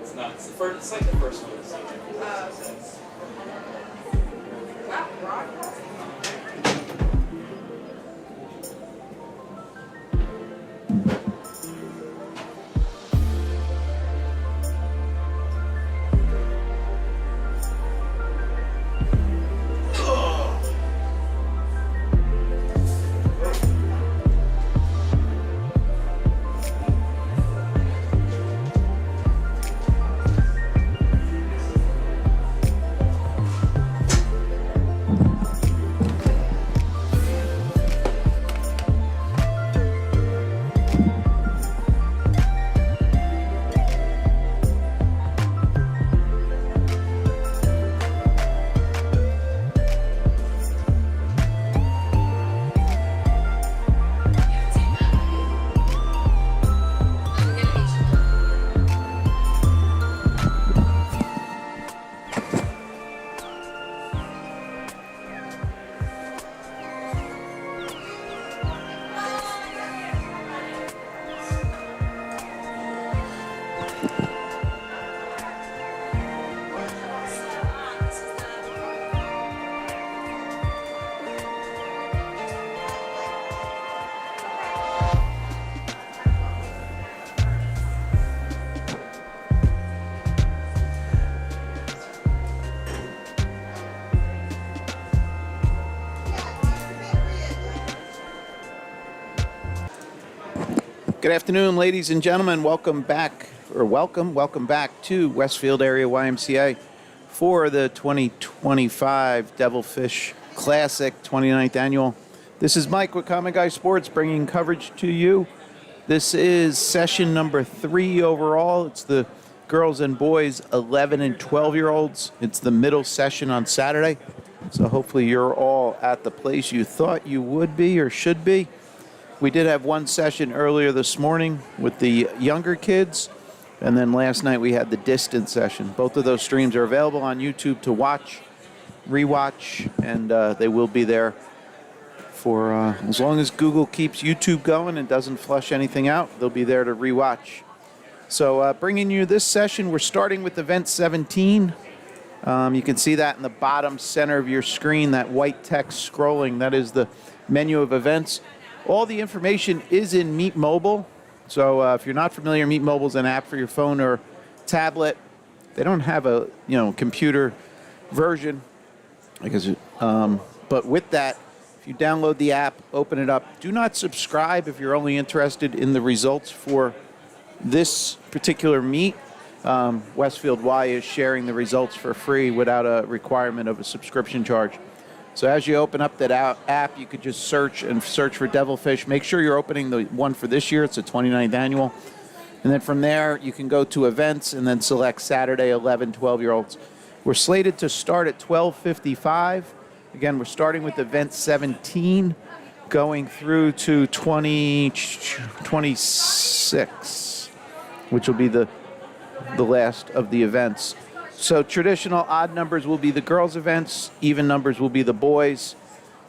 It's not. It's the first. It's like the first one. Wow, Rock. Good afternoon, ladies and gentlemen. Welcome back to Westfield Area YMCA for the 2025 Devilfish Classic 29th Annual. This is Mike with Common Guy Sports bringing coverage to you. This is session number 3 overall. It's the girls and boys 11 and 12-year-olds. It's the middle session on Saturday. So hopefully you're all at the place you thought you would be or should be. We did have one session earlier this morning with the younger kids, and then last night we had the distance session. Both of those streams are available on YouTube to watch, rewatch, and they will be there for as long as Google keeps YouTube going and doesn't flush anything out, they'll be there to rewatch. So bringing you this session, we're starting with event 17. You can see that in the bottom center of your screen, that white text scrolling. That is the menu of events. All the information is in Meet Mobile. So if you're not familiar, Meet Mobile is an app for your phone or tablet. They don't have a computer version, but with that, if you download the app, open it up. Do not subscribe if you're only interested in the results for this particular meet. Westfield Y is sharing the results for free without a requirement of a subscription charge. So as you open up that app, you could just search for Devilfish. Make sure you're opening the one for this year. It's the 29th annual. And then from there, you can go to events and then select Saturday 11, 12-year-olds. We're slated to start at 12:55. Again, we're starting with event 17, going through to 26, which will be the last of the events. So traditional odd numbers will be the girls' events, even numbers will be the boys.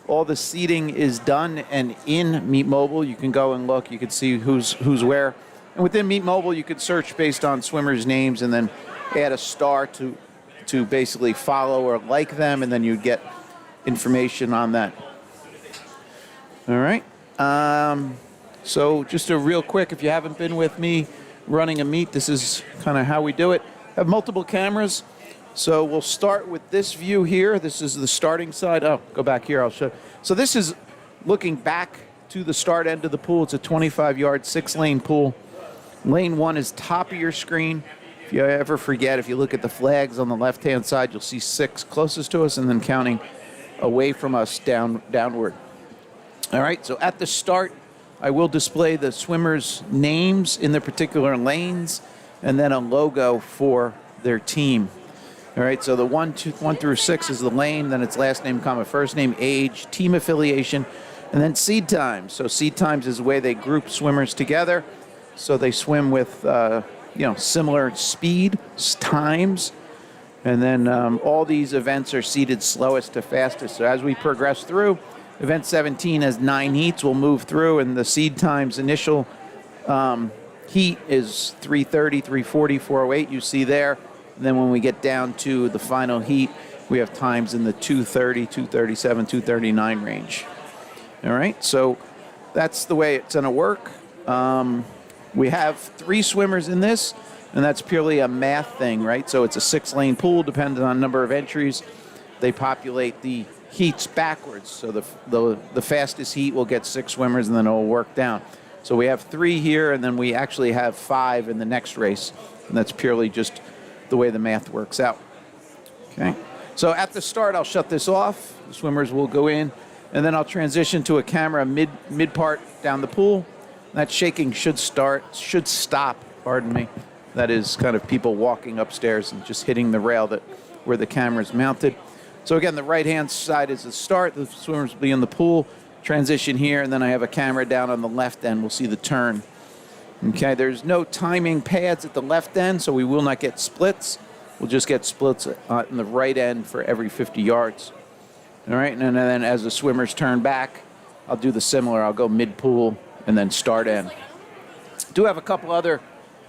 All the seating is done and in Meet Mobile. You can go and look, you can see who's where. And within Meet Mobile, you could search based on swimmers' names and then add a star to basically follow or like them, and then you'd get information on that. All right. So just a real quick, if you haven't been with me running a meet, this is kind of how we do it. Have multiple cameras, so we'll start with this view here. This is the starting side. Oh, go back here, I'll show. So this is looking back to the start end of the pool. It's a 25-yard, 6-lane pool. Lane 1 is top of your screen. If you ever forget, if you look at the flags on the left-hand side, you'll see 6 closest to us and then counting away from us downward. All right, so at the start, I will display the swimmers' names in the particular lanes and then a logo for their team. All right, so the 1 through 6 is the lane, then it's last name, comma, first name, age, team affiliation, and then seed times. So seed times is the way they group swimmers together. So they swim with, similar speed, times, and then all these events are seeded slowest to fastest. So as we progress through, event 17 has 9 heats. We'll move through, and the seed times initial heat is 330, 340, 408 you see there. And then when we get down to the final heat, we have times in the 230, 237, 239 range. All right, so that's the way it's going to work. We have 3 swimmers in this, and that's purely a math thing, right? So it's a 6-lane pool, depending on number of entries. They populate the heats backwards. So the fastest heat will get 6 swimmers, and then it will work down. So we have 3 here, and then we actually have 5 in the next race. And that's purely just the way the math works out. Okay. So at the start, I'll shut this off. The swimmers will go in, and then I'll transition to a camera mid part down the pool. That shaking should stop, pardon me. That is kind of people walking upstairs and just hitting the rail where the camera is mounted. So again, the right-hand side is the start. The swimmers will be in the pool, transition here, and then I have a camera down on the left end. We'll see the turn. Okay, there's no timing pads at the left end, so we will not get splits. We'll just get splits in the right end for every 50 yards. All right, and then as the swimmers turn back, I'll do the similar. I'll go mid-pool and then start end. Do have a couple other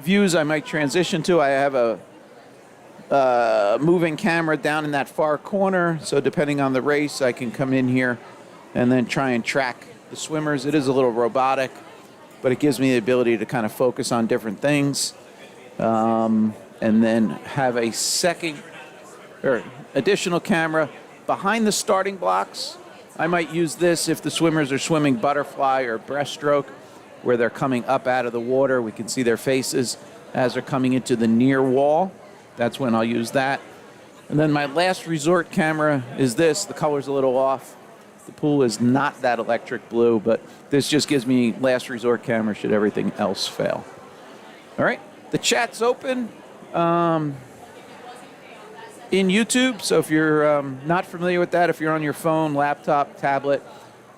views I might transition to. I have a moving camera down in that far corner, so depending on the race, I can come in here and then try and track the swimmers. It is a little robotic, but it gives me the ability to kind of focus on different things. And then have a second or additional camera behind the starting blocks. I might use this if the swimmers are swimming butterfly or breaststroke, where they're coming up out of the water. We can see their faces as they're coming into the near wall. That's when I'll use that. And then my last resort camera is this. The color's a little off. The pool is not that electric blue, but this just gives me last resort camera should everything else fail. All right, the chat's open in YouTube, so if you're not familiar with that, if you're on your phone, laptop, tablet,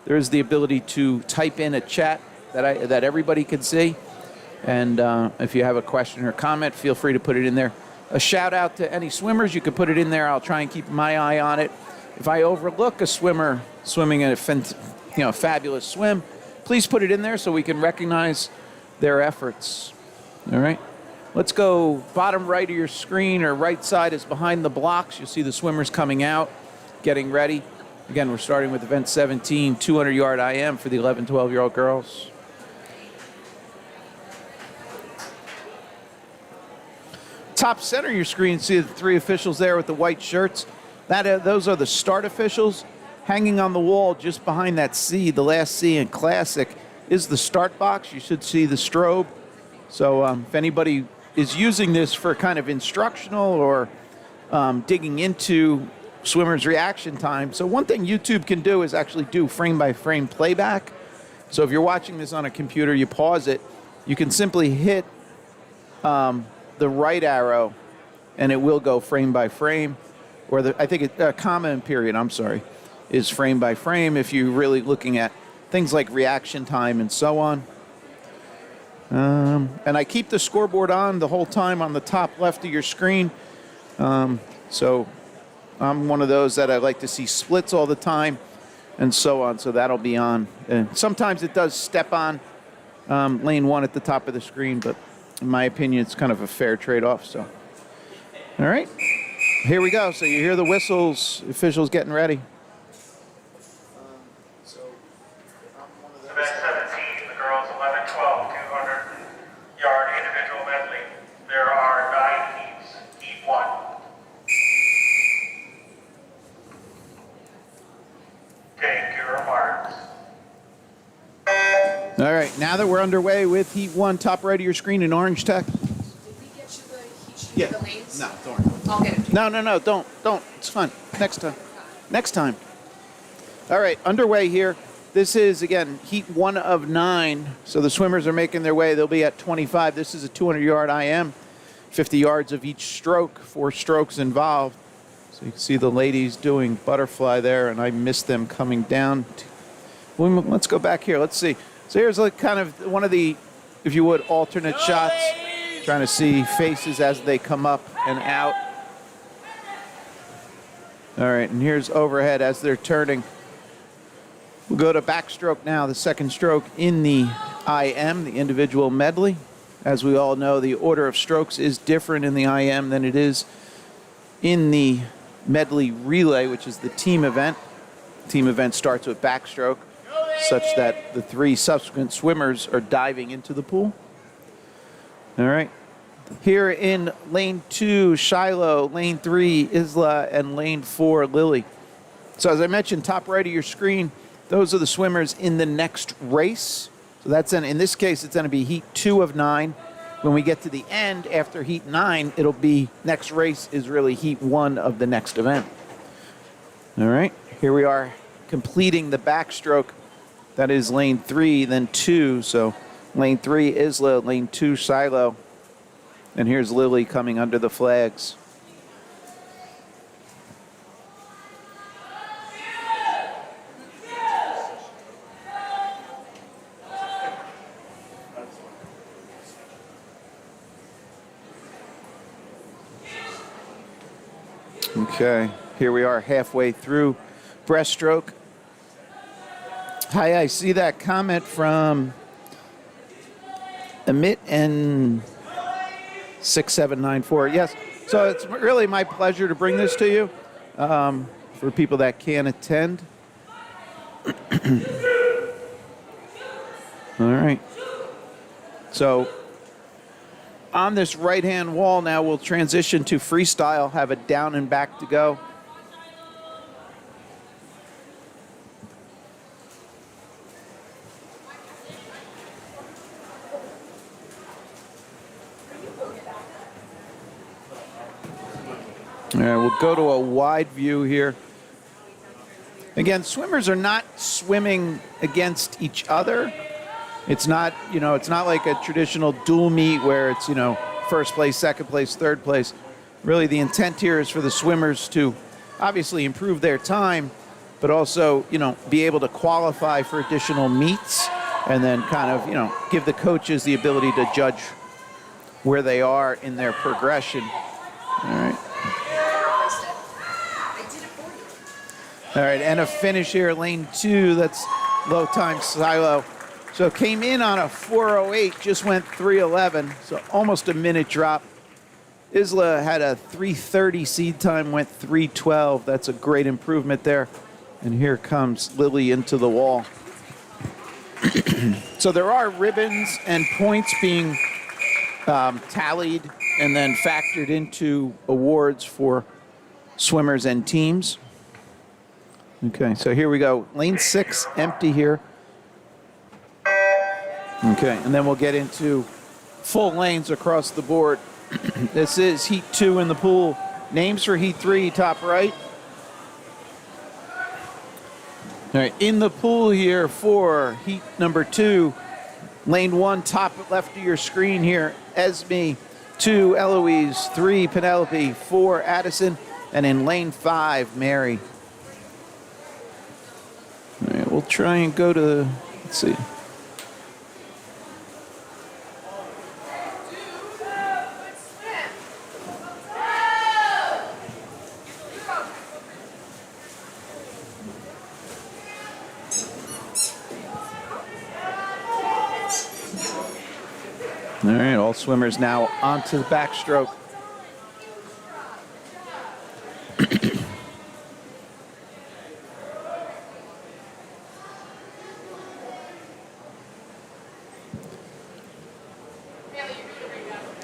there is the ability to type in a chat that everybody can see. And if you have a question or comment, feel free to put it in there. A shout out to any swimmers, you can put it in there. I'll try and keep my eye on it. If I overlook a swimmer swimming a fabulous swim, please put it in there so we can recognize their efforts. All right. Let's go bottom right of your screen, or right side is behind the blocks. You'll see the swimmers coming out, getting ready. Again, we're starting with event 17, 200-yard IM for the 11, 12-year-old girls. Top center of your screen, see the 3 officials there with the white shirts. Those are the start officials. Hanging on the wall just behind that C, the last C in Classic, is the start box. You should see the strobe. So if anybody is using this for kind of instructional or digging into swimmers' reaction time. So one thing YouTube can do is actually do frame-by-frame playback. So if you're watching this on a computer, you pause it, you can simply hit the right arrow, and it will go frame-by-frame. Or I think comma and period, I'm sorry, is frame-by-frame if you're really looking at things like reaction time and so on. And I keep the scoreboard on the whole time on the top left of your screen. So I'm one of those that I like to see splits all the time and so on. So that'll be on. And sometimes it does step on lane 1 at the top of the screen, but in my opinion, it's kind of a fair trade-off. So, all right, here we go. So you hear the whistles, officials getting ready. Event 17, the girls 11, 12, 200-yard individual medley. There are 9 heats. Heat 1. Take your marks. All right, now that we're underway with Heat 1, top right of your screen in orange tech. Did we get you the heat sheet with the lanes? No, don't worry. I'll get it. No, don't. It's fine. Next time. All right, underway here. This is, again, Heat 1 of 9. So the swimmers are making their way. They'll be at 25. This is a 200-yard IM, 50 yards of each stroke, 4 strokes involved. So you can see the ladies doing butterfly there, and I missed them coming down. Let's go back here. Let's see. So here's like kind of one of the, if you would, alternate shots. Trying to see faces as they come up and out. All right, and here's overhead as they're turning. We'll go to backstroke now, the second stroke in the IM, the individual medley. As we all know, the order of strokes is different in the IM than it is in the medley relay, which is the team event. Team event starts with backstroke, such that the 3 subsequent swimmers are diving into the pool. All right. Here in lane 2, Shiloh, lane 3, Isla, and lane 4, Lily. So as I mentioned, top right of your screen, those are the swimmers in the next race. So that's in this case, it's going to be heat 2 of 9. When we get to the end, after heat 9, it'll be next race is really heat 1 of the next event. All right, here we are completing the backstroke. That is lane 3, then 2. So lane 3, Isla, lane 2, Shiloh. And here's Lily coming under the flags. Okay, here we are halfway through breaststroke. Hi, I see that comment from Amit and 6794. Yes, so it's really my pleasure to bring this to you for people that can attend. All right. So on this right-hand wall now, we'll transition to freestyle, have it down and back to go. All right, we'll go to a wide view here. Again, swimmers are not swimming against each other. It's not, it's not like a traditional dual meet where it's, first place, second place, third place. Really, the intent here is for the swimmers to obviously improve their time, but also, be able to qualify for additional meets and then kind of, give the coaches the ability to judge where they are in their progression. All right. All right, and a finish here, lane 2. That's low time silo. So came in on a 4:08, just went 3:11, so almost a minute drop. Isla had a 3:30 seed time, went 3:12. That's a great improvement there. And here comes Lily into the wall. So there are ribbons and points being tallied and then factored into awards for swimmers and teams. Okay, so here we go. Lane 6 empty here. Okay, and then we'll get into full lanes across the board. This is heat 2 in the pool. Names for heat 3, top right. All right, in the pool here for heat number 2, lane 1, top left of your screen here, Esme, 2, Eloise, 3, Penelope, 4, Addison, and in lane 5, Mary. All right, we'll try and go to, let's see. All right, all swimmers now onto the backstroke.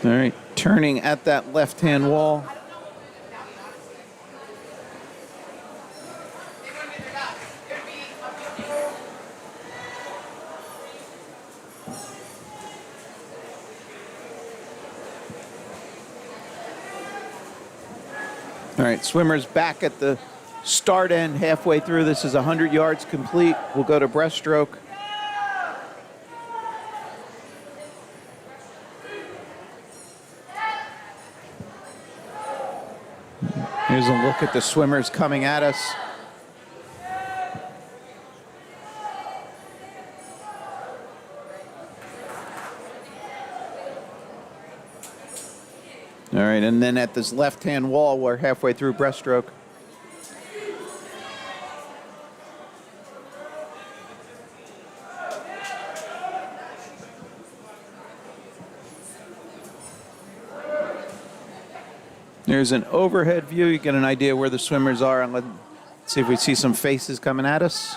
All right, turning at that left-hand wall. All right, swimmers back at the start end halfway through. This is 100 yards complete. We'll go to breaststroke. Here's a look at the swimmers coming at us. All right, and then at this left-hand wall, we're halfway through breaststroke. There's an overhead view. You get an idea where the swimmers are, and let's see if we see some faces coming at us.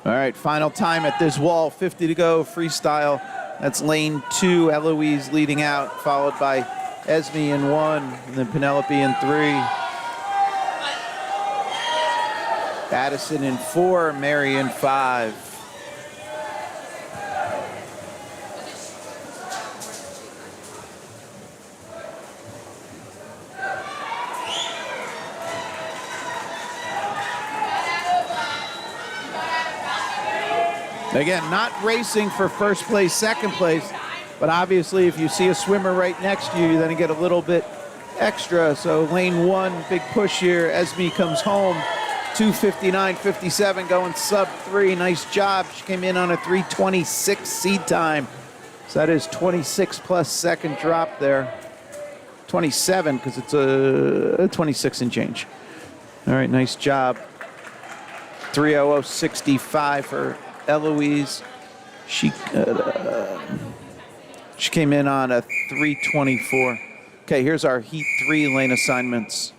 All right, final time at this wall, 50 to go, freestyle. That's lane 2, Eloise leading out, followed by Esme in 1, and then Penelope in 3. Addison in 4, Mary in 5. Again, not racing for first place, second place, but obviously if you see a swimmer right next to you, then you get a little bit extra. So lane 1, big push here. Esme comes home, 2:59.57, going sub 3. Nice job. She came in on a 3:26 seed time. So that is 26 plus second drop there. 27 because it's a 26 and change. All right, nice job. 3:00.65 for Eloise. She came in on a 3:24. Okay, here's our Heat 3 lane assignments.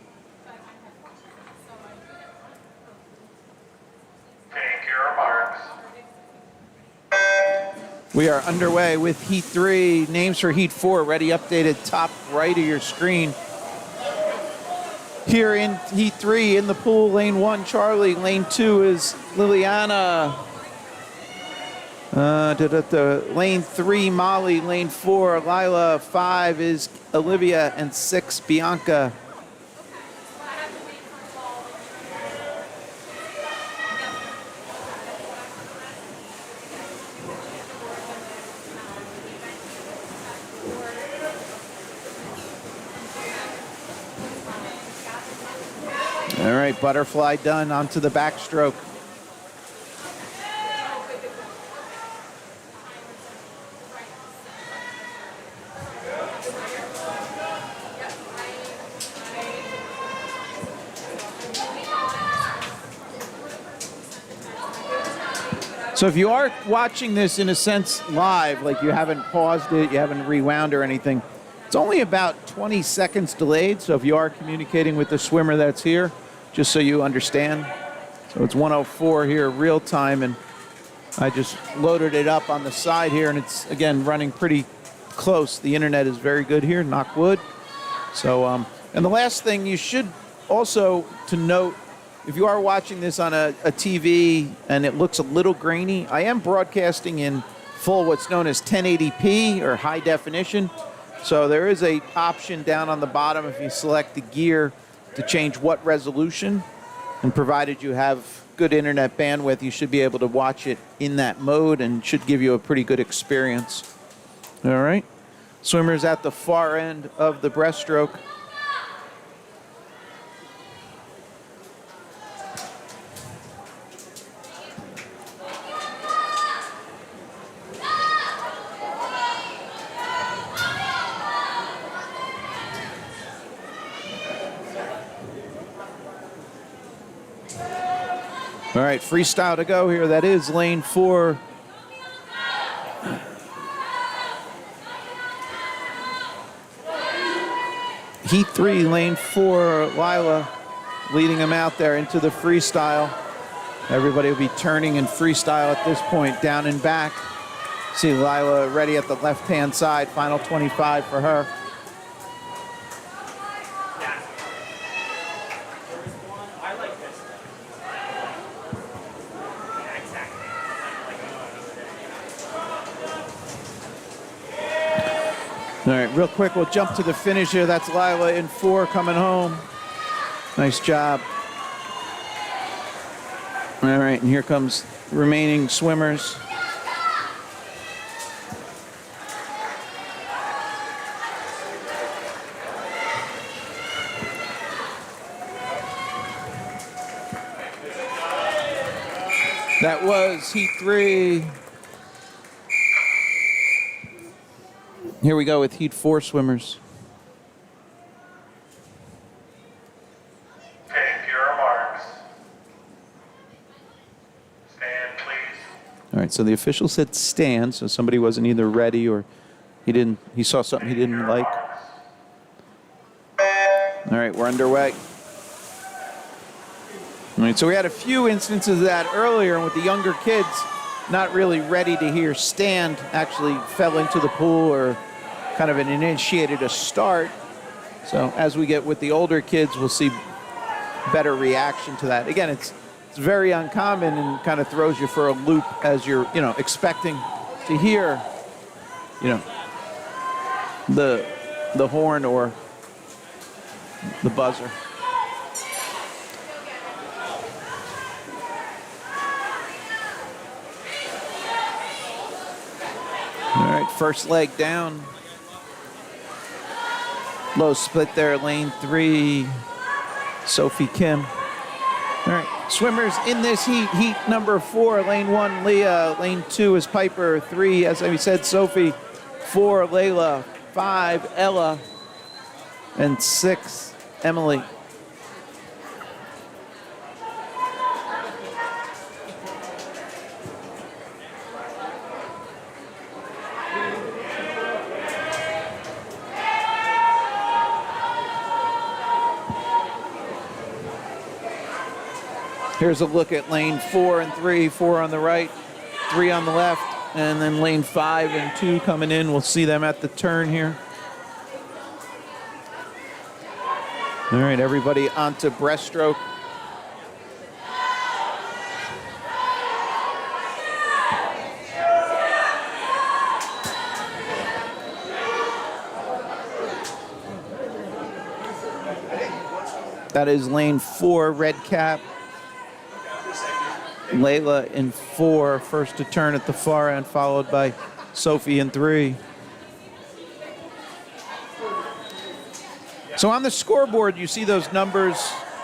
Take your marks. We are underway with Heat 3. Names for Heat 4 ready updated top right of your screen. Here in Heat 3 in the pool, lane 1, Charlie. Lane 2 is Liliana. Lane 3, Molly. Lane 4, Lila. 5 is Olivia. And 6, Bianca. All right, butterfly done. Onto the backstroke. So if you are watching this in a sense live, like you haven't paused it, you haven't rewound or anything, it's only about 20 seconds delayed. So if you are communicating with the swimmer that's here, just so you understand. So it's 1:04 here, real time, and I just loaded it up on the side here, and it's, again, running pretty close. The internet is very good here, knock wood. So, and the last thing you should also to note, if you are watching this on a TV and it looks a little grainy, I am broadcasting in full what's known as 1080p or high definition. So there is a option down on the bottom if you select the gear to change what resolution. And provided you have good internet bandwidth, you should be able to watch it in that mode and should give you a pretty good experience. All right. Swimmers at the far end of the breaststroke. All right, freestyle to go here. That is lane 4. Heat 3, lane 4, Lila leading them out there into the freestyle. Everybody will be turning in freestyle at this point, down and back. See Lila ready at the left-hand side, final 25 for her. All right, real quick, we'll jump to the finish here. That's Lila in 4 coming home. Nice job. All right, and here comes remaining swimmers. That was Heat 3. Here we go with Heat 4 swimmers. Take your marks. Stand, please. All right, so the official said stand, so somebody wasn't either ready or he saw something he didn't like. All right, we're underway. All right, so we had a few instances of that earlier with the younger kids not really ready to hear stand, actually fell into the pool or kind of initiated a start. So as we get with the older kids, we'll see better reaction to that. Again, it's very uncommon and kind of throws you for a loop as you're, expecting to hear, the horn or the buzzer. All right, first leg down. Low split there, lane 3, Sophie Kim. All right, swimmers in this heat number 4, lane 1, Leah, lane 2 is Piper, 3, as I said, Sophie, 4, Layla, 5, Ella, and 6, Emily. Here's a look at lane 4 and 3, 4 on the right, 3 on the left, and then lane 5 and 2 coming in. We'll see them at the turn here. All right, everybody onto breaststroke. That is lane 4, red cap. Layla in 4, first to turn at the far end, followed by Sophie in 3. So on the scoreboard, you see those numbers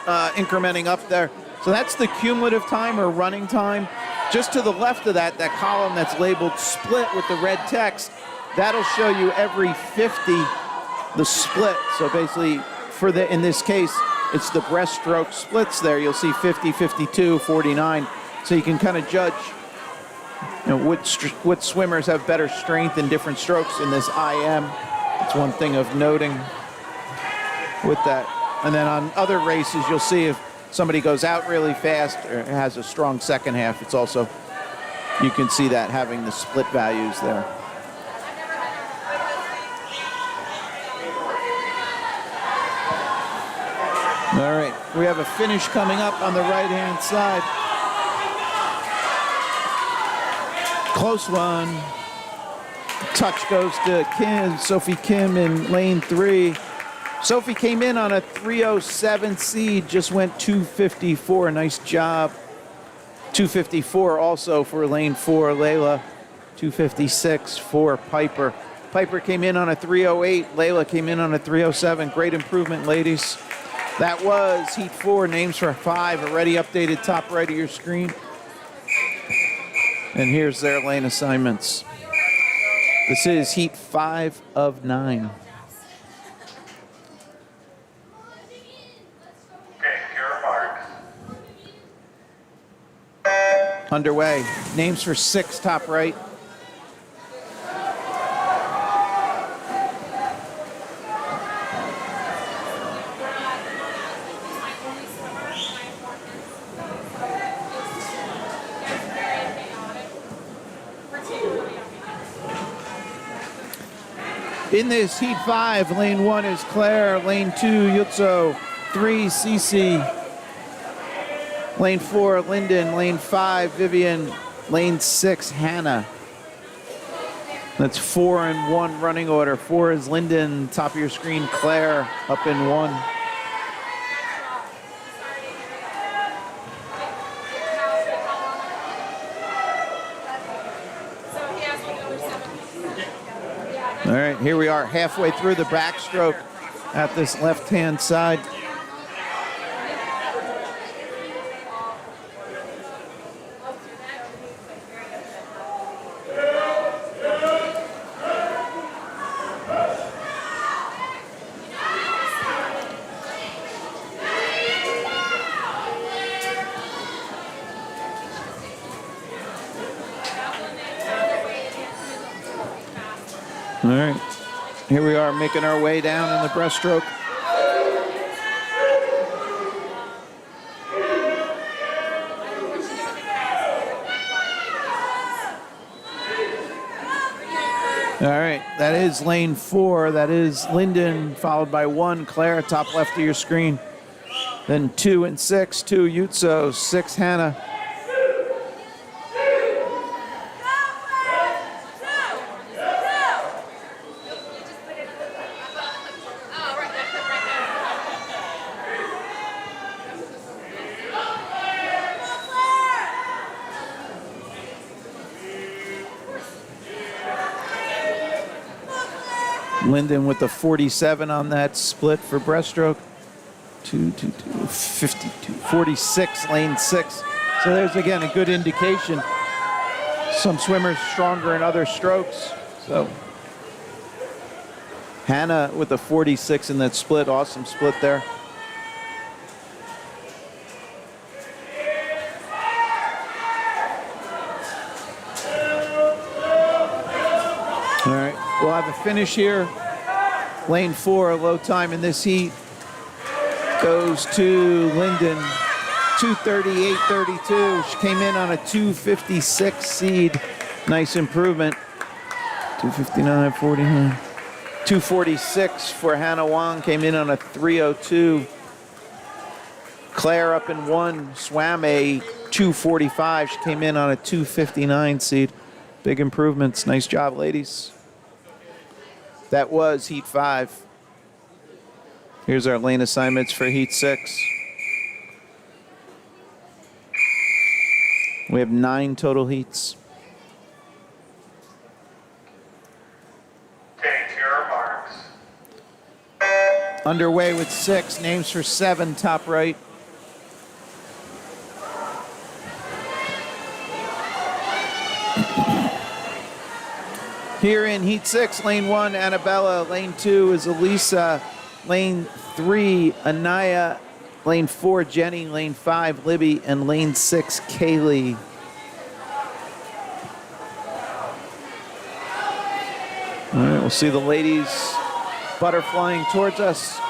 incrementing up there. So that's the cumulative time or running time. Just to the left of that column that's labeled split with the red text, that'll show you every 50 the split. So basically, in this case, it's the breaststroke splits there. You'll see 50, 52, 49. So you can kind of judge, what swimmers have better strength in different strokes in this IM. It's one thing of noting with that. And then on other races, you'll see if somebody goes out really fast or has a strong second half. It's also, you can see that having the split values there. All right, we have a finish coming up on the right-hand side. Close one. Touch goes to Kim, Sophie Kim in lane 3. Sophie came in on a 307 seed, just went 254. Nice job. 254 also for lane 4, Layla. 256 for Piper. Piper came in on a 308. Layla came in on a 307. Great improvement, ladies. That was heat 4, names for 5, already updated top right of your screen. And here's their lane assignments. This is heat 5 of 9. Okay, pure marks. Underway. Names for 6, top right. In this heat 5, lane 1 is Claire, lane 2, Yutso, 3, Cece, lane 4, Lyndon, lane 5, Vivian, lane 6, Hannah. That's 4 and 1 running order. 4 is Lyndon, top of your screen, Claire, up in 1. All right, here we are halfway through the backstroke at this left-hand side. All right. Here we are making our way down in the breaststroke. All right, that is lane 4. That is Linden, followed by 1, Claire, top left of your screen. Then 2 and 6, 2, Yutso, 6, Hannah. Linden with the 47 on that split for breaststroke. 52, 46, lane 6. So there's, again, a good indication. Some swimmers stronger in other strokes. So Hannah with the 46 in that split. Awesome split there. All right, we'll have a finish here. Lane 4, low time in this heat, goes to Linden, 2:38.32. She came in on a 2:56 seed. Nice improvement. 2:59.49. 2:46 for Hannah Wong, came in on a 3:02. Claire up in 1, swam a 2:45. She came in on a 2:59 seed. Big improvements. Nice job, ladies. That was Heat 5. Here's our lane assignments for Heat 6. We have 9 total heats. Take your marks. Underway with 6. Names for 7, top right. Here in Heat 6, lane 1, Annabella. Lane 2 is Elisa. Lane 3, Anaya. Lane 4, Jenny. Lane 5, Libby. And lane 6, Kaylee. All right, we'll see the ladies butterflying towards us.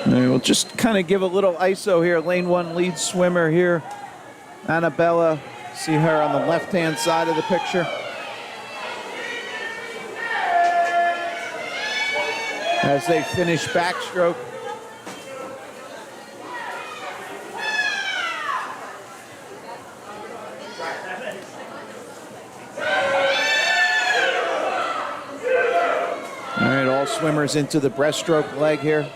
We'll just kind of give a little ISO here. Lane 1 lead swimmer here, Annabella. See her on the left-hand side of the picture. As they finish backstroke. All right, all swimmers into the breaststroke leg here.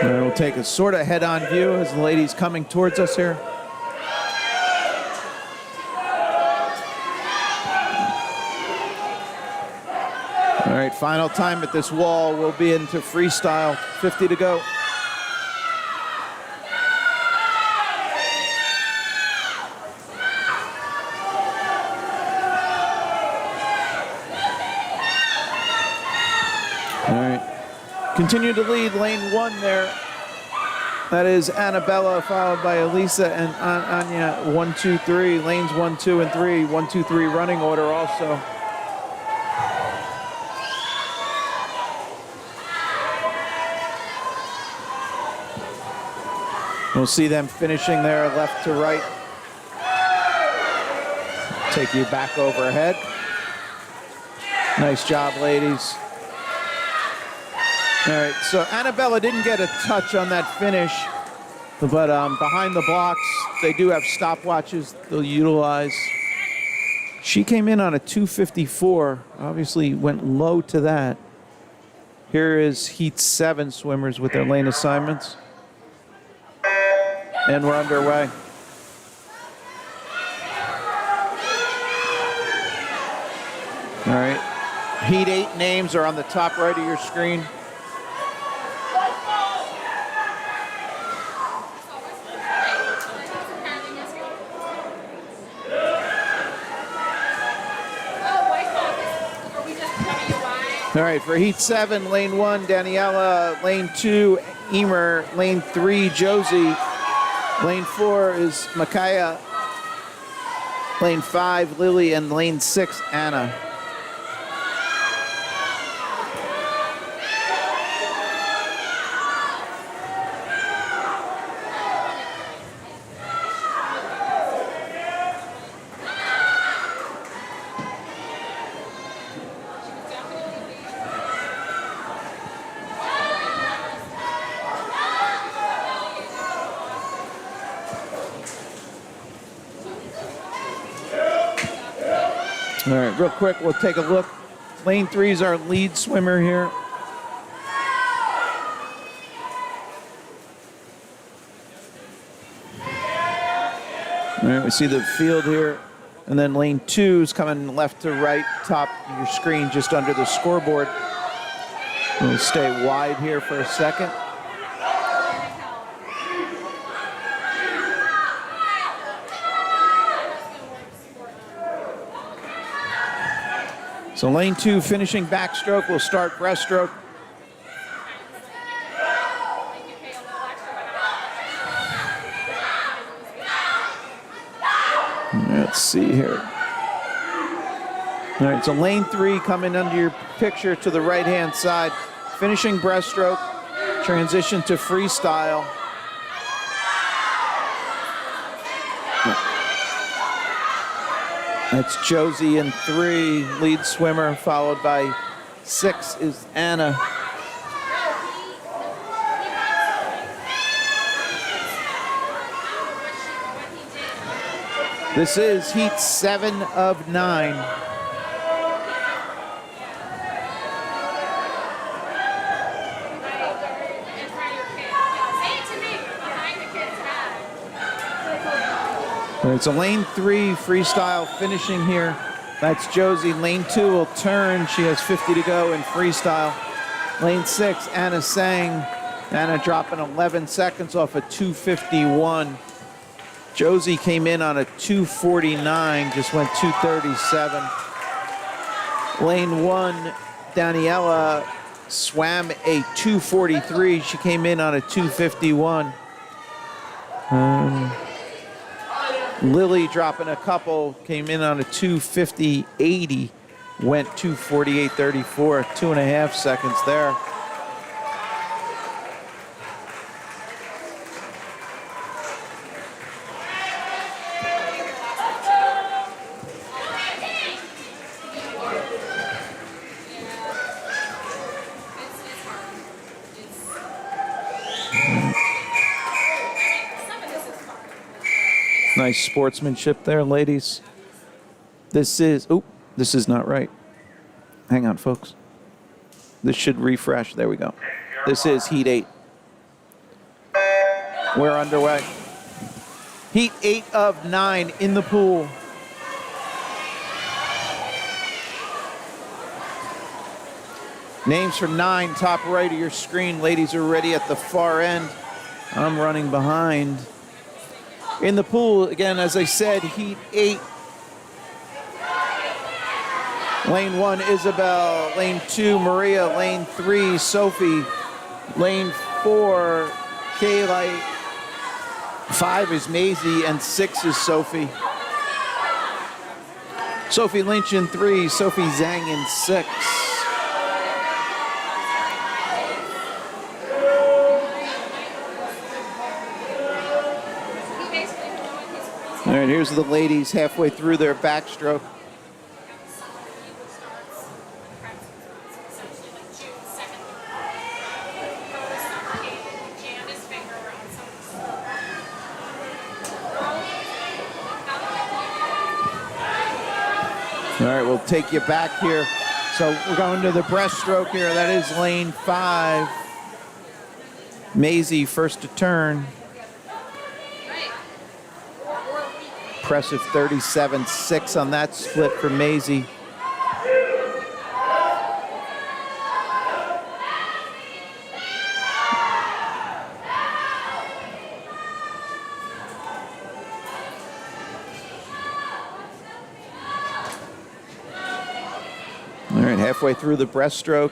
We'll take a sort of head-on view as the ladies coming towards us here. All right, final time at this wall. We'll be into freestyle. 50 to go. All right. Continue to lead lane 1 there. That is Annabella, followed by Elisa and Anya. 1, 2, 3. Lanes 1, 2, and 3. 1, 2, 3 running order also. We'll see them finishing there left to right. Take you back overhead. Nice job, ladies. All right, so Annabella didn't get a touch on that finish, but behind the blocks, they do have stopwatches they'll utilize. She came in on a 254. Obviously went low to that. Here is Heat 7 swimmers with their lane assignments. And we're underway. All right. Heat 8 names are on the top right of your screen. All right, for Heat 7, lane 1, Daniela. Lane 2, Emer. Lane 3, Josie. Lane 4 is Micaiah. Lane 5, Lily. And lane 6, Anna. All right, real quick, we'll take a look. Lane 3 is our lead swimmer here. All right, we see the field here. And then lane 2 is coming left to right, top of your screen, just under the scoreboard. We'll stay wide here for a second. So lane 2 finishing backstroke will start breaststroke. Let's see here. All right, so lane 3 coming under your picture to the right-hand side. Finishing breaststroke, transition to freestyle. That's Josie in 3, lead swimmer, followed by 6 is Anna. This is Heat 7 of 9. All right, so lane 3 freestyle finishing here. That's Josie. Lane 2 will turn. She has 50 to go in freestyle. Lane 6, Anna Sang. Anna dropping 11 seconds off a 251. Josie came in on a 249, just went 237. Lane 1, Daniela swam a 243. She came in on a 251. Lily dropping a couple, came in on a 250.80, went 248.34, 2.5 seconds there. Nice sportsmanship there, ladies. This is not right. Hang on, folks. This should refresh. There we go. This is Heat 8. We're underway. Heat 8 of 9 in the pool. Names from 9, top right of your screen. Ladies are ready at the far end. I'm running behind. In the pool, again, as I said, Heat 8. Lane 1, Isabel. Lane 2, Maria. Lane 3, Sophie. Lane 4, Kayla. 5 is Maisie, and 6 is Sophie. Sophie Lynch in 3, Sophie Zhang in 6. All right, here's the ladies halfway through their backstroke. All right, we'll take you back here. So we're going to the breaststroke here. That is lane 5. Maisie first to turn. Impressive 37.6 on that split for Maisie. All right, halfway through the breaststroke.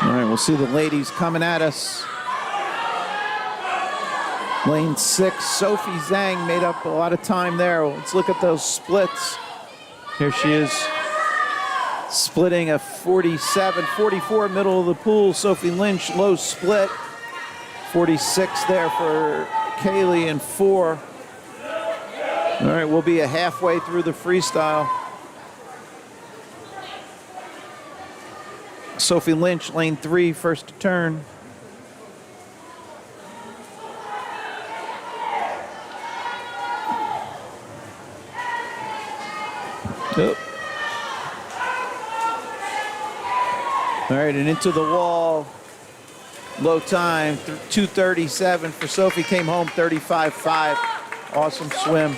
All right, we'll see the ladies coming at us. Lane 6, Sophie Zhang made up a lot of time there. Let's look at those splits. Here she is, splitting a 47, 44 middle of the pool. Sophie Lynch, low split. 46 there for Kaylee and 4. All right, we'll be a halfway through the freestyle. Sophie Lynch, lane 3, first to turn. Oh. All right, and into the wall. Low time, 2:37 for Sophie. Came home 35.5. Awesome swim.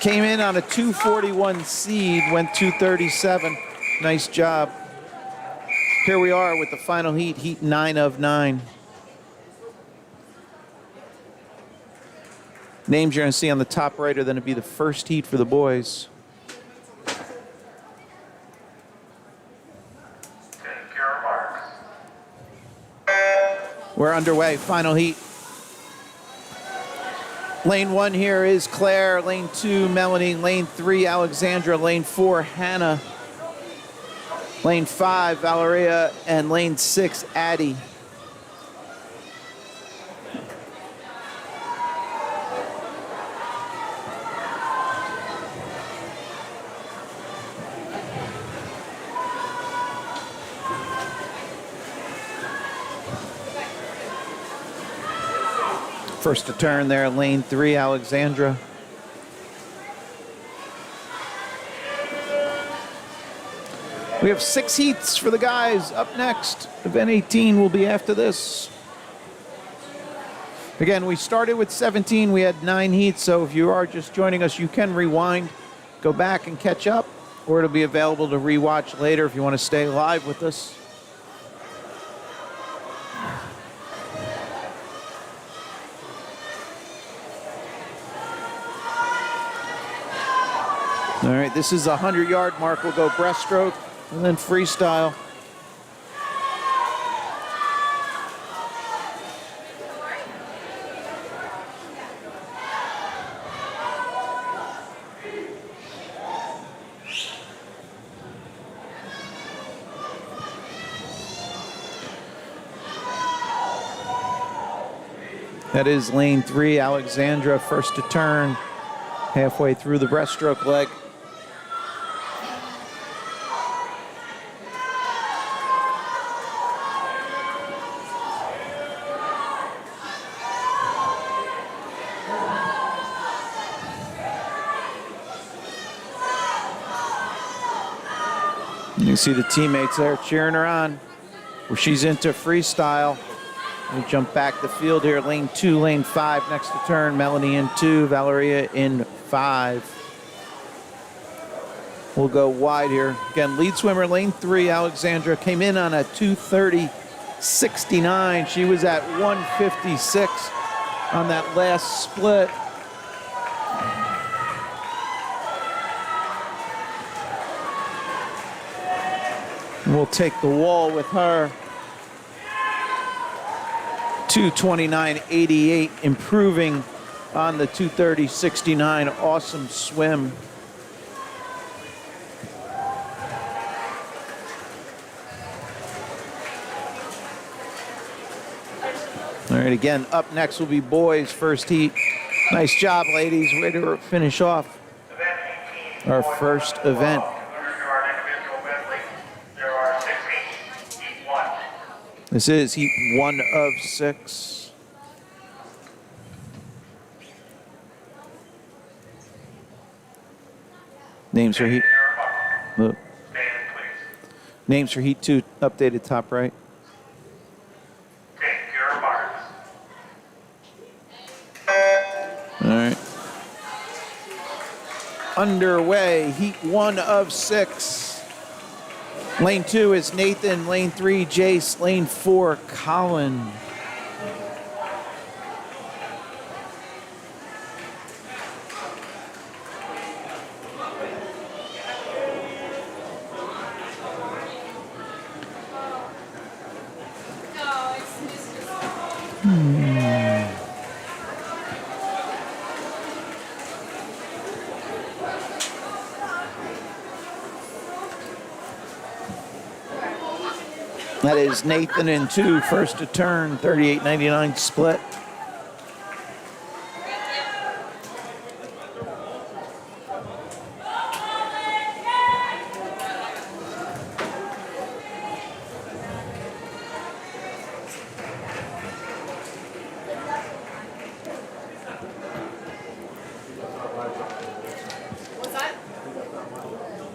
Came in on a 2:41 seed, went 2:37. Nice job. Here we are with the final heat, heat 9 of 9. Names you're going to see on the top right are going to be the first heat for the boys. We're underway, final heat. Lane 1 here is Claire, lane 2, Melanie, lane 3, Alexandra, lane 4, Hannah, lane 5, Valeria, and lane 6, Addie. First to turn there, lane 3, Alexandra. We have 6 heats for the guys. Up next, event 18 will be after this. Again, we started with 17. We had 9 heats, so if you are just joining us, you can rewind, go back and catch up, or it'll be available to rewatch later if you want to stay live with us. All right, this is a 100-yard mark. We'll go breaststroke and then freestyle. That is lane 3, Alexandra, first to turn, halfway through the breaststroke leg. You see the teammates there cheering her on. Well, she's into freestyle. We jump back the field here. Lane 2, lane 5 next to turn. Melanie in 2, Valeria in 5. We'll go wide here. Again, lead swimmer, lane 3, Alexandra, came in on a 2:30.69. She was at 1:56 on that last split. We'll take the wall with her. 2:29.88, improving on the 2:30.69. Awesome swim. All right, again, up next will be boys' first heat. Nice job, ladies. Way to finish off our first event. This is heat 1 of 6. Names for heat. Look. Stand, please. Names for heat 2 updated top right. Take your marks. All right. Underway, heat 1 of 6. Lane 2 is Nathan. Lane 3, Jace. Lane 4, Colin. No, it's just. That is Nathan in 2, first to turn, 38.99 split. What's that?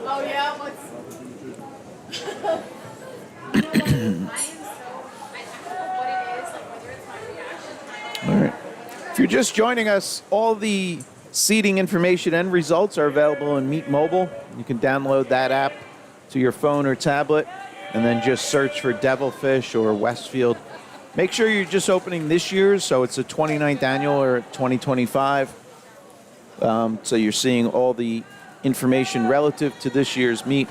Oh yeah, what's? All right. If you're just joining us, all the seating information and results are available in Meet Mobile. You can download that app to your phone or tablet and then just search for Devilfish or Westfield. Make sure you're just opening this year's, so it's the 29th annual or 2025. So you're seeing all the information relative to this year's meet.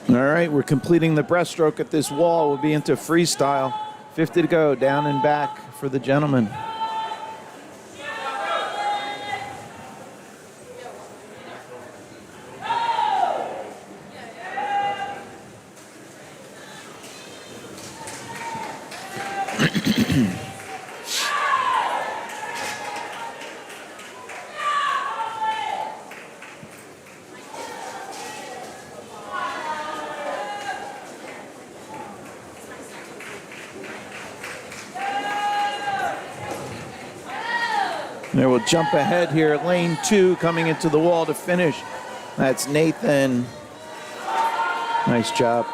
All right, we're completing the breaststroke at this wall. We'll be into freestyle. 50 to go, down and back for the gentlemen. There will jump ahead here. Lane 2 coming into the wall to finish. That's Nathan. Nice job.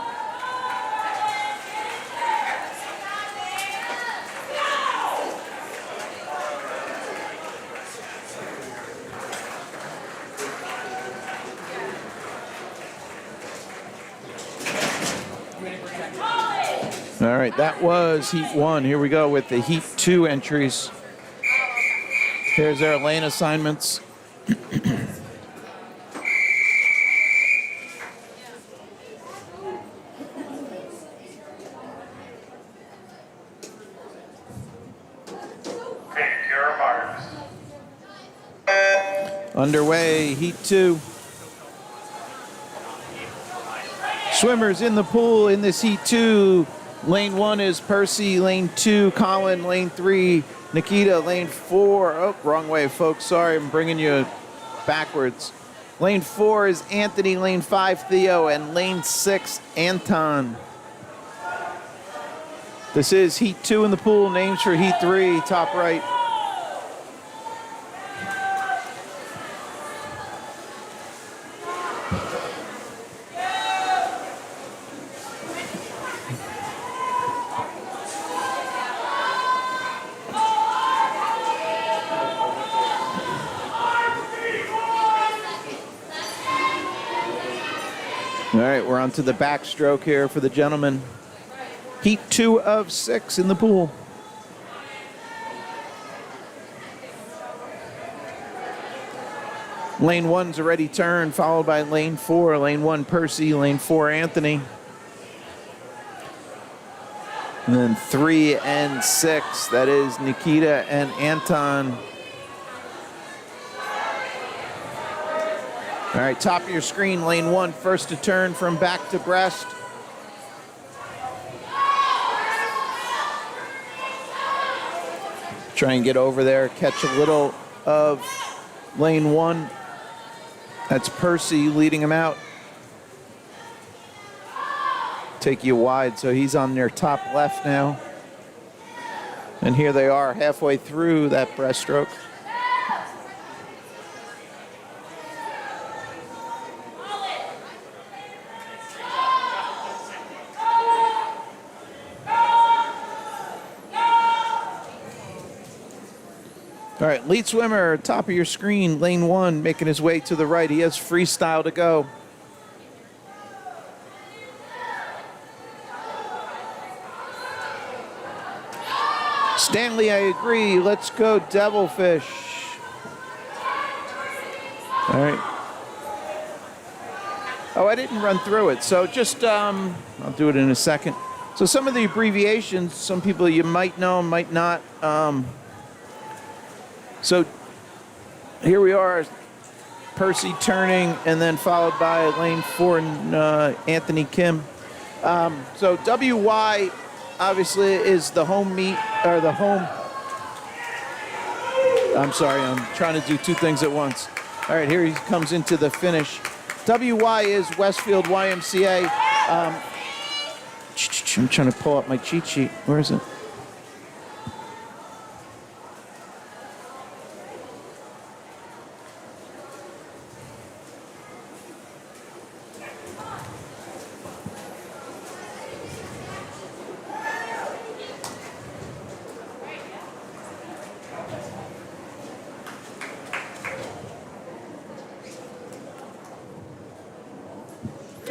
All right, that was heat 1. Here we go with the heat 2 entries. Here's our lane assignments. Take your marks. Underway, heat 2. Swimmers in the pool in this heat 2. Lane 1 is Percy. Lane 2, Colin. Lane 3, Nikita. Lane 4, oh, wrong way, folks. Sorry, I'm bringing you backwards. Lane 4 is Anthony. Lane 5, Theo. And lane 6, Anton. This is heat 2 in the pool. Names for heat 3, top right. All right, we're on to the backstroke here for the gentlemen. Heat 2 of 6 in the pool. Lane 1's already turned, followed by lane 4. Lane 1, Percy. Lane 4, Anthony. And then 3 and 6, that is Nikita and Anton. All right, top of your screen, lane 1, first to turn from back to breast. Try and get over there, catch a little of lane 1. That's Percy leading him out. Take you wide, so he's on their top left now. And here they are halfway through that breaststroke. All right, lead swimmer, top of your screen, lane 1, making his way to the right. He has freestyle to go. Stanley, I agree. Let's go Devilfish. All right. Oh, I didn't run through it, so just, I'll do it in a second. So some of the abbreviations, some people you might know, might not. So here we are, Percy turning, and then followed by lane 4, Anthony Kim. So WY obviously is the home meet, or the home. I'm sorry, I'm trying to do two things at once. All right, here he comes into the finish. WY is Westfield YMCA. I'm trying to pull up my cheat sheet. Where is it?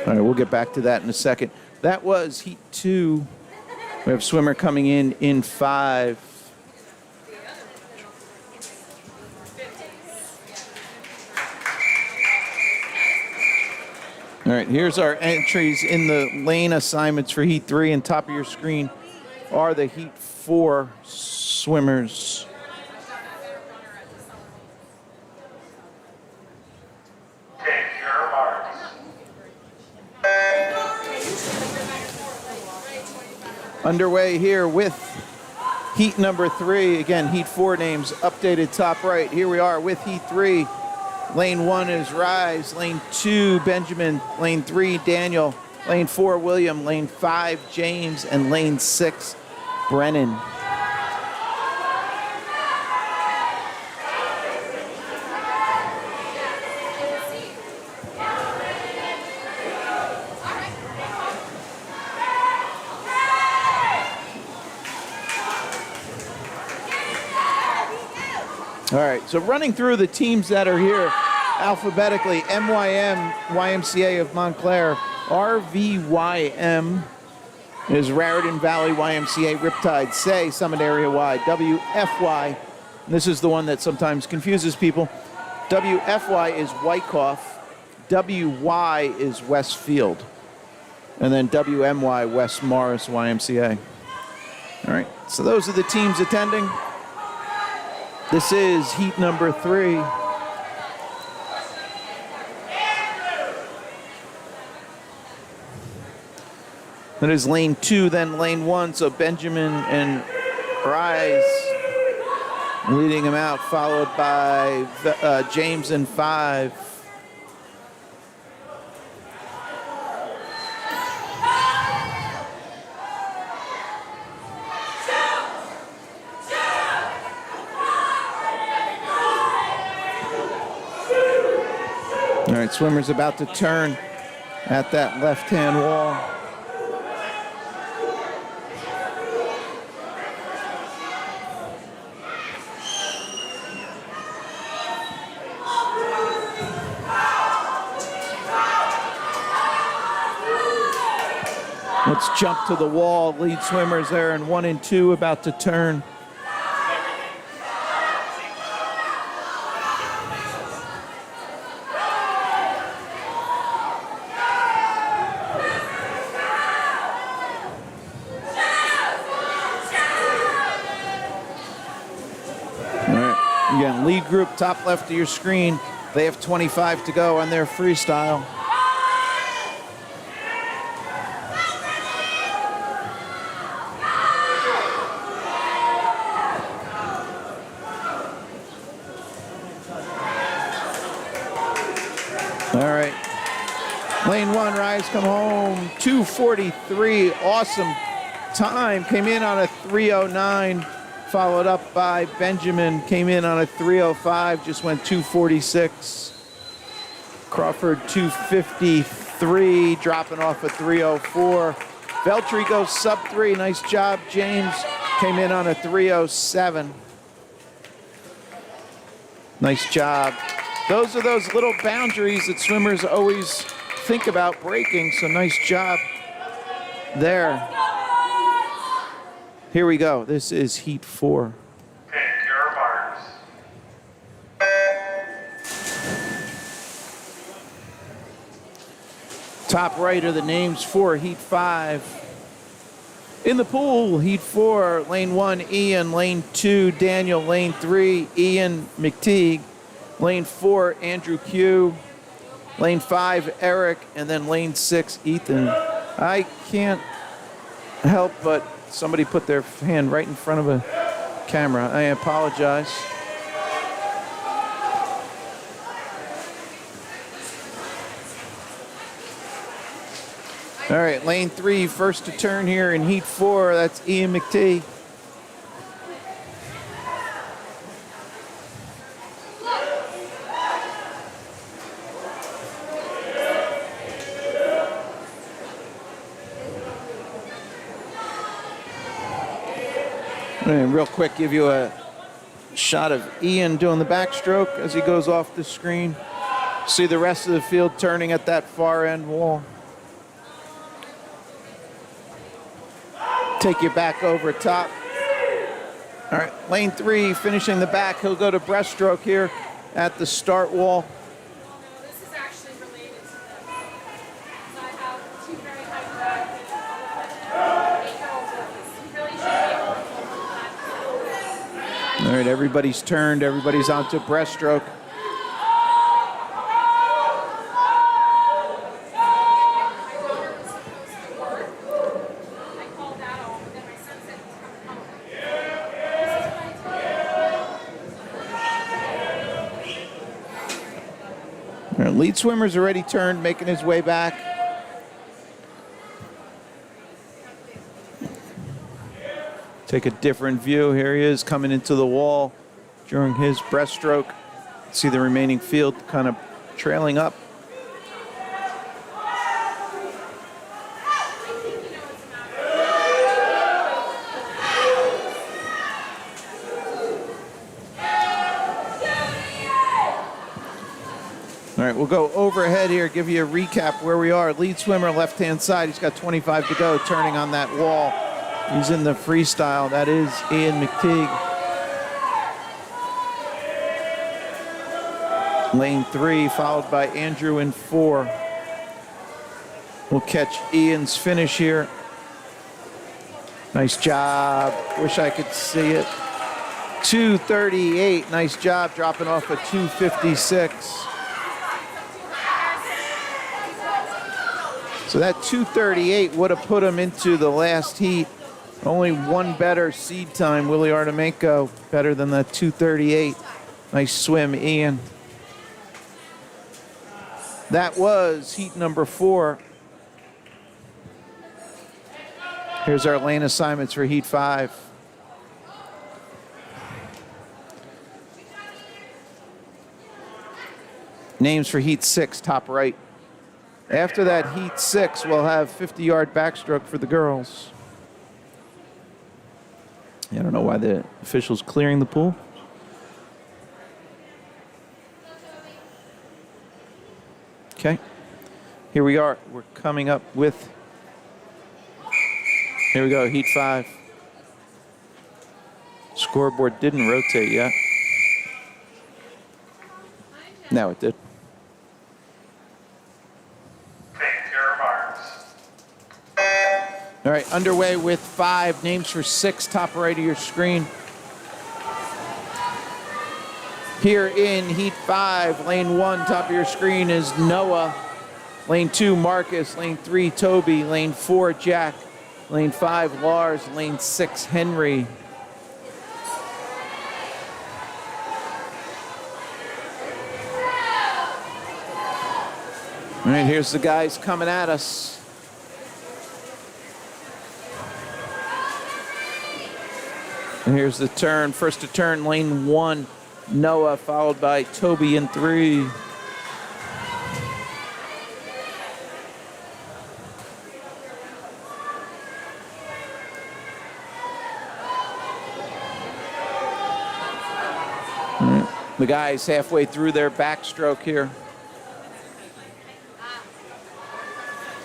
All right, we'll get back to that in a second. That was heat 2. We have swimmer coming in 5. All right, here's our entries in the lane assignments for heat 3, and top of your screen are the heat 4 swimmers. Underway here with heat number 3. Again, heat 4 names updated top right. Here we are with heat 3. Lane 1 is Rise. Lane 2, Benjamin. Lane 3, Daniel. Lane 4, William. Lane 5, James. And lane 6, Brennan. All right, so running through the teams that are here alphabetically: MYM, YMCA of Montclair. RVYM is Raritan Valley YMCA, Riptide, Say, Summit Area Y. WFY, and this is the one that sometimes confuses people. WFY is Wyckoff. WY is Westfield. And then WMY, West Morris YMCA. All right, so those are the teams attending. This is heat number 3. That is lane 2, then lane 1. So Benjamin and Rise leading him out, followed by James and 5. All right, swimmer's about to turn at that left-hand wall. Let's jump to the wall. Lead swimmers there in 1 and 2 about to turn. All right. Again, lead group, top left of your screen. They have 25 to go on their freestyle. All right. Lane 1, Rise, come home. 2:43. Awesome time. Came in on a 3:09. Followed up by Benjamin. Came in on a 3:05. Just went 2:46. Crawford 2:53. Dropping off a 3:04. Veltri goes sub 3. Nice job, James. Came in on a 3:07. Nice job. Those are those little boundaries that swimmers always think about breaking, so nice job there. Here we go. This is heat 4. Take your marks. Top right are the names for heat 5. In the pool, heat 4, lane 1, Ian, lane 2, Daniel, lane 3, Ian McTeague, lane 4, Andrew Q, lane 5, Eric, and then lane 6, Ethan. I can't help but somebody put their hand right in front of a camera. I apologize. All right, lane 3, first to turn here in heat 4. That's Ian McTee. And real quick, give you a shot of Ian doing the backstroke as he goes off the screen. See the rest of the field turning at that far end wall. Take you back over top. All right, lane 3, finishing the back. He'll go to breaststroke here at the start wall. This is actually related to this. I have two very high back and 8-year-old boys. You really should be able to All right, everybody's turned. Everybody's onto breaststroke. Our lead swimmer's already turned, making his way back. Take a different view. Here he is coming into the wall during his breaststroke. See the remaining field kind of trailing up. All right, we'll go overhead here, give you a recap where we are. Lead swimmer, left-hand side. He's got 25 to go, turning on that wall. He's in the freestyle. That is Ian McTeague. Lane 3, followed by Andrew in 4. We'll catch Ian's finish here. Nice job. Wish I could see it. 2:38. Nice job, dropping off a 2:56. So that 2:38 would have put him into the last heat. Only one better seed time, Willie Artemenko, better than that 2:38. Nice swim, Ian. That was heat number 4. Here's our lane assignments for heat 5. Names for heat 6, top right. After that heat 6, we'll have 50-yard backstroke for the girls. I don't know why the official's clearing the pool. Okay, here we are. We're coming up with Here we go, heat 5. Scoreboard didn't rotate yet. Now it did. Take your marks. All right, underway with 5. Names for 6, top right of your screen. Here in heat 5, lane 1, top of your screen is Noah. Lane 2, Marcus. Lane 3, Toby. Lane 4, Jack. Lane 5, Lars. Lane 6, Henry. All right, here's the guys coming at us. And here's the turn. First to turn, lane 1, Noah, followed by Toby in 3. All right, the guys halfway through their backstroke here.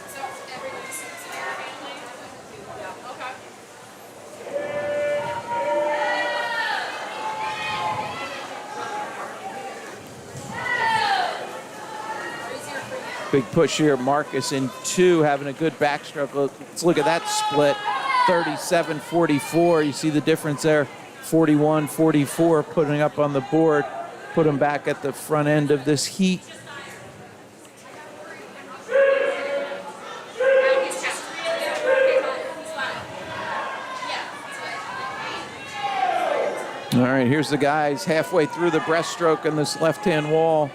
So everybody sits here handling? Yeah, okay. Easier for you. Big push here. Marcus in 2, having a good backstroke. Let's look at that split. 37-44. You see the difference there. 41-44 putting up on the board. Put him back at the front end of this heat. All right, here's the guys halfway through the breaststroke in this left-hand wall.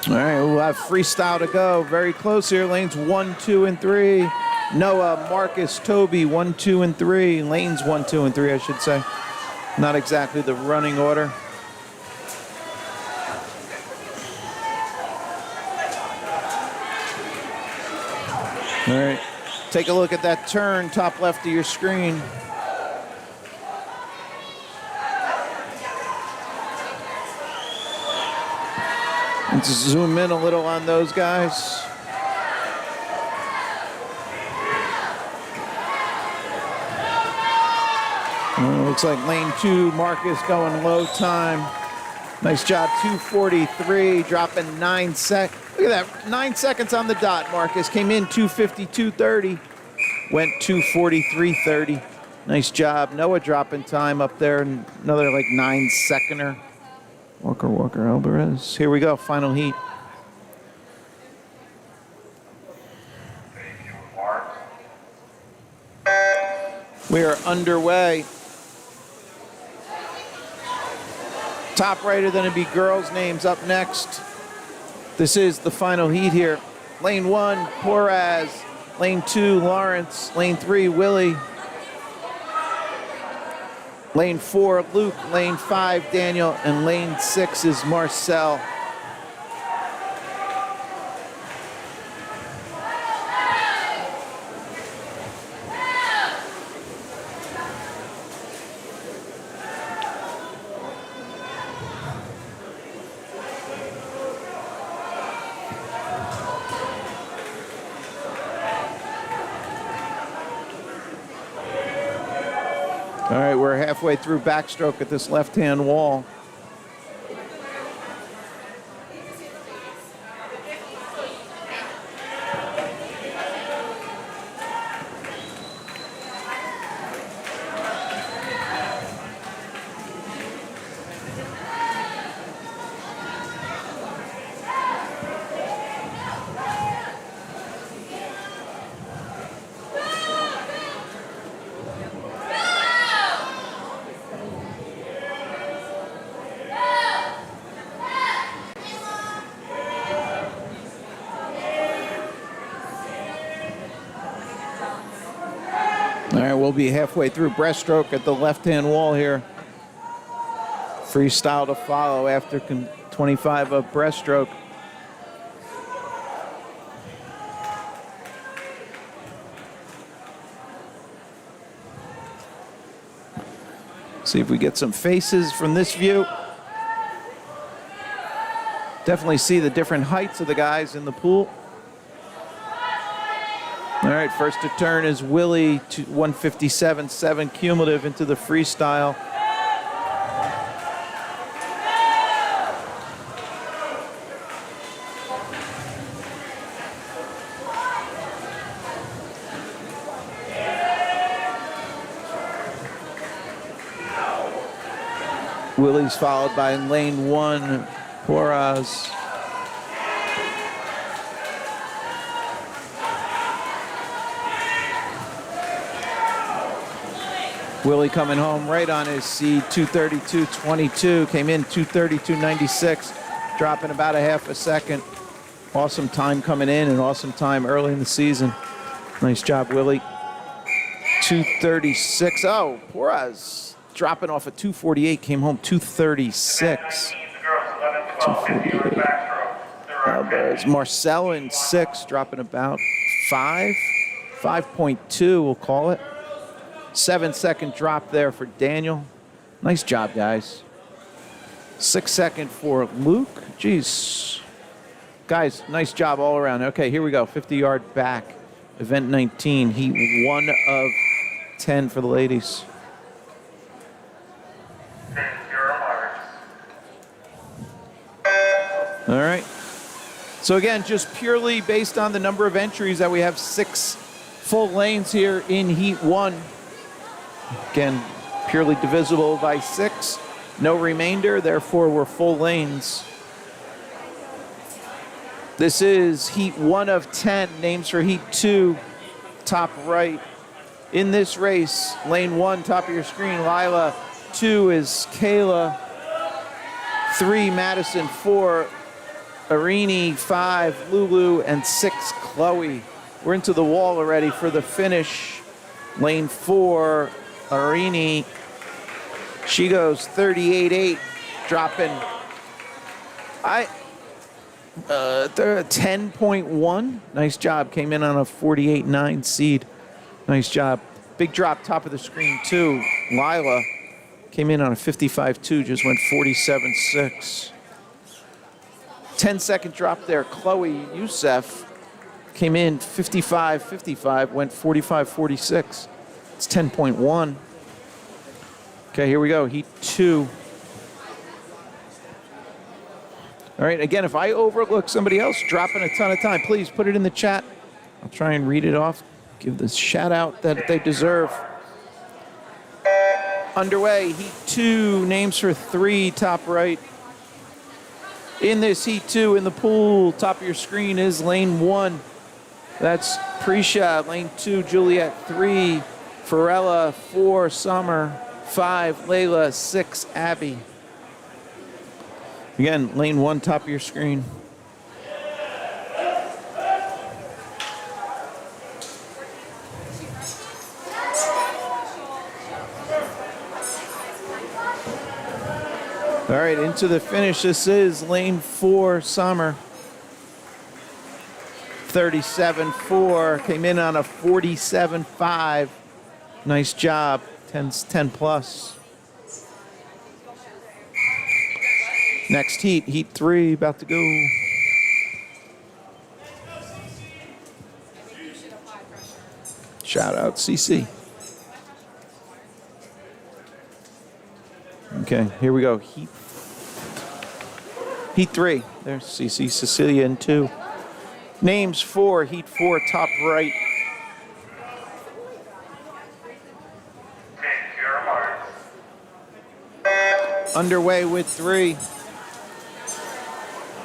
All right, we'll have freestyle to go. Very close here. Lanes 1, 2, and 3. Noah, Marcus, Toby, 1, 2, and 3. Lanes 1, 2, and 3, I should say. Not exactly the running order. All right, take a look at that turn, top left of your screen. Let's zoom in a little on those guys. Looks like lane 2, Marcus going low time. Nice job, 2:43, dropping 9 sec. Look at that, 9 seconds on the dot, Marcus. Came in 2:52.30, went 2:43.30. Nice job. Noah dropping time up there, and another like 9-seconder. Walker, Alvarez. Here we go, final heat. Take your marks. We are underway. Top right, then it'd be girls' names up next. This is the final heat here. Lane 1, Poraz. Lane 2, Lawrence. Lane 3, Willie. Lane 4, Luke. Lane 5, Daniel. And lane 6 is Marcel. All right, we're halfway through backstroke at this left-hand wall. All right, we'll be halfway through breaststroke at the left-hand wall here. Freestyle to follow after 25 of breaststroke. See if we get some faces from this view. Definitely see the different heights of the guys in the pool. All right, first to turn is Willie, 157.7 cumulative into the freestyle. Willie's followed by lane 1, Porras. Willie coming home right on his seed, 232.22, came in 232.96, dropping about a half a second. Awesome time coming in and awesome time early in the season. Nice job, Willie. 236, oh, Porras dropping off at 248, came home 236. 248. There's Marcel in 6, dropping about 5.2, we'll call it. 7-second drop there for Daniel. Nice job, guys. 6-second for Luke. Jeez. Guys, nice job all around. Okay, here we go. 50-yard back. Event 19. Heat 1 of 10 for the ladies. All right. So again, just purely based on the number of entries that we have 6 full lanes here in Heat 1. Again, purely divisible by 6. No remainder, therefore we're full lanes. This is Heat 1 of 10. Names for Heat 2, top right. In this race, lane 1, top of your screen, Lila. 2 is Kayla. 3, Madison. 4, Arini. 5, Lulu. And 6, Chloe. We're into the wall already for the finish. Lane 4, Arini. She goes 38.8, dropping 10.1. Nice job. Came in on a 48.9 seed. Nice job. Big drop top of the screen too. Lila came in on a 55.2, just went 47.6. 10-second drop there. Chloe Youssef came in 55.55, went 45.46. It's 10.1. Okay, here we go. Heat 2. All right, again, if I overlook somebody else dropping a ton of time, please put it in the chat. I'll try and read it off. Give the shout out that they deserve. Underway, Heat 2, names for 3, top right. In this Heat 2, in the pool, top of your screen is lane 1. That's Prisha. Lane 2, Juliet. 3, Farella. 4, Summer. 5, Layla. 6, Abby. Again, lane 1, top of your screen. All right, into the finish. This is lane 4, Summer. 37.4, came in on a 47.5. Nice job, 10 plus. Next heat, Heat 3, about to go. Shout out, CC. Okay, here we go. Heat 3. There's CC, Cecilia in 2. Names 4, Heat 4, top right. Underway with 3.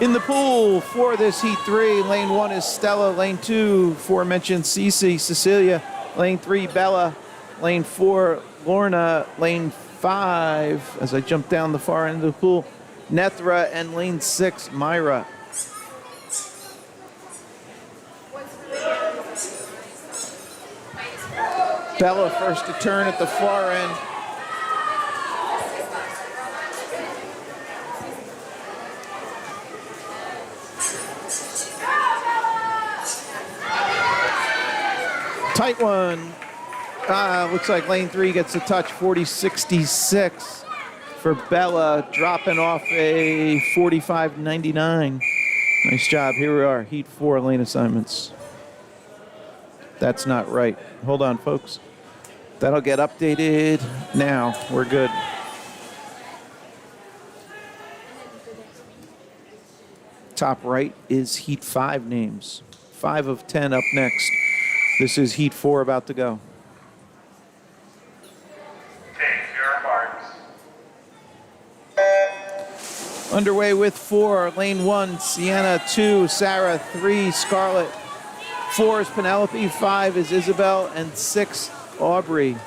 In the pool for this Heat 3, lane 1 is Stella, lane 2, aforementioned CC, Cecilia, lane 3, Bella, lane 4, Lorna, lane 5, as I jump down the far end of the pool, Nethra, and lane 6, Myra. Bella first to turn at the far end. Tight one. Looks like lane 3 gets a touch, 40.66 for Bella, dropping off a 45.99. Nice job. Here we are, heat 4 lane assignments. That's not right. Hold on, folks. That'll get updated now. We're good. Top right is heat 5 names. 5 of 10 up next. This is heat 4 about to go. Take your marks. Underway with 4, lane 1, Sienna, 2, Sarah, 3, Scarlett, 4 is Penelope, 5 is Isabel, and 6, Aubrey.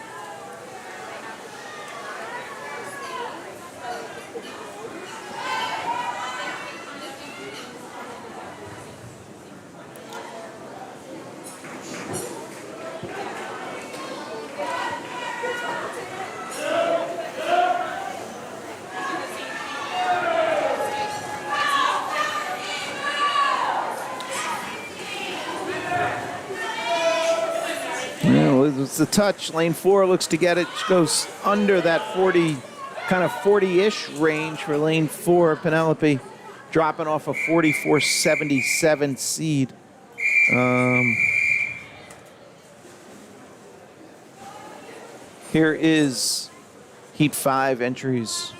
It's the touch. Lane 4 looks to get it. Goes under that 40, kind of 40-ish range for lane 4. Penelope dropping off a 44.77 seed. Here is heat 5 entries.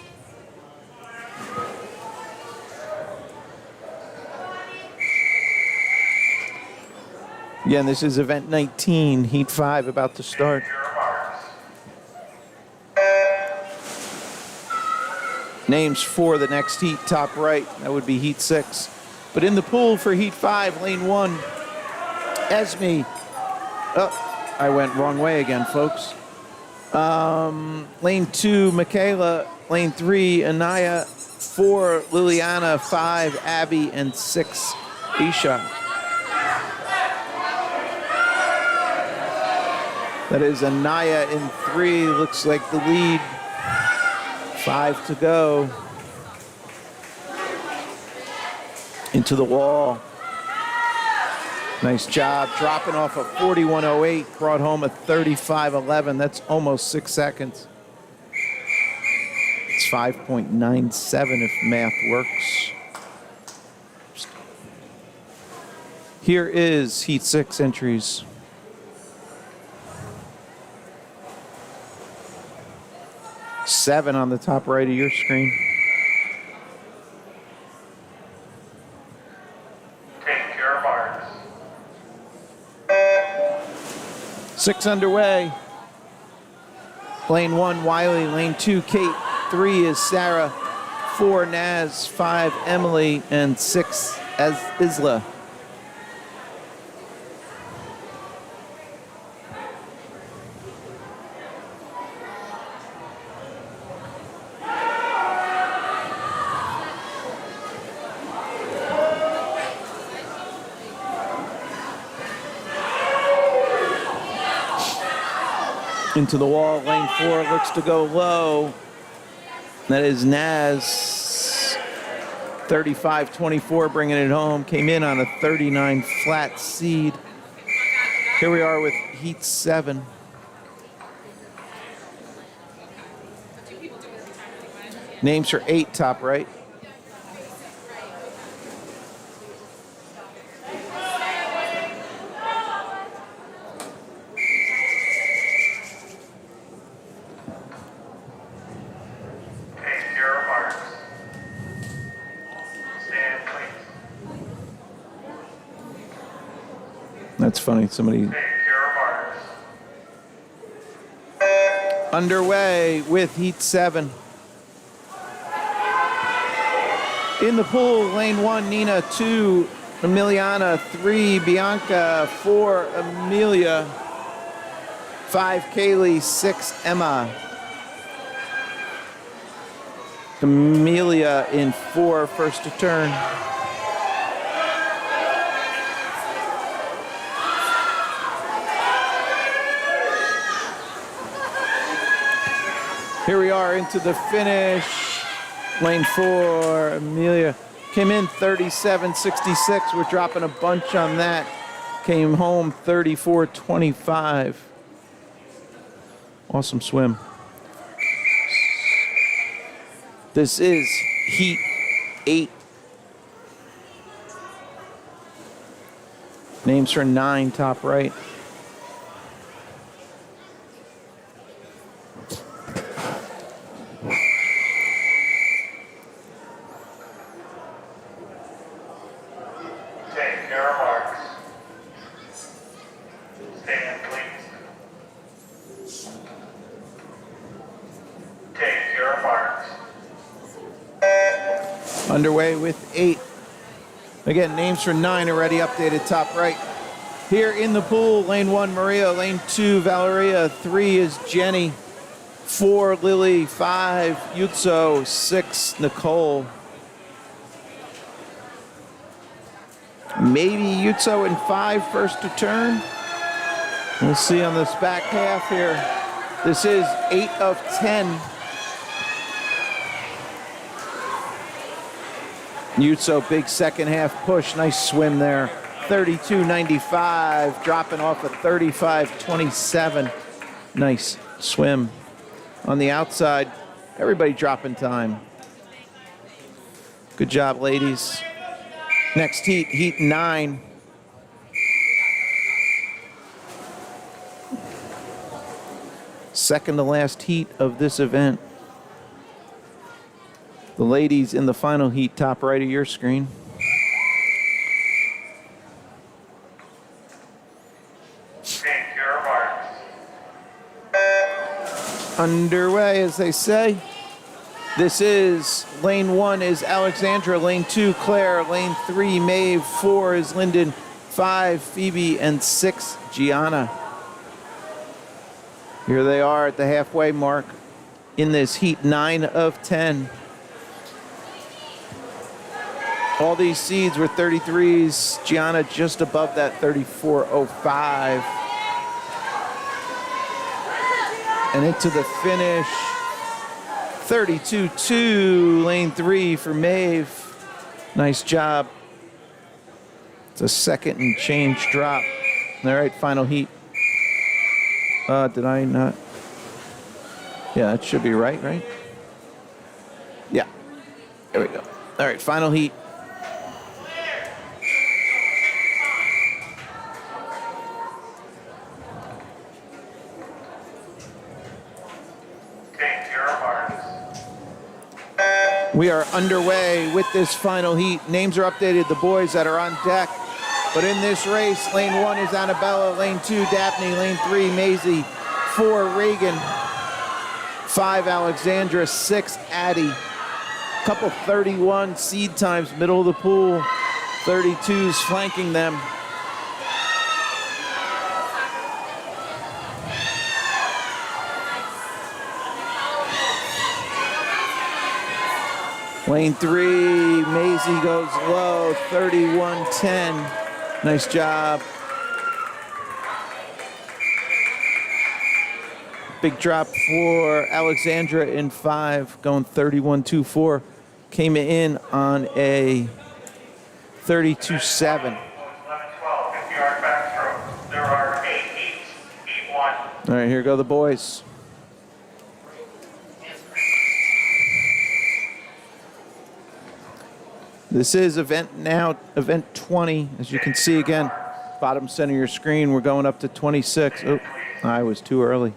Again, this is event 19, heat 5 about to start. Names for the next heat, top right, that would be heat 6. But in the pool for heat 5, lane 1, Esme. Oh, I went wrong way again, folks. Lane 2, Michaela. Lane 3, Anaya. 4, Liliana. 5, Abby. And 6, Isha. That is Anaya in 3. Looks like the lead. 5 to go. Into the wall. Nice job. Dropping off a 41.08. Brought home a 35.11. That's almost 6 seconds. It's 5.97 if math works. Here is heat 6 entries. Seven on the top right of your screen. Take your marks. 6 underway. Lane 1, Wiley. Lane 2, Kate. 3 is Sarah. 4, Naz. 5, Emily. And 6, Isla. Into the wall, lane 4 looks to go low. That is Naz, 35.24, bringing it home. Came in on a 39 flat seed. Here we are with heat 7. Names for 8, top right. That's funny. Somebody. Underway with heat 7. In the pool, lane 1, Nina. 2, Emiliana. 3, Bianca. 4, Amelia. 5, Kaylee. 6, Emma. Amelia in 4, first to turn. Here we are into the finish. Lane 4, Amelia came in 37.66. We're dropping a bunch on that. came home 34-25. Awesome swim. This is Heat 8. Names for 9, top right. Take your marks. Stand, please. Take your marks. Underway with 8. Again, names for 9 already updated, top right. Here in the pool, lane 1, Maria. Lane 2, Valeria. 3 is Jenny. 4, Lily. 5, Yutso. 6, Nicole. Maybe Yutso in 5 first to turn. We'll see on this back half here. This is 8 of 10. Yutso, big second half push. Nice swim there. 32.95, dropping off a 35.27. Nice swim. On the outside, everybody dropping time. Good job, ladies. Next heat, heat 9. Second to last heat of this event. The ladies in the final heat, top right of your screen. Take your marks. Underway, as they say. This is lane 1 is Alexandra, lane 2 Claire, lane 3 Maeve, 4 is Lyndon, 5 Phoebe, and 6 Gianna. Here they are at the halfway mark in this heat 9 of 10. All these seeds were 33s. Gianna just above that 34.05. And into the finish. 32.2, lane 3 for Maeve. Nice job. It's a second and change drop. All right, final heat. Did I not? Yeah, that should be right? Yeah, there we go. All right, final heat. We are underway with this final heat. Names are updated, the boys that are on deck. But in this race, lane 1 is Annabella, lane 2 Daphne, lane 3 Maisie, 4 Reagan, 5 Alexandra, 6 Addie. Couple 31 seed times, middle of the pool, 32s flanking them. Lane 3, Maisie goes low, 31.10. Nice job. Big drop for Alexandra in 5, going 31.24. Came in on a 32.7. 11-12, 50-yard backstroke. There are 8 heats, heat 1. All right, here go the boys. This is event 20. As you can see again, bottom center of your screen, we're going up to 26. Oh, I was too early.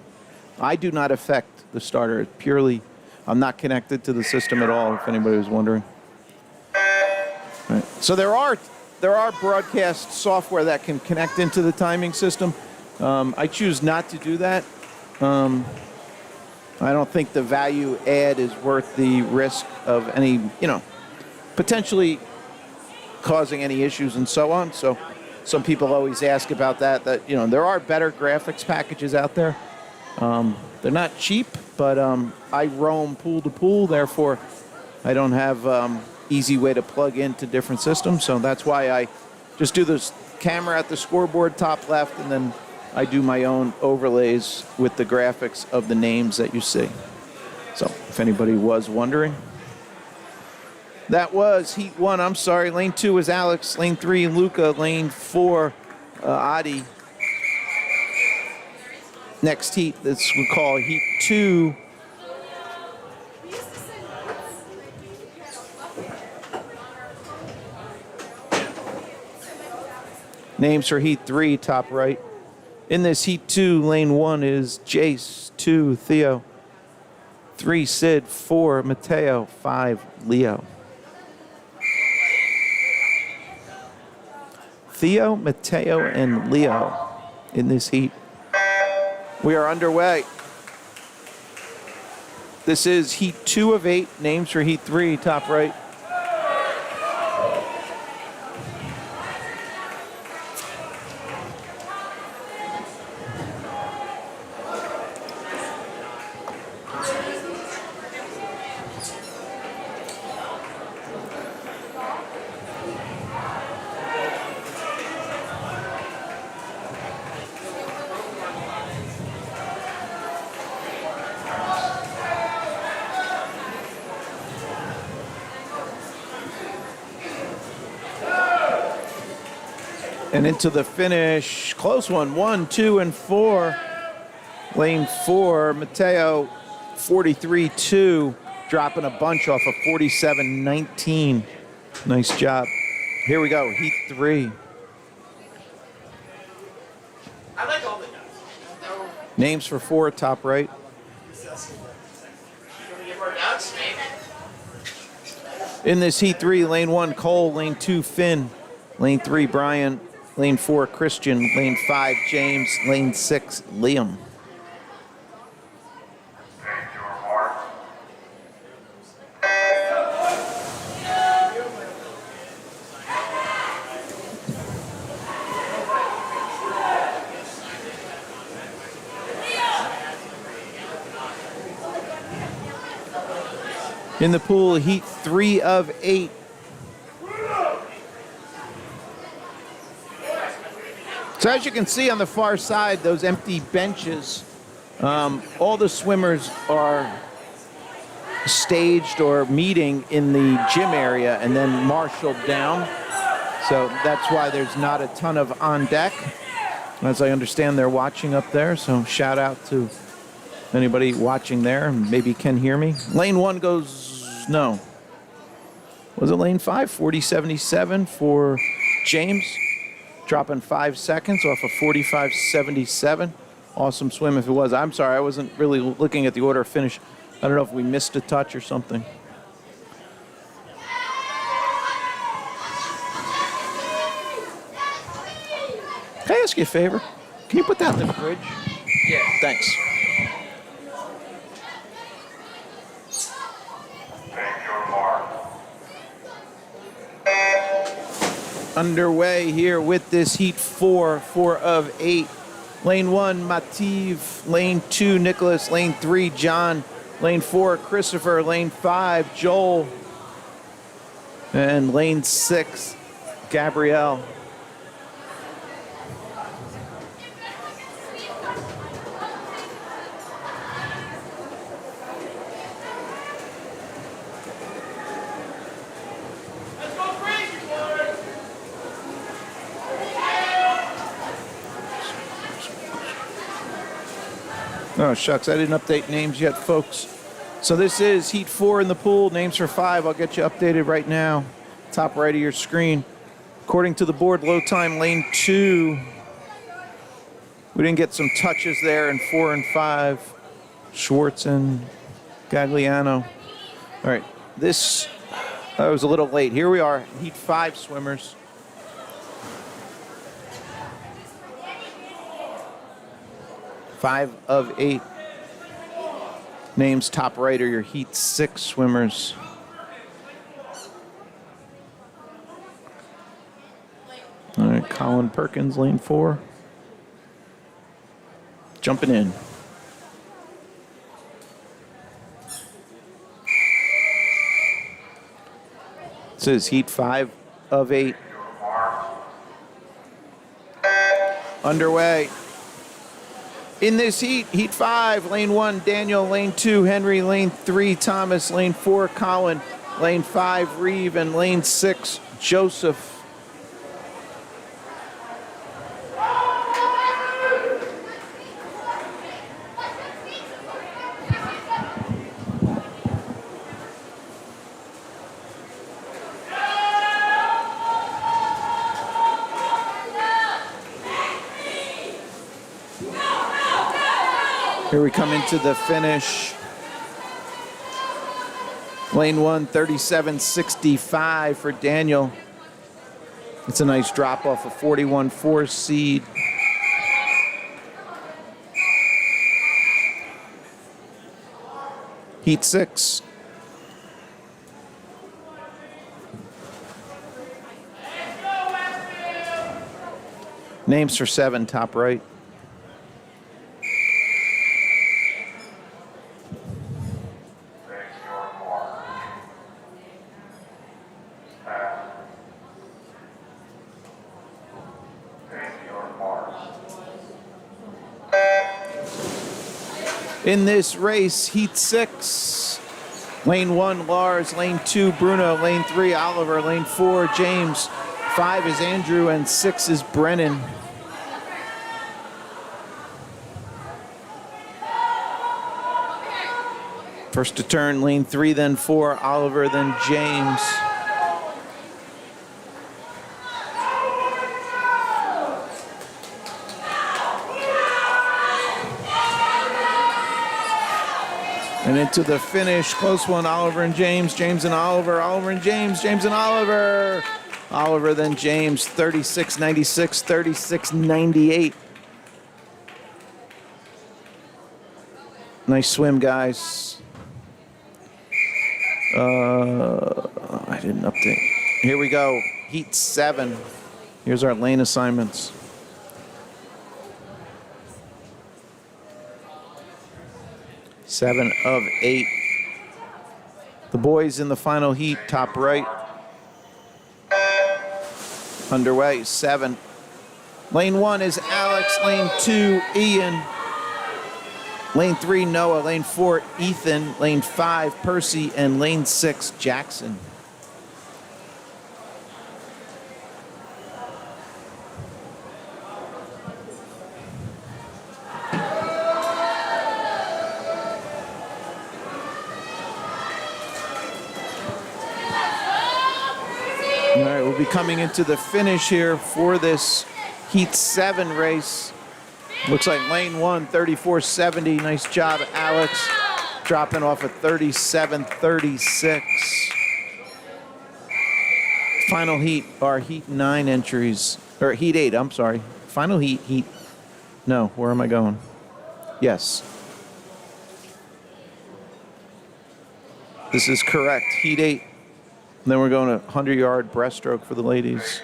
I do not affect the starter. It's purely, I'm not connected to the system at all, if anybody was wondering. All right. So there are broadcast software that can connect into the timing system. I choose not to do that. I don't think the value add is worth the risk of any, potentially causing any issues and so on. So some people always ask about that, there are better graphics packages out there. They're not cheap, but I roam pool to pool, therefore I don't have easy way to plug into different systems. So that's why I just do this camera at the scoreboard top left, and then I do my own overlays with the graphics of the names that you see. So if anybody was wondering. That was heat 1, I'm sorry. Lane 2 was Alex. Lane 3, Luca. Lane 4, Adi. Next heat, this we call heat 2. Names for heat 3, top right. In this heat 2, lane 1 is Jace, 2, Theo, 3, Sid, 4, Mateo, 5, Leo. Theo, Mateo, and Leo in this heat. We are underway. This is heat 2 of 8. Names for heat 3, top right. And into the finish, close one, 1, 2, and 4. Lane 4, Mateo, 43-2, dropping a bunch off of 47-19. Nice job. Here we go, heat 3. I like all the nuts. Names for 4, top right. You want to get more nuts, maybe? In this heat 3, lane 1, Cole, lane 2, Finn, lane 3, Brian, lane 4, Christian, lane 5, James, lane 6, Liam. In the pool, heat 3 of 8. So as you can see on the far side, those empty benches, all the swimmers are staged or meeting in the gym area and then marshaled down. So that's why there's not a ton of on deck. As I understand, they're watching up there, so shout out to anybody watching there, and maybe can hear me. Lane 1 goes, no. Was it lane 5? 40.77 for James. Dropping 5 seconds off of 45.77. Awesome swim if it was. I'm sorry, I wasn't really looking at the order of finish. I don't know if we missed a touch or something. Can I ask you a favor? Can you put that in the fridge? Yeah. Thanks. Underway here with this heat 4 of 8. Lane 1, Mativ. Lane 2, Nicholas. Lane 3, John. Lane 4, Christopher. Lane 5, Joel. And lane 6, Gabrielle. Oh, shucks, I didn't update names yet, folks. So this is heat 4 in the pool. Names for 5. I'll get you updated right now. Top right of your screen. According to the board, low time, lane 2. We didn't get some touches there in 4 and 5. Schwartz and Gagliano. All right, this, I was a little late. Here we are, heat 5 swimmers. Five of 8. Names top right are your heat 6 swimmers. All right, Colin Perkins, lane 4. Jumping in. This is heat 5 of 8. Underway. In this heat, heat 5, lane 1, Daniel, lane 2, Henry, lane 3, Thomas, lane 4, Colin, lane 5, Reeve, and lane 6, Joseph. Here we come into the finish. Lane 1, 37.65 for Daniel. It's a nice drop off, a 41-4 seed. Heat 6. Names for 7, top right. In this race, Heat 6, Lane 1, Lars, Lane 2, Bruno, Lane 3, Oliver, Lane 4, James, 5 is Andrew, and 6 is Brennan. First to turn, Lane 3, then 4, Oliver, then James. And into the finish, close one, Oliver and James, James and Oliver, Oliver and James, James and Oliver. Oliver then James, 36.96, 36.98. Nice swim, guys. I didn't update. Here we go, Heat 7. Here's our lane assignments. Seven of 8. The boys in the final heat, top right. Underway, 7. Lane 1 is Alex, lane 2, Ian. Lane 3, Noah, lane 4, Ethan, lane 5, Percy, and lane 6, Jackson. All right, we'll be coming into the finish here for this Heat 7 race. Looks like lane 1, 34.70. Nice job, Alex. Dropping off at 37.36. Final heat are Heat 9 entries, or Heat 8, I'm sorry. Final heat. No, where am I going? Yes. This is correct, Heat 8. And then we're going to 100-yard breaststroke for the ladies.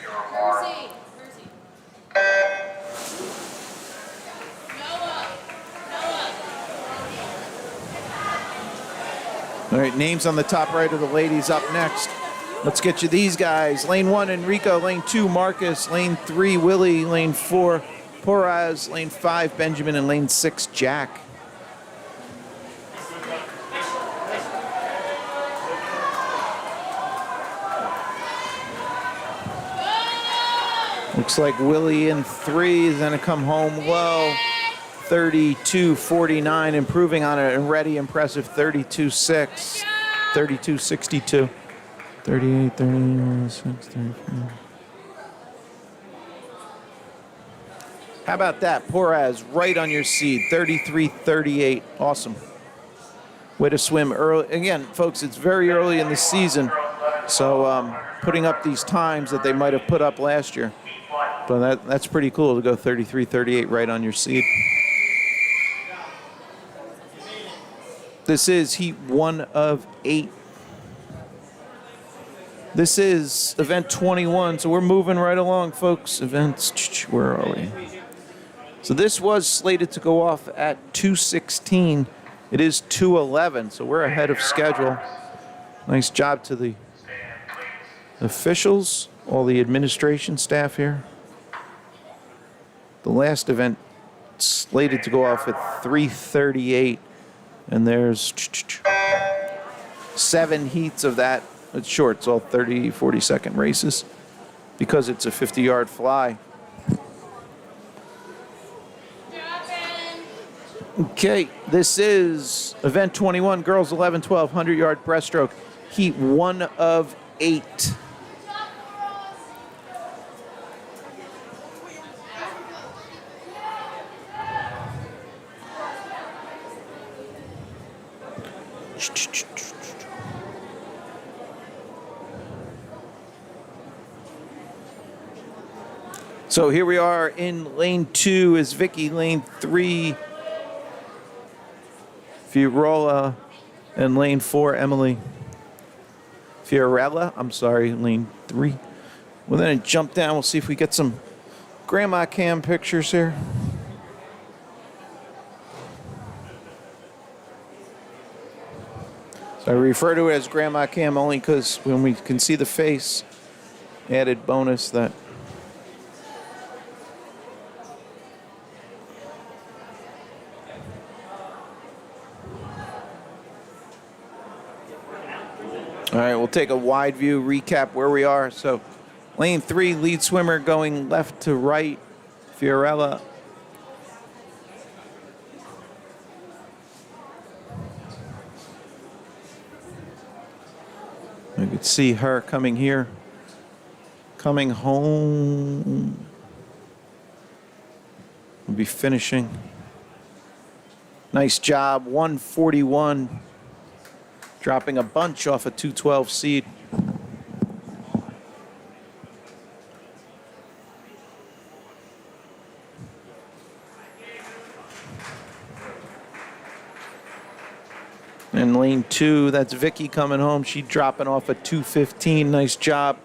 All right, names on the top right of the ladies up next. Let's get you these guys. Lane 1, Enrico. Lane 2, Marcus. Lane 3, Willie. Lane 4, Poraz. Lane 5, Benjamin. And lane 6, Jack. Looks like Willie in 3 is going to come home low. 32.49, improving on an already impressive 32.6. 32.62. 38, 36, 34. How about that? Poraz right on your seed. 33.38. Awesome. Way to swim early. Again, folks, it's very early in the season. So putting up these times that they might have put up last year. But that's pretty cool to go 33.38 right on your seed. This is Heat 1 of 8. This is event 21, so we're moving right along, folks. Events, where are we? So this was slated to go off at 2:16. It is 2:11, so we're ahead of schedule. Nice job to the officials, all the administration staff here. The last event slated to go off at 3:38, and there's 7 heats of that. It's short, it's all 30, 40-second races because it's a 50-yard fly. Okay, this is event 21, girls 11, 12, 100-yard breaststroke, Heat 1 of 8. So here we are in lane 2 is Vicky, lane 3 Fiorulla, and lane 4 Emily. Fiorella, I'm sorry, lane 3. We'll then jump down. We'll see if we get some grandma cam pictures here. So I refer to it as grandma cam only because when we can see the face, added bonus that. All right, we'll take a wide view recap where we are. So lane 3, lead swimmer going left to right, Fiorella. You could see her coming here, coming home. We'll be finishing. Nice job, 141. Dropping a bunch off a 212 seed. And lane 2, that's Vicky coming home. She dropping off a 215. Nice job.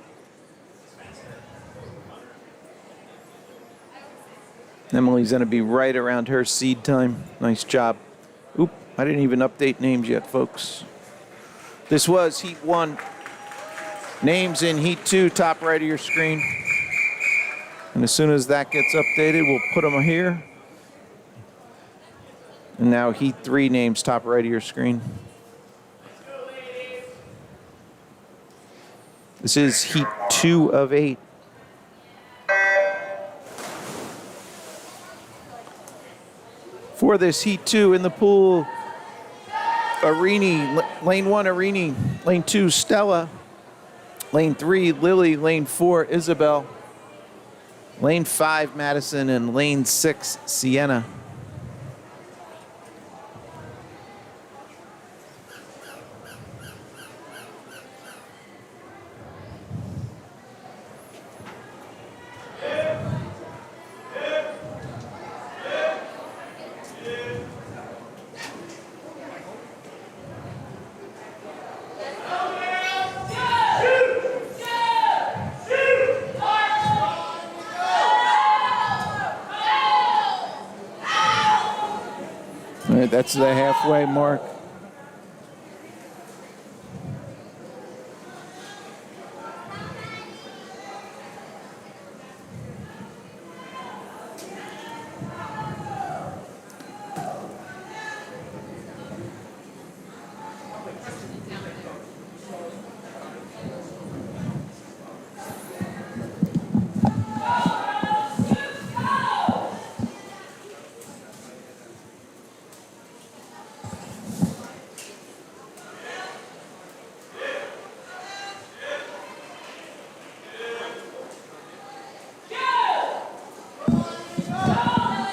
Emily's going to be right around her seed time. Nice job. Oop, I didn't even update names yet, folks. This was Heat 1. Names in Heat 2, top right of your screen. And as soon as that gets updated, we'll put them here. And now Heat 3 names, top right of your screen. This is Heat 2 of 8. For this Heat 2 in the pool, Arini, lane 1, Arini, lane 2, Stella, lane 3, Lily, lane 4, Isabel, lane 5, Madison, and lane 6, Sienna. All right, that's the halfway mark.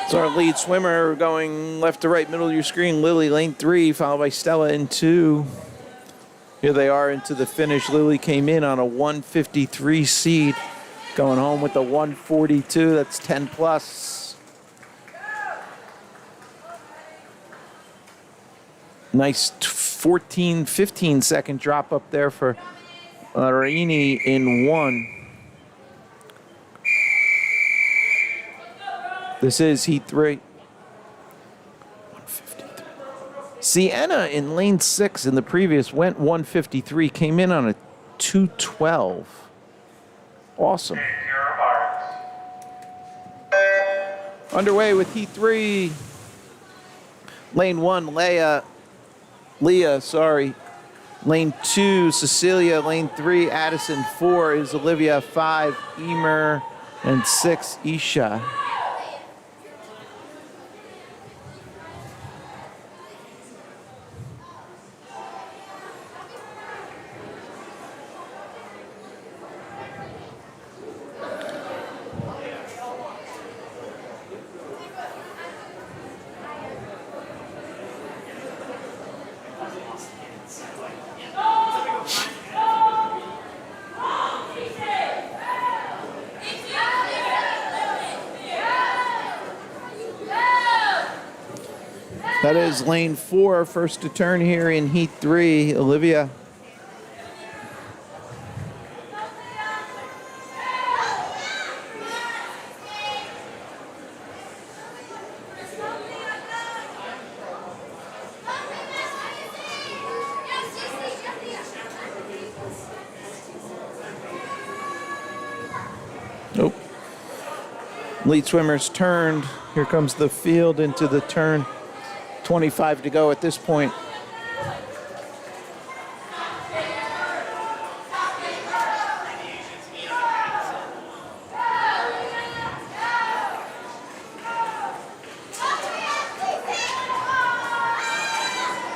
So our lead swimmer going left to right, middle of your screen, Lily, lane 3, followed by Stella in 2. Here they are into the finish. Lily came in on a 153 seed, going home with a 142. That's 10 plus. Nice 14, 15 second drop up there for Arini in 1. This is Heat 3. 153. Sienna in lane 6 in the previous went 153, came in on a 212. Awesome. Underway with Heat 3. Lane 1, Leah. Lane 2, Cecilia. Lane 3, Addison. 4 is Olivia. 5, Emer. And 6, Isha. That is lane 4, first to turn here in heat 3, Olivia. Nope. Lead swimmers turned. Here comes the field into the turn. 25 to go at this point.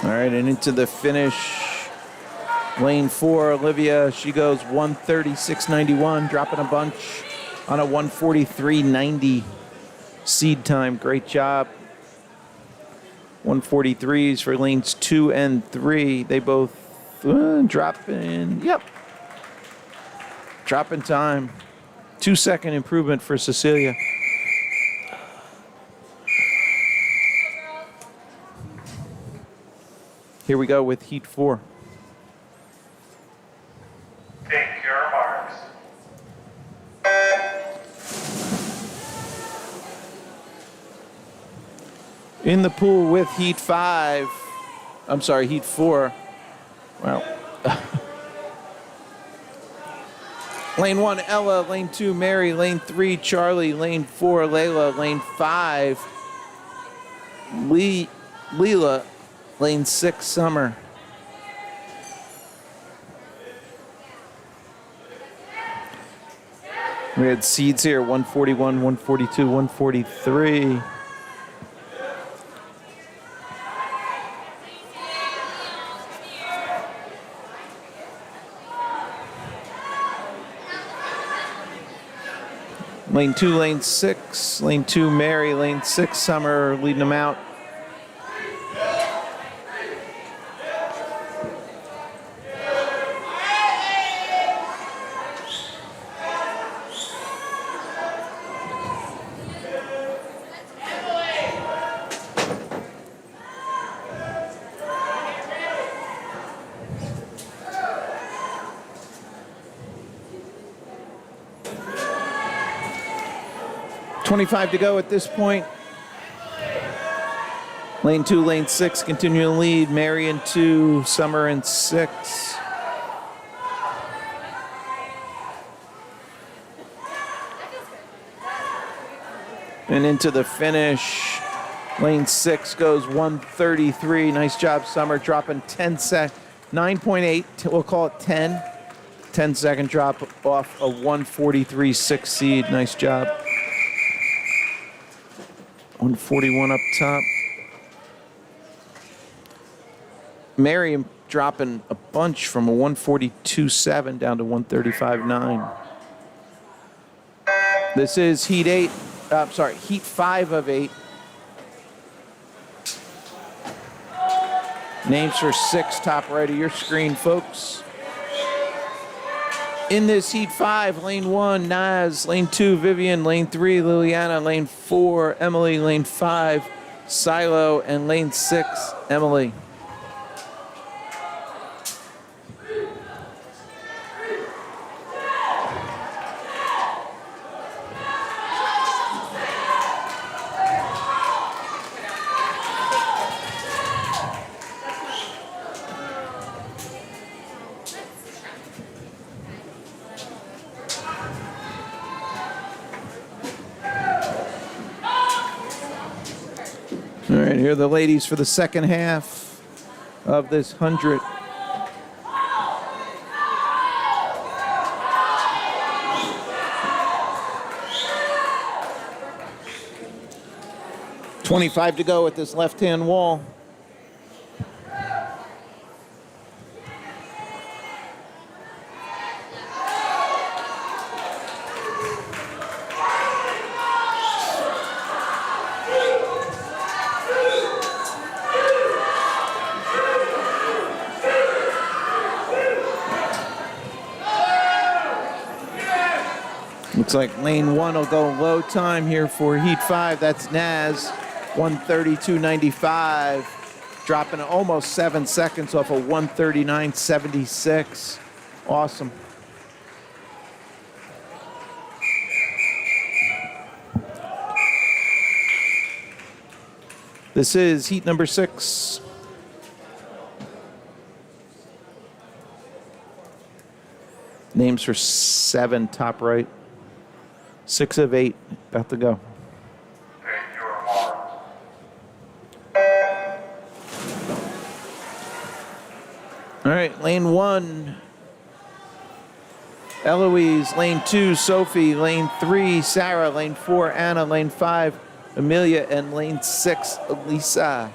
All right, and into the finish. Lane 4, Olivia, she goes 136.91, dropping a bunch on a 143.90 seed time. Great job. 143s for lanes 2 and 3. They both drop in. Yep. Drop in time. 2-second improvement for Cecilia. Here we go with heat 4. Take your marks. In the pool with heat 5. I'm sorry, heat 4. Wow. Lane 1, Ella. Lane 2, Mary. Lane 3, Charlie. Lane 4, Layla. Lane 5, Leela. Lane 6, Summer. We had seeds here, 141, 142, 143. Lane 2, lane 6. Lane 2, Mary. Lane 6, Summer, leading them out. .25 to go at this point. Lane 2, lane 6, continuing to lead. Mary in 2, Summer in 6. And into the finish. Lane 6 goes 133. Nice job, Summer, dropping 9.8. We'll call it 10. 10-second drop off a 143.6 seed. Nice job. 141 up top. Mary dropping a bunch from a 142.7 down to 135.9. This is heat 8. Heat 5 of 8. Names for 6, top right of your screen, folks. In this heat 5, lane 1, Naz. Lane 2, Vivian. Lane 3, Liliana. Lane 4, Emily. Lane 5, Silo. And lane 6, Emily. All right, here are the ladies for the second half of this 100. .25 to go at this left-hand wall. Looks like lane 1 will go low time here for heat 5. That's Naz. 132.95, dropping almost 7 seconds off of 139.76. Awesome. This is heat number 6. Names for 7, top right. 6 of 8, about to go. Take your marks. All right, lane 1, Eloise. Lane 2, Sophie. Lane 3, Sarah. Lane 4, Anna. Lane 5, Amelia. And lane 6, Elisa.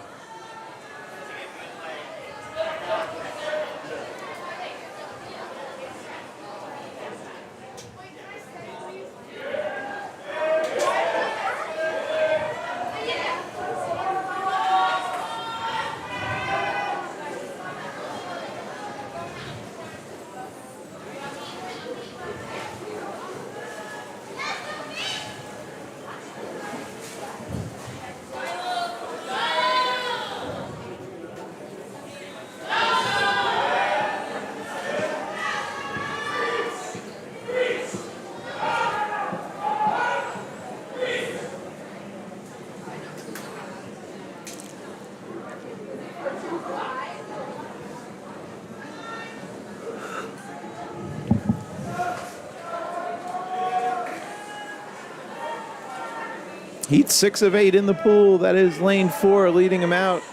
Heat 6 of 8 in the pool. That is lane 4 leading him out.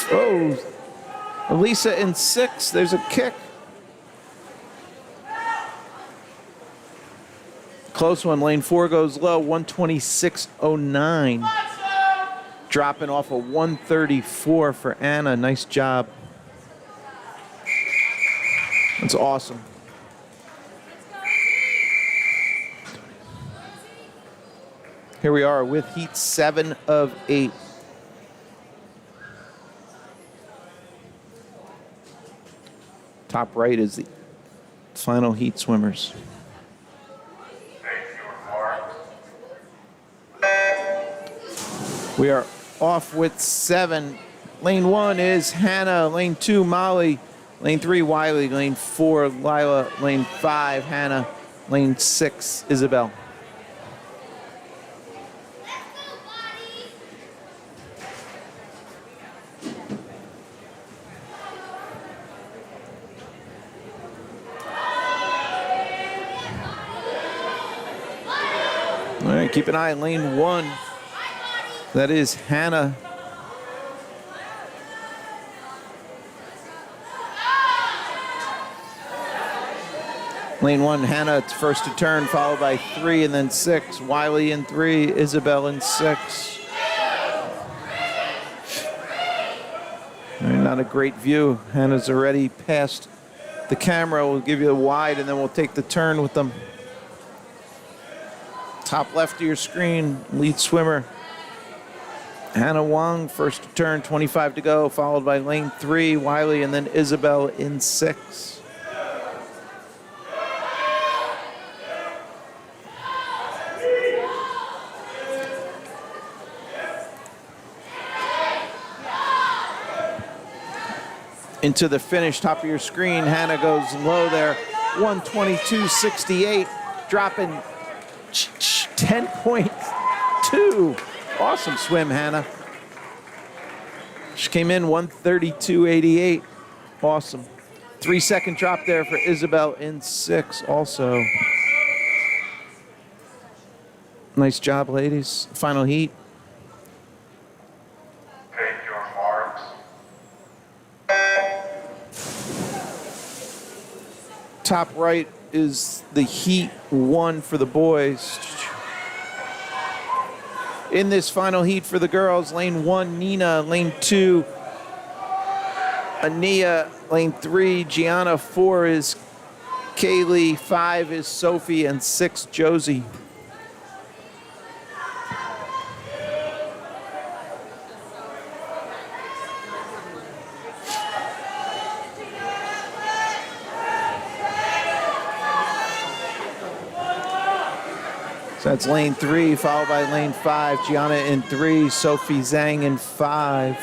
Oh, Elisa in 6. There's a kick. Close one. Lane 4 goes low. 126.09. Dropping off a 134 for Anna. Nice job. That's awesome. Here we are with heat 7 of 8. Top right is the final heat swimmers. Take your marks. We are off with 7. Lane 1 is Hannah. Lane 2, Molly. Lane 3, Wiley. Lane 4, Lila. Lane 5, Hannah. Lane 6, Isabel. All right, keep an eye on lane 1. That is Hannah. Lane 1, Hannah first to turn, followed by 3 and then 6. Wiley in 3, Isabel in 6. All right, not a great view. Hannah's already past the camera. We'll give you a wide and then we'll take the turn with them. Top left of your screen, lead swimmer. Hannah Wong, first to turn, 25 to go, followed by lane 3, Wiley, and then Isabel in 6. Into the finish, top of your screen, Hannah goes low there, 122.68, dropping 10.2. Awesome swim, Hannah. She came in 132.88. Awesome. 3-second drop there for Isabel in 6 also. Nice job, ladies. Final heat. Take your marks. Top right is the heat 1 for the boys. In this final heat for the girls, lane 1, Nina. Lane 2, Ania. Lane 3, Gianna. 4 is Kaylee. 5 is Sophie. And 6, Josie. So that's lane 3, followed by lane 5. Gianna in 3, Sophie Zhang in 5.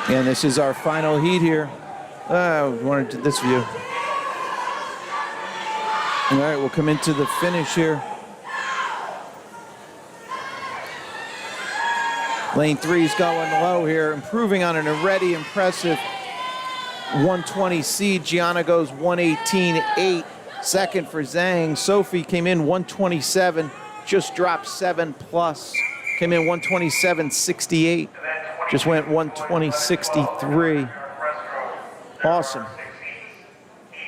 And this is our final heat here. We wanted to this view. All right, we'll come into the finish here. Lane 3's going low here, improving on an already impressive 120 seed. Gianna goes 118.8. Second for Zhang. Sophie came in 127, just dropped 7 plus. Came in 127.68. Just went 120.63. Awesome.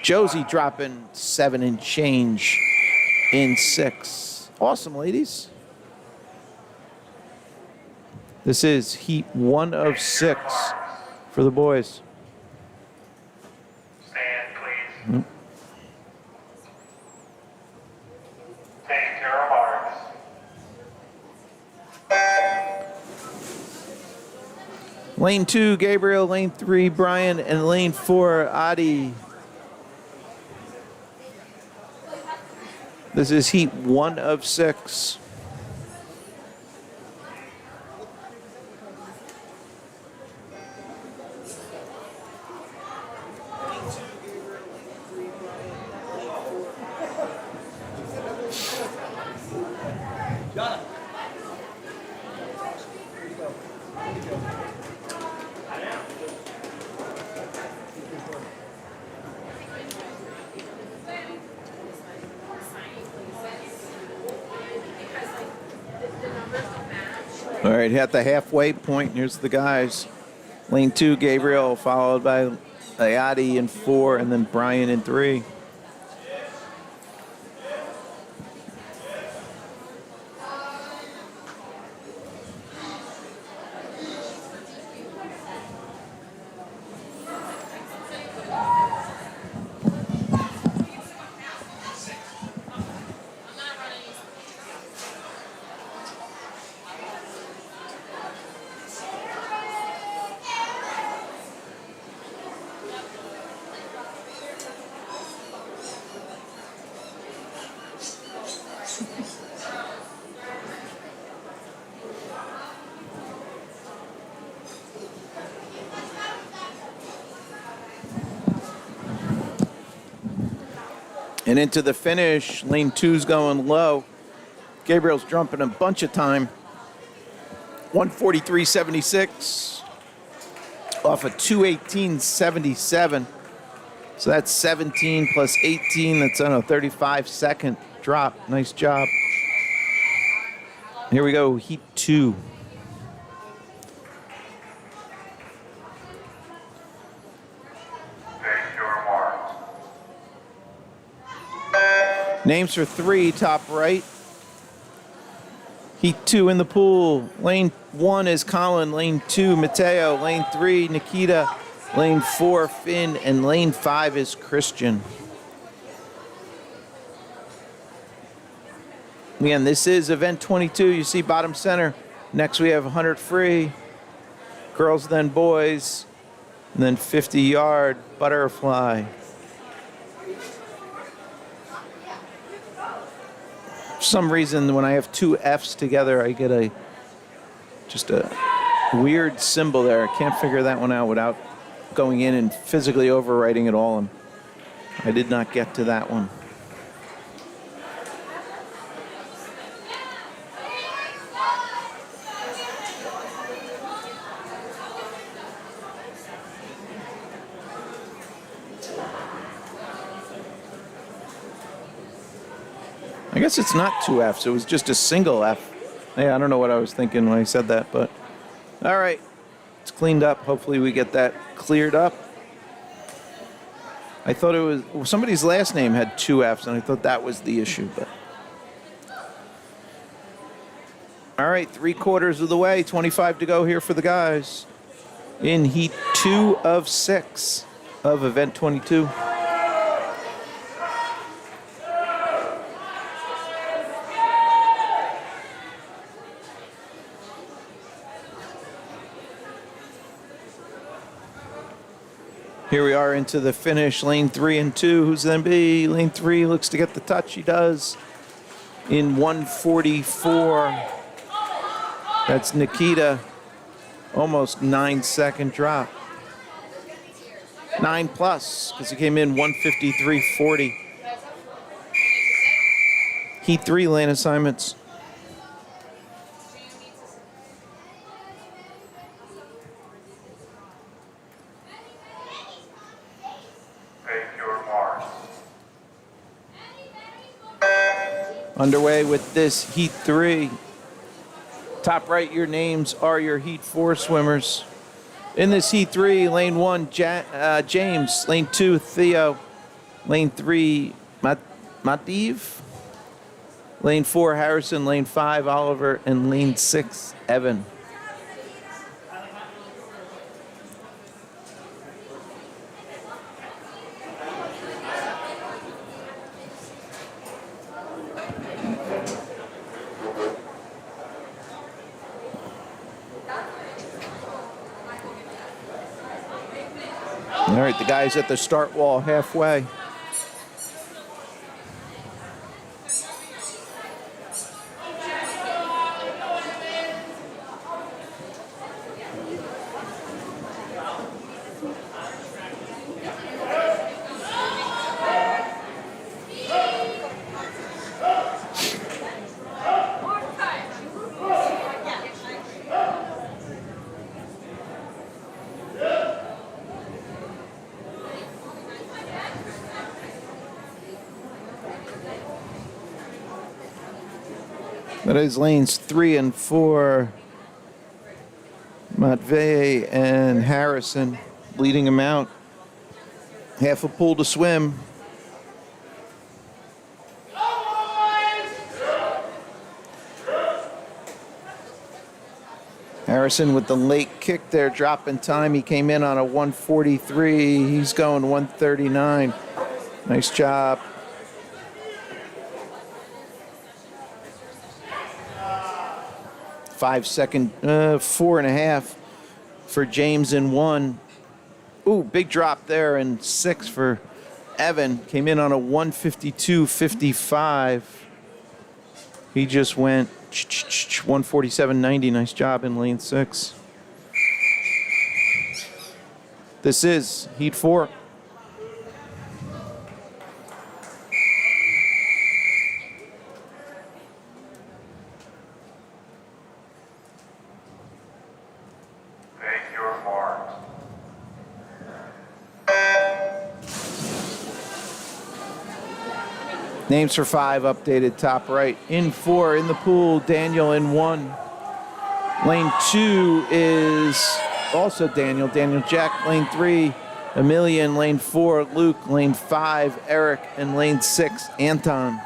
Josie dropping 7 and change in 6. Awesome, ladies. This is heat 1 of 6 for the boys. Stand, please. Take your marks. Lane 2, Gabriel. Lane 3, Brian. And lane 4, Adi. This is heat 1 of 6. All right, at the halfway point, here's the guys. Lane 2, Gabriel, followed by Ayati in 4, and then Brian in 3. And into the finish, lane 2's going low. Gabriel's jumping a bunch of time. 143.76 off a 218.77. So that's 17 plus 18. That's on a 35-second drop. Nice job. Here we go, heat 2. Names for 3, top right. Heat 2 in the pool. Lane 1 is Colin. Lane 2, Mateo. Lane 3, Nikita. Lane 4, Finn. And lane 5 is Christian. Again, this is event 22. You see bottom center. Next we have 100 free. Girls, then boys. And then 50-yard butterfly. For some reason, when I have 2 F's together, I get just a weird symbol there. I can't figure that one out without going in and physically overwriting it all. And I did not get to that one. I guess it's not 2 F's. It was just a single F. Yeah, I don't know what I was thinking when I said that, but all right. It's cleaned up. Hopefully we get that cleared up. I thought it was somebody's last name had 2 F's, and I thought that was the issue, but all right, 3/4 of the way, 25 to go here for the guys in heat 2 of 6. of event 22. Here we are into the finish, lane 3 and 2. Who's going to be? Lane 3 looks to get the touch. He does in 1:44. That's Nikita. Almost 9-second drop. 9 plus, because he came in 1:53.40. Heat 3 lane assignments. Underway with this Heat 3. Top right, your names are your Heat 4 swimmers. In this Heat 3, lane 1, James. Lane 2, Theo. Lane 3, Mativ. Lane 4, Harrison. Lane 5, Oliver. And lane 6, Evan. All right, the guys at the start wall halfway. That is lanes 3 and 4. Matvey and Harrison leading them out. Half a pool to swim. Harrison with the late kick there, dropping time. He came in on a 1:43. He's going 1:39. Nice job. Second, 4.5 for James in 1. Ooh, big drop there, and 6 for Evan. Came in on a 1:52.55. He just went 1:47.90. Nice job in lane 6. This is Heat 4. Names for 5 updated top right. In 4 in the pool, Daniel in 1. Lane 2 is also Daniel Jack. Lane 3, Emilian. Lane 4, Luke. Lane 5, Eric. And lane 6, Anton.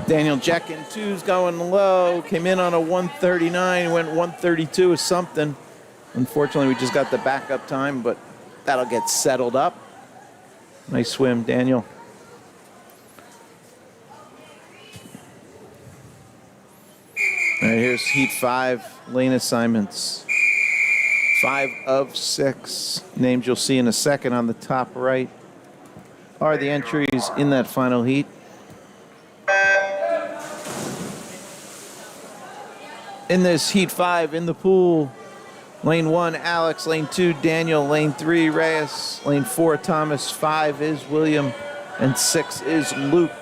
Daniel Jack in 2's going low. Came in on a 1:39, went 1:32 or something. Unfortunately, we just got the backup time, but that'll get settled up. Nice swim, Daniel. Here's Heat 5 lane assignments. 5 of 6. Names you'll see in a second on the top right are the entries in that final heat. In this Heat 5 in the pool, lane 1, Alex. Lane 2, Daniel. Lane 3, Reyes. Lane 4, Thomas. 5 is William. And 6 is Luke.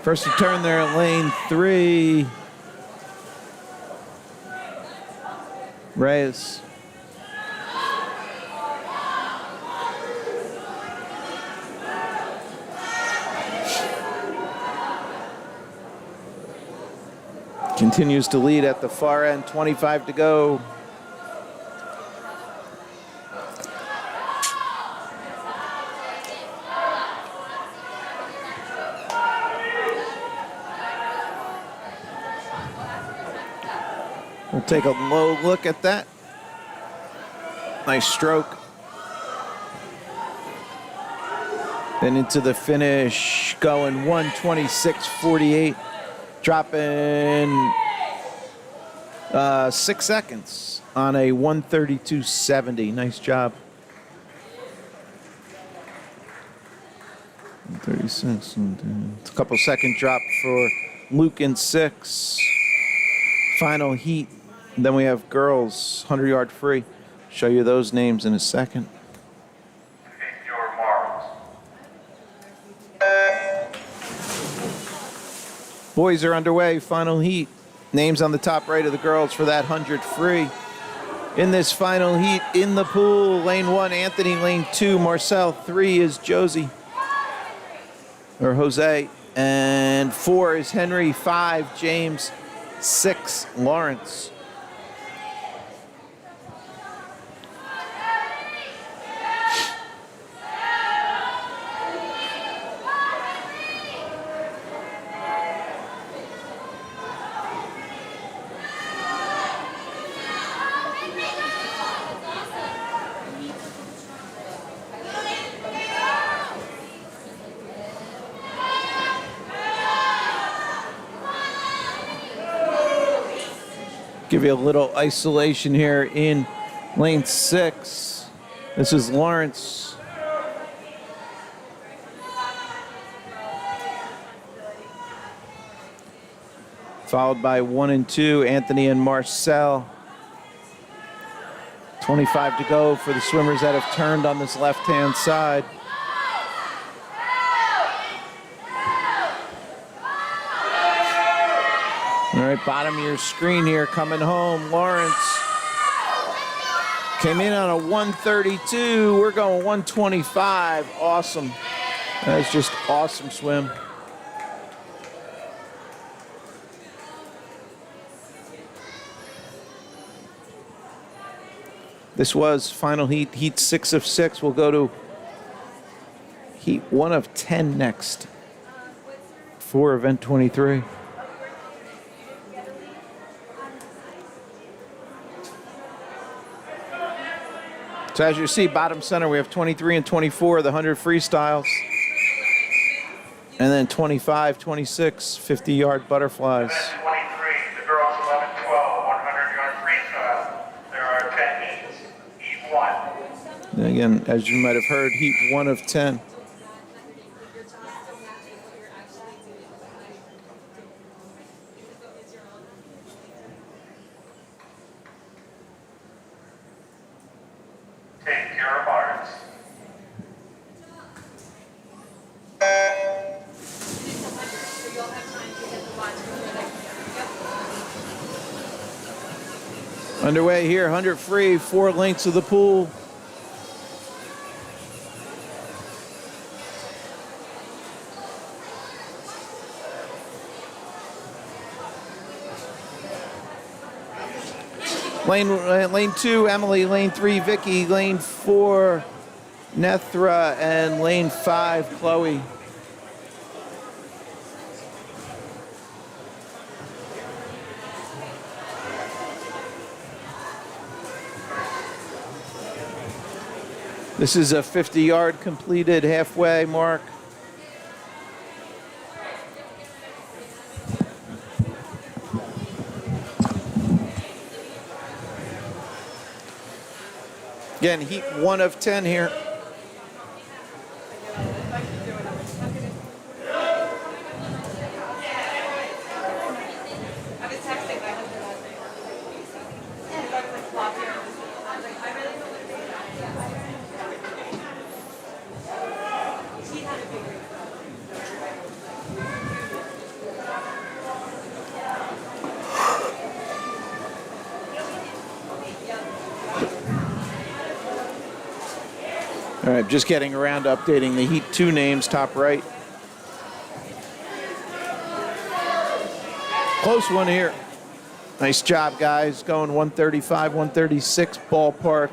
First to turn there at lane 3. Reyes. Continues to lead at the far end, 25 to go. We'll take a low look at that. Nice stroke. Then into the finish, going 1:26.48, dropping 6 seconds on a 1:32.70. Nice job. 36. It's a couple second drop for Luke in 6. Final heat. Then we have girls, 100-yard free. Show you those names in a second. Boys are underway, final heat. Names on the top right of the girls for that 100 free. In this final heat, in the pool, lane 1, Anthony. Lane 2, Marcel. 3 is Josie, or Jose. And 4 is Henry. 5, James. 6, Lawrence. Give you a little isolation here in lane 6. This is Lawrence. Followed by 1 and 2, Anthony and Marcel. 25 to go for the swimmers that have turned on this left-hand side. All right, bottom of your screen here, coming home, Lawrence. Came in on a 1:32. We're going 1:25. Awesome. That's just awesome swim. This was final heat, heat 6 of 6. We'll go to heat 1 of 10 next for event 23. So as you see, bottom center, we have 23 and 24, the 100 freestyles. And then 25, 26, 50-yard butterflies. Event 23, the girls 11, 12, 100-yard freestyle. There are 10 heats, heat 1. And again, as you might have heard, heat 1 of 10. Take care of ours. Underway here, 100 free, 4 lengths of the pool. Lane 2, Emily. Lane 3, Vicky. Lane 4, Nethra. And lane 5, Chloe. This is a 50-yard completed halfway mark. Again, heat 1 of 10 here. All right, just getting around to updating the Heat 2 names, top right. Close one here. Nice job, guys. Going 135, 136 ballpark.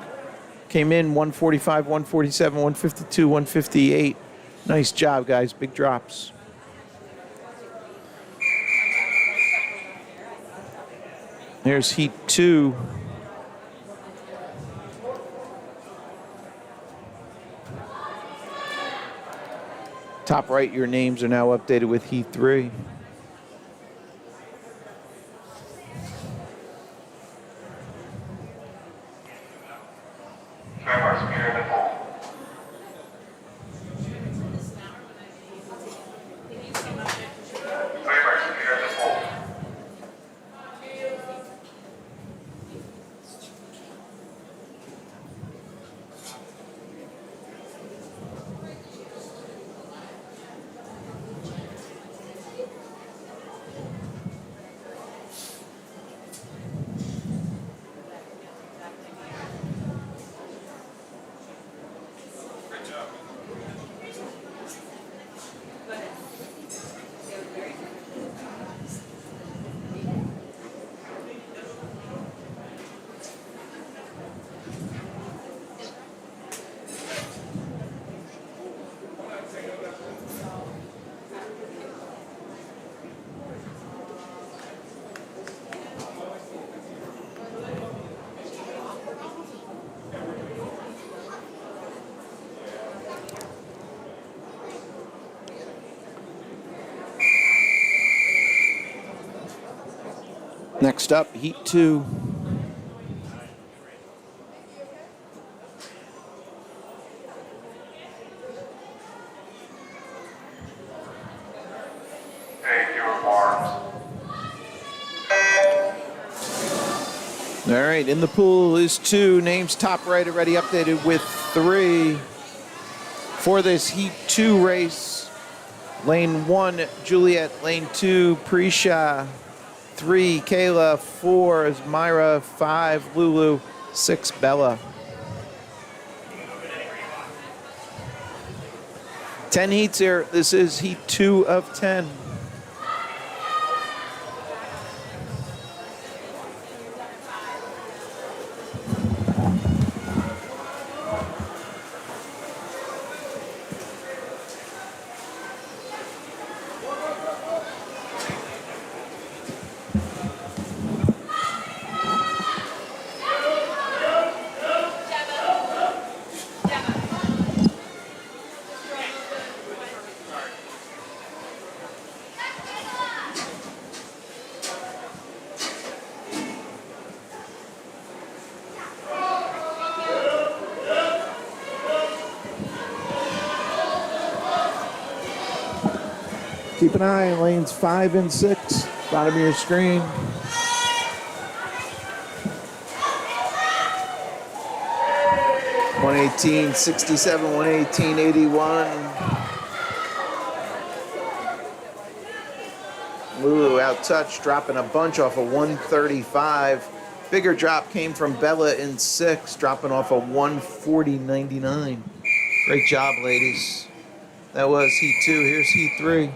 Came in 145, 147, 152, 158. Nice job, guys. Big drops. There's Heat 2. Top right, your names are now updated with Heat 3. Driver speeder in the pool. Driver speeder in the pool. Next up, Heat 2. Take your arms. All right, in the pool is 2. Names top right already updated with 3. For this Heat 2 race, lane 1, Juliet. Lane 2, Prisha. 3, Kayla. 4 is Myra. 5, Lulu. 6, Bella. 10 heats here. This is Heat 2 of 10. Keep an eye on lanes 5 and 6, bottom of your screen. $118.67, $118.81. Lulu out touch, dropping a bunch off of 135. Bigger drop came from Bella in 6, dropping off a 140.99. Great job, ladies. That was Heat 2. Here's Heat 3.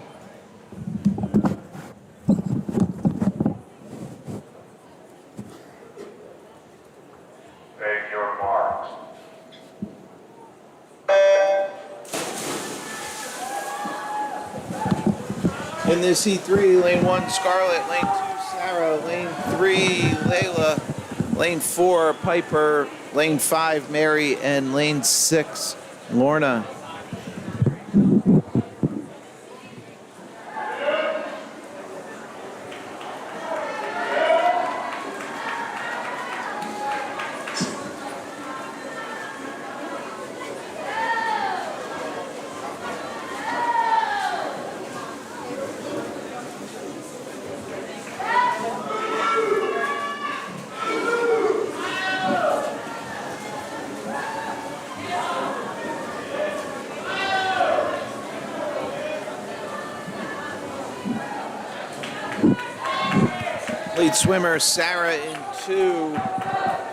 In this heat 3, lane 1, Scarlett, lane 2, Sarah, lane 3, Layla, lane 4, Piper, lane 5, Mary, and lane 6, Lorna. Lead swimmer Sarah in 2,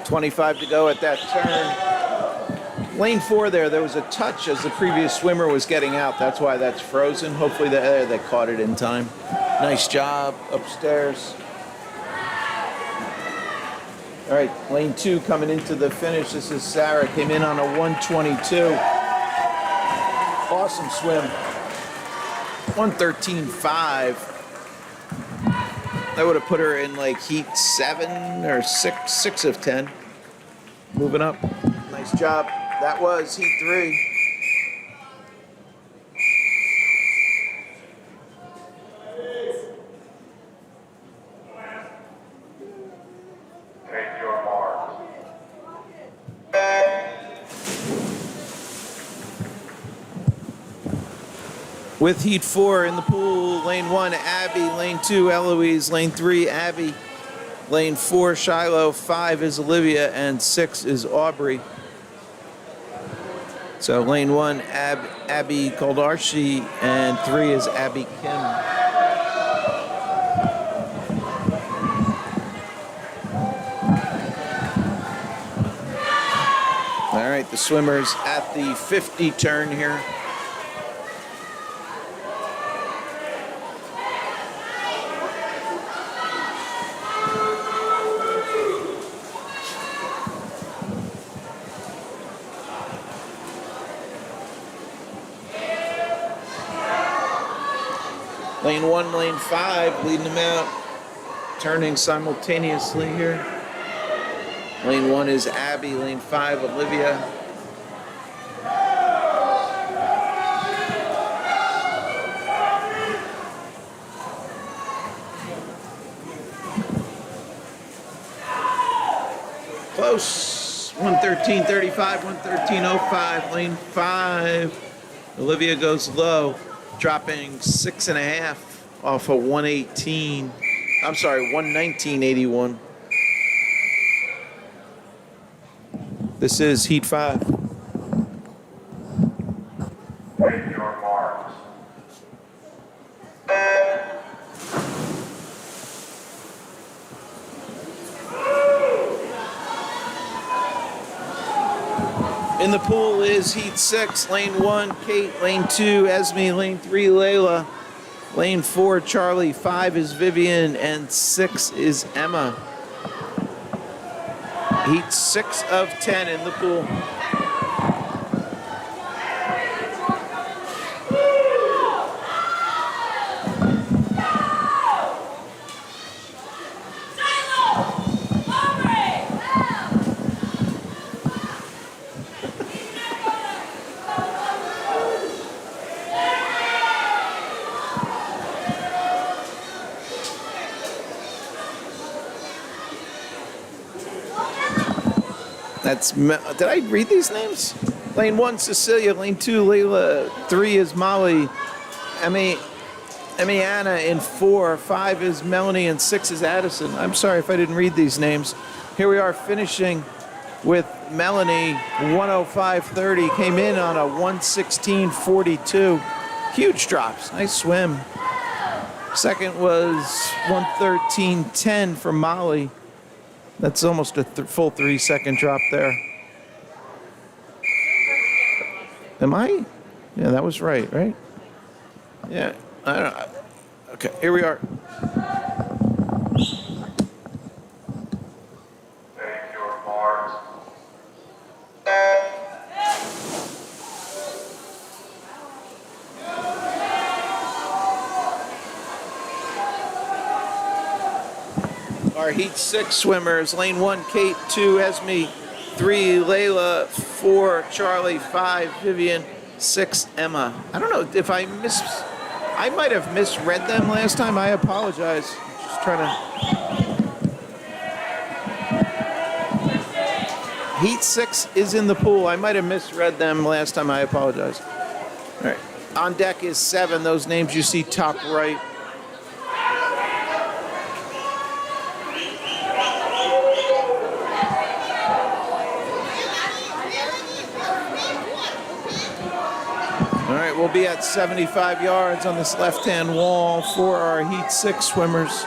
25 to go at that turn. Lane 4 there was a touch as the previous swimmer was getting out. That's why that's frozen. Hopefully they caught it in time. Nice job upstairs. All right, lane 2 coming into the finish. This is Sarah, came in on a 122. Awesome swim. 113.5. That would have put her in like heat 7 or 6 of 10. Moving up. Nice job. That was heat 3. Take your marks. With heat 4 in the pool, lane 1, Abby, lane 2, Eloise, lane 3, Abby, lane 4, Shiloh, 5 is Olivia, and 6 is Aubrey. So lane 1, Abby Koldarshi, and 3 is Abby Kim. All right, the swimmers at the 50 turn here. Lane 1, lane 5, leading them out, turning simultaneously here. Lane 1 is Abby, lane 5, Olivia. Close, 113.35, 113.05, lane 5. Olivia goes low, dropping 6.5 off of 118. I'm sorry, 119.81. This is heat 5. Take your marks. In the pool is heat 6, lane 1, Kate, lane 2, Esme, lane 3, Layla, lane 4, Charlie, 5 is Vivian, and 6 is Emma. Heat 6 of 10 in the pool. Did I read these names? Lane 1, Cecilia. Lane 2, Layla. 3 is Molly. Anna in 4. 5 is Melanie, and 6 is Addison. I'm sorry if I didn't read these names. Here we are finishing with Melanie, 105.30. Came in on a 116.42. Huge drops. Nice swim. Second was 113.10 for Molly. That's almost a full 3-second drop there. Am I? Yeah, that was right? Yeah, I don't know. Okay, here we are. Take your marks. Our Heat 6 swimmers, lane 1, Kate, 2, Esme, 3, Layla, 4, Charlie, 5, Vivian, 6, Emma. I don't know if I might have misread them last time. I apologize. Just trying to. Heat 6 is in the pool. I might have misread them last time. I apologize. All right. On deck is 7. Those names you see top right. All right, we'll be at 75 yards on this left-hand wall for our Heat 6 swimmers.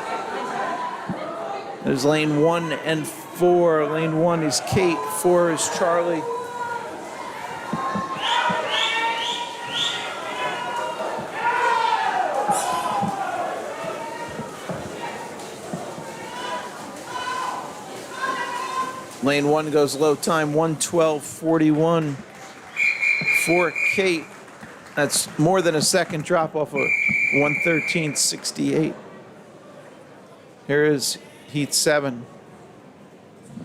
There's lane 1 and 4. Lane 1 is Kate, 4 is Charlie. Lane 1 goes low time, 1:12.41 for Kate. That's more than a second drop off of 1:13.68. Here is Heat 7.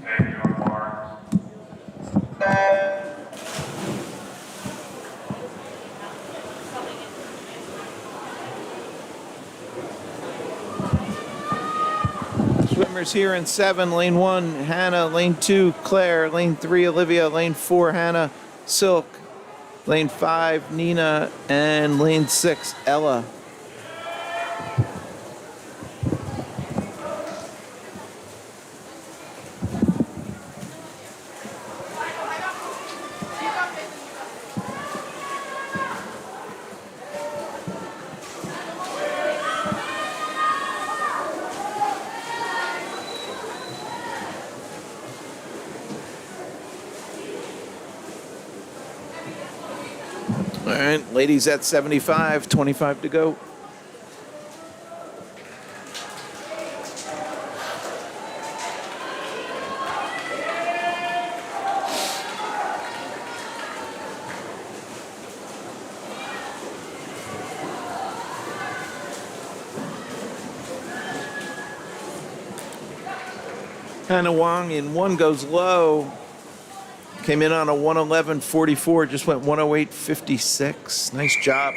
Take your marks. Swimmers here in 7. Lane 1, Hannah. Lane 2, Claire. Lane 3, Olivia. Lane 4, Hannah. Silk. Lane 5, Nina. And lane 6, Ella. All right, ladies at 75, 25 to go. Hannah Wong in 1 goes low. Came in on a 1:11.44, just went 1:08.56. Nice job.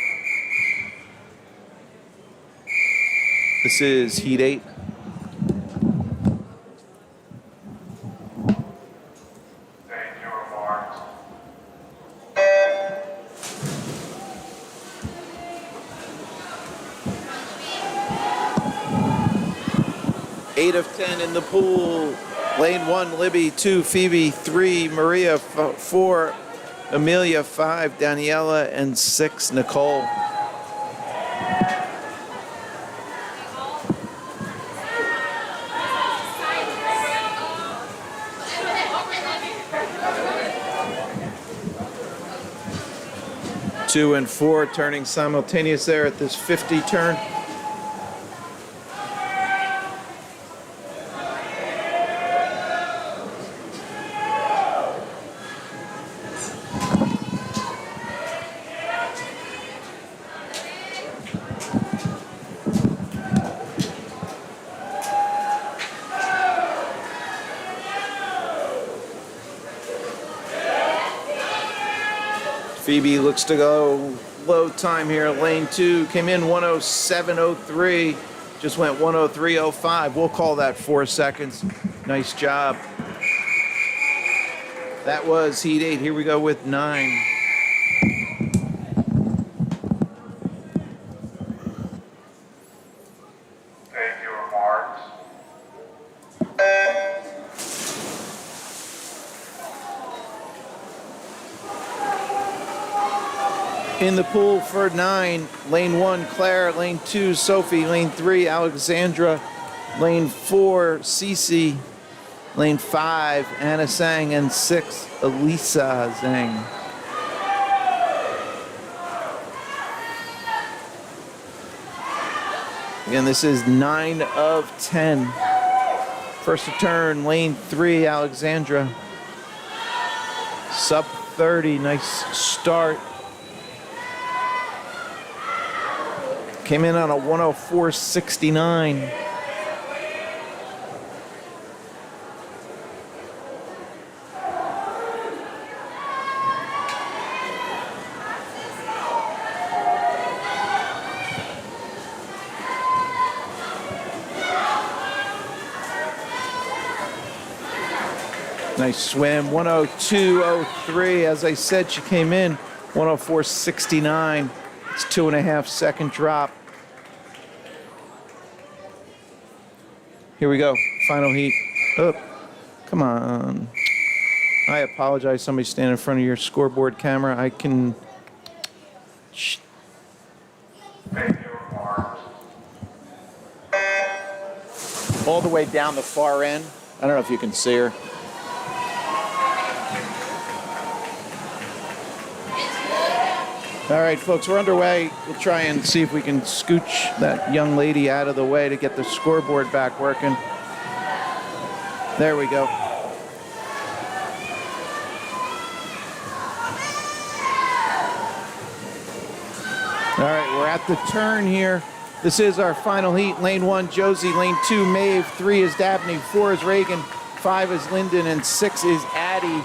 This is Heat 8. Take your marks. Eight of 10 in the pool. Lane 1, Libby. 2, Phoebe. 3, Maria. 4, Amelia. 5, Daniela. And 6, Nicole. Two and 4 turning simultaneous there at this 50 turn. Phoebe looks to go low time here. Lane 2 came in 1:07.03, just went 1:03.05. We'll call that 4 seconds. Nice job. That was Heat 8. Here we go with 9. Take your marks. In the pool for 9, lane 1, Claire. Lane 2, Sophie. Lane 3, Alexandra. Lane 4, Cece. Lane 5, Anna Sang. And 6, Elisa Zhang. Again, this is 9 of 10. First to turn, lane 3, Alexandra. Sub 30, nice start. Came in on a 1:04.69. Nice swim. 102.03. As I said, she came in 104.69. It's 2.5 second drop. Here we go. Final heat. Up. Come on. I apologize. Somebody stand in front of your scoreboard camera. I can. Shh. All the way down the far end. I don't know if you can see her. All right, folks, we're underway. We'll try and see if we can scooch that young lady out of the way to get the scoreboard back working. There we go. All right, we're at the turn here. This is our final heat. Lane 1, Josie. Lane 2, Maeve. 3 is Dabney. 4 is Reagan. 5 is Lyndon. And 6 is Addie.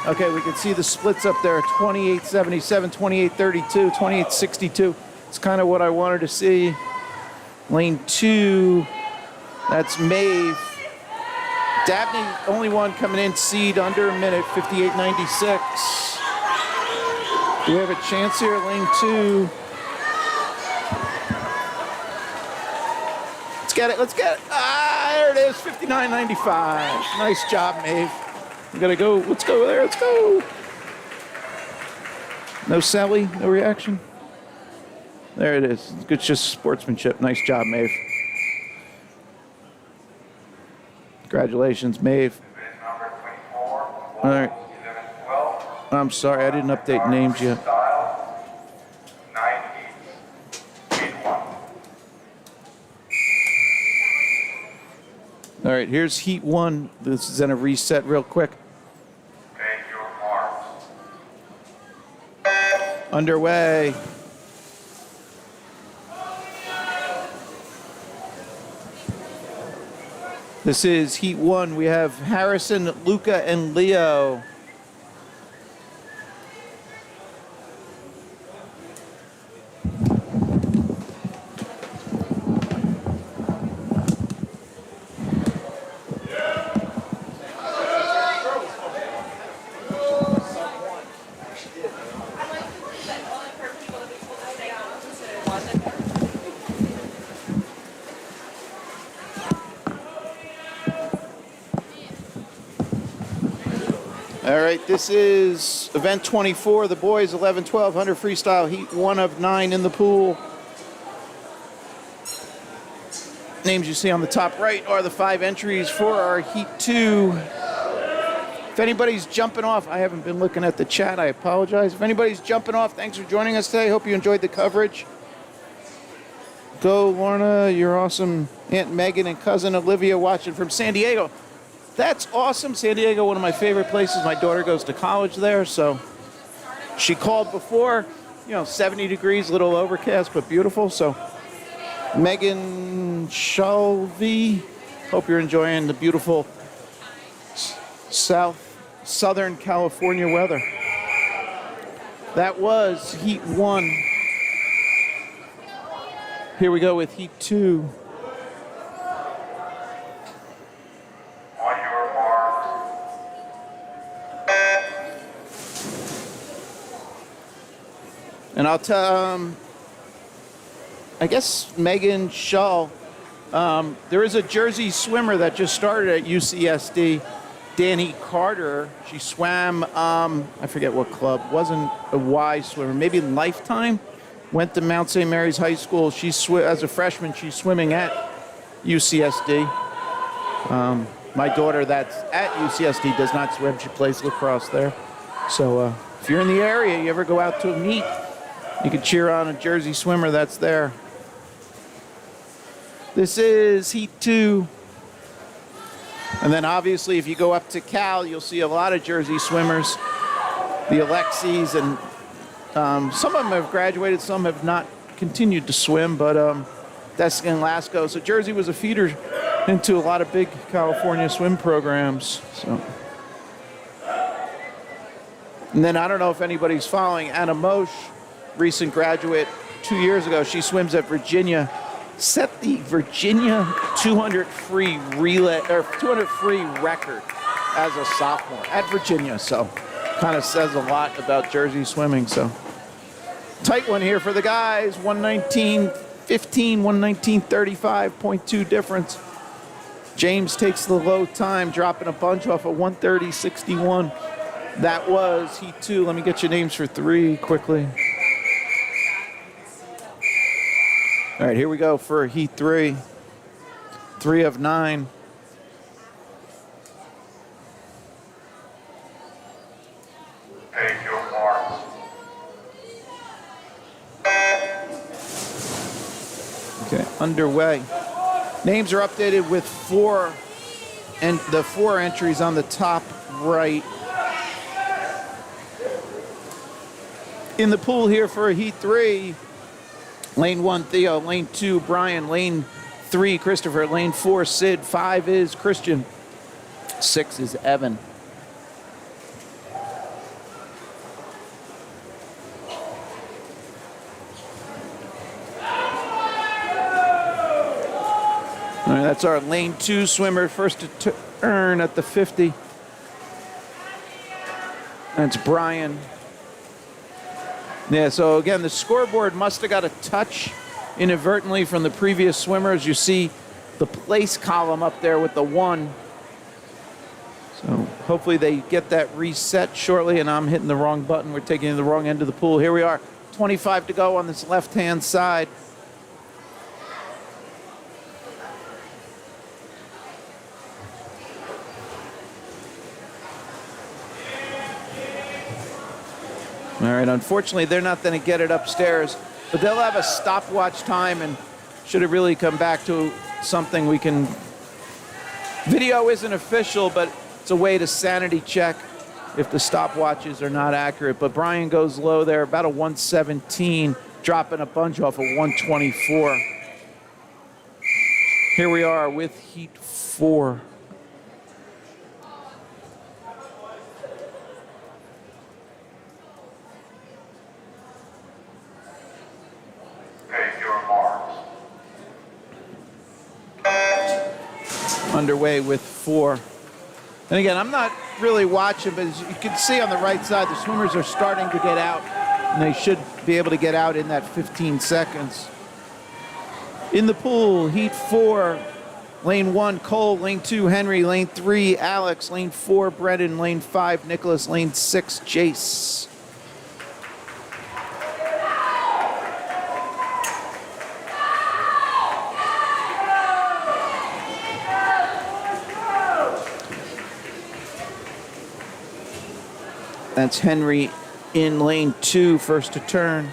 Okay, we can see the splits up there. 28.77, 28.32, 28.62. It's kind of what I wanted to see. Lane 2, that's Maeve. Dabney, only one coming in, seed under a minute, 58.96. Do we have a chance here? Lane 2. Let's get it. Ah, there it is, 59.95. Nice job, Maeve. We gotta go. Let's go there. Let's go. No Sally, no reaction. There it is. It's just sportsmanship. Nice job, Maeve. Congratulations, Maeve. All right. I'm sorry, I didn't update names yet. All right, here's heat 1. This is in a reset real quick. Underway. This is heat 1. We have Harrison, Luca, and Leo. All right, this is event 24, the boys 11-1200 freestyle, heat 1 of 9 in the pool. Names you see on the top right are the 5 entries for our heat 2. If anybody's jumping off, I haven't been looking at the chat, I apologize. If anybody's jumping off, thanks for joining us today. Hope you enjoyed the coverage. Go, Lorna, you're awesome. Aunt Megan and cousin Olivia watching from San Diego. That's awesome. San Diego, one of my favorite places. My daughter goes to college there, so she called before. 70 degrees, a little overcast, but beautiful. So Megan Shelby, hope you're enjoying the beautiful Southern California weather. That was heat 1. Here we go with heat 2. And I'll tell, I guess Megan Shaw, there is a Jersey swimmer that just started at UCSD, Danny Carter. She swam, I forget what club, wasn't a Y swimmer, maybe Lifetime. Went to Mount St. Mary's High School. As a freshman, she's swimming at UCSD. My daughter that's at UCSD does not swim. She plays lacrosse there. So if you're in the area, you ever go out to a meet, you can cheer on a Jersey swimmer that's there. This is heat 2. And then obviously if you go up to Cal, you'll see a lot of Jersey swimmers. The Alexis, and some of them have graduated, some have not continued to swim, but Desk and Lasco. So Jersey was a feeder into a lot of big California swim programs. So. And then I don't know if anybody's following Anna Moshe, recent graduate 2 years ago. She swims at Virginia. Set the Virginia 200 free relay or 200 free record as a sophomore at Virginia. So kind of says a lot about Jersey swimming. So tight one here for the guys. 119.15, 119.35.2 difference. James takes the low time, dropping a bunch off of 130.61. That was heat 2. Let me get your names for 3 quickly. All right, here we go for heat 3. 3 of 9. Page your marks. Okay, underway. Names are updated with 4, and the 4 entries on the top right. In the pool here for heat 3, lane 1, Theo, lane 2, Brian, lane 3, Christopher, lane 4, Sid, 5 is Christian, 6 is Evan. All right, that's our lane 2 swimmer, first to turn at the 50. That's Brian. Yeah, so again, the scoreboard must have got a touch inadvertently from the previous swimmers. You see the place column up there with the 1. So hopefully they get that reset shortly, and I'm hitting the wrong button. We're taking the wrong end of the pool. Here we are, 25 to go on this left-hand side. All right, unfortunately, they're not going to get it upstairs, but they'll have a stopwatch time, and should it really come back to something we can... Video isn't official, but it's a way to sanity check if the stopwatches are not accurate. But Brian goes low there, about a 117, dropping a bunch off of 124. Here we are with heat 4. Underway with 4. And again, I'm not really watching, but as you can see on the right side, the swimmers are starting to get out, and they should be able to get out in that 15 seconds. In the pool, heat 4, lane 1, Cole, lane 2, Henry, lane 3, Alex, lane 4, Brendan, lane 5, Nicholas, lane 6, Jace. That's Henry in lane 2, first to turn.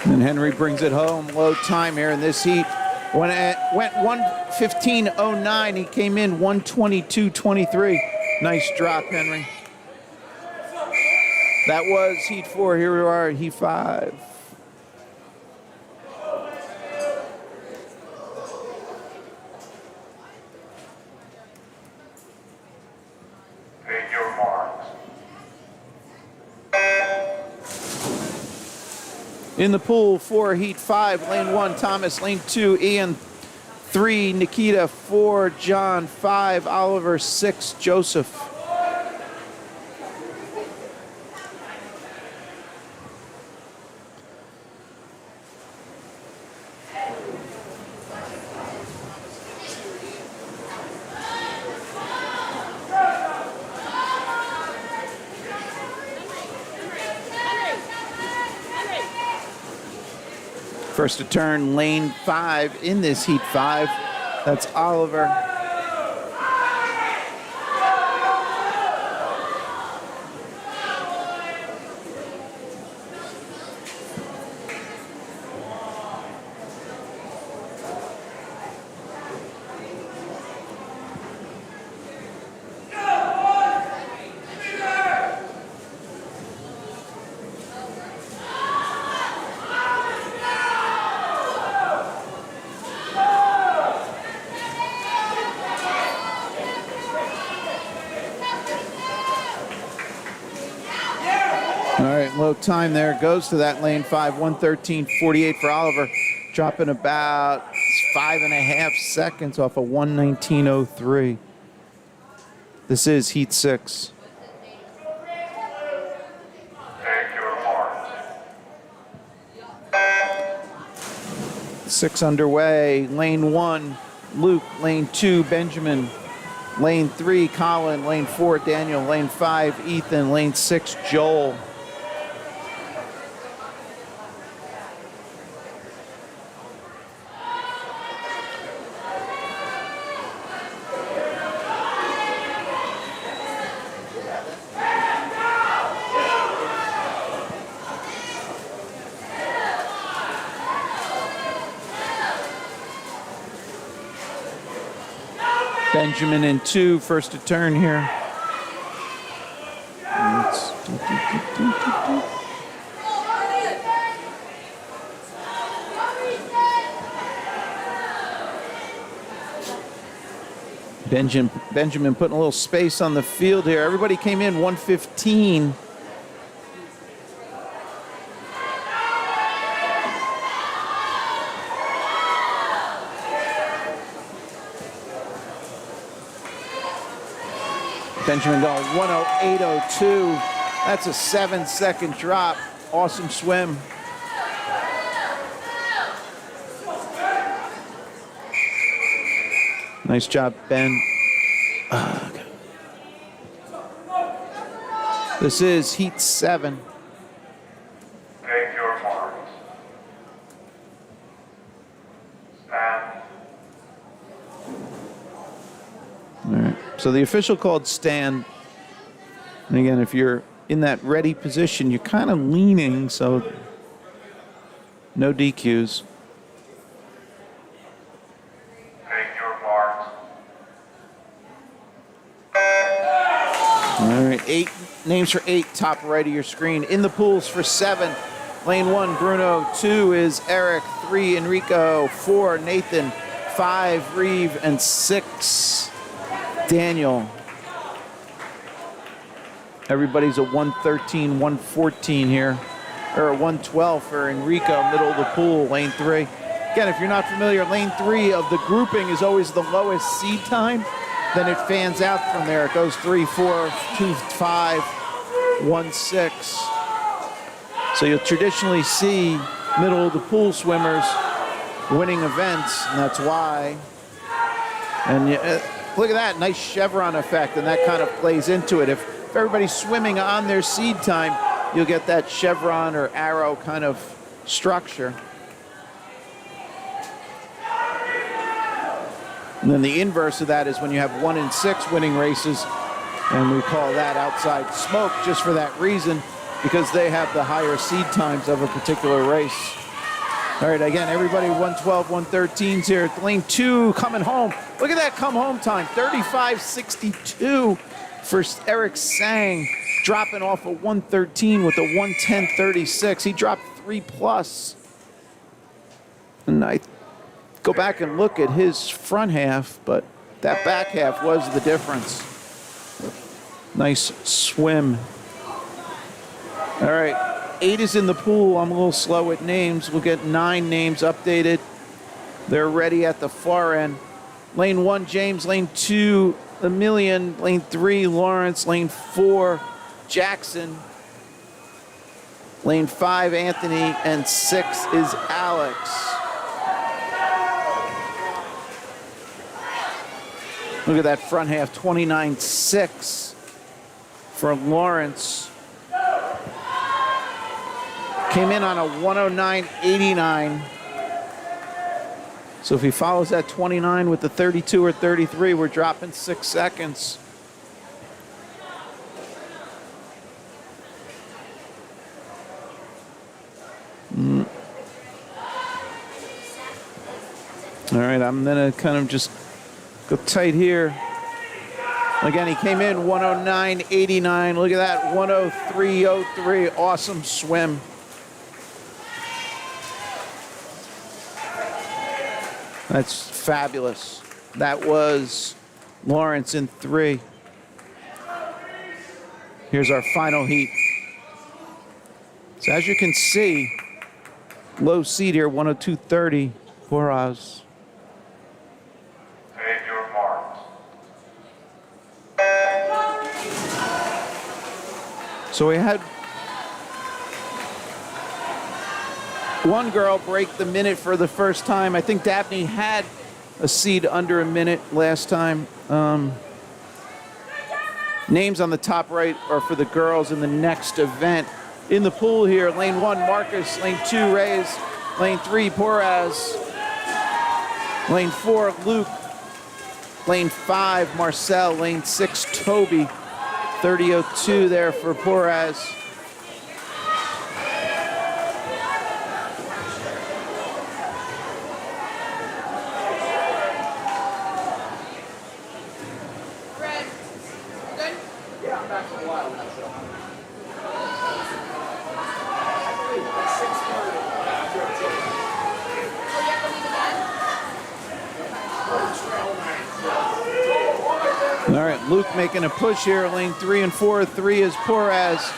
And Henry brings it home. Low time here in this heat. When it went 1:15.09, he came in 1:22.23. Nice drop, Henry. That was heat 4. Here we are at heat 5. In the pool for heat 5, lane 1, Thomas, lane 2, Ian, 3, Nikita, 4, John, 5, Oliver, 6, Joseph. First to turn, lane 5 in this heat 5. That's Oliver. low time there. Goes to that lane 5, 1:13.48 for Oliver. Dropping about 5.5 seconds off a 1:19.03. This is Heat 6. Take your marks. 6 underway. Lane 1, Luke. Lane 2, Benjamin. Lane 3, Colin. Lane 4, Daniel. Lane 5, Ethan. Lane 6, Joel. Benjamin in 2, first to turn here. Benjamin putting a little space on the field here. Everybody came in 1:15. Benjamin going 1:08.02. That's a 7-second drop. Awesome swim. Nice job, Ben. Okay. This is Heat 7. Take your marks. Stand. All right. So the official called stand. And again, if you're in that ready position, you're kind of leaning, so no DQs. Take your marks. All right, 8 names for 8, top right of your screen. In the pools for 7. Lane 1, Bruno. 2 is Eric. 3, Enrico. 4, Nathan. 5, Reeve. And 6, Daniel. Everybody's at 113, 114 here. Or 112 for Enrico, middle of the pool, lane 3. Again, if you're not familiar, lane 3 of the grouping is always the lowest seed time. Then it fans out from there. It goes 3, 4, 2, 5, 1, 6. So you'll traditionally see middle of the pool swimmers winning events, and that's why. And look at that, nice chevron effect, and that kind of plays into it. If everybody's swimming on their seed time, you'll get that chevron or arrow kind of structure. And then the inverse of that is when you have 1 and 6 winning races, and we call that outside smoke just for that reason, because they have the higher seed times of a particular race. All right, again, everybody 112, 113s here. Lane 2 coming home. Look at that come home time, 35.62 for Eric Sang, dropping off a 113 with a 110.36. He dropped 3+. And I go back and look at his front half, but that back half was the difference. Nice swim. All right, 8 is in the pool. I'm a little slow with names. We'll get 9 names updated. They're ready at the far end. Lane 1, James. Lane 2, Emilian. Lane 3, Lawrence. Lane 4, Jackson. Lane 5, Anthony. And 6 is Alex. Look at that front half, 29.6 for Lawrence. Came in on a 109.89. So if he follows that 29 with the 32 or 33, we're dropping 6 seconds. All right, I'm gonna kind of just go tight here. Again, he came in 109.89. Look at that, 103.03. Awesome swim. That's fabulous. That was Lawrence in 3. Here's our final heat. So as you can see, low seed here, 102.30, Boraz. Take your marks. So we had one girl break the minute for the first time. I think Daphne had a seed under a minute last time. Names on the top right are for the girls in the next event. In the pool here, lane 1, Marcus, lane 2, Reyes, lane 3, Poraz, lane 4, Luke, lane 5, Marcel, lane 6, Toby, 30.02 there for Poraz. Red. Good? Yeah, I'm back for a while now, so. Oh, you have to leave again? All right, Luke making a push here, lane 3 and 4. 3 is Poraz,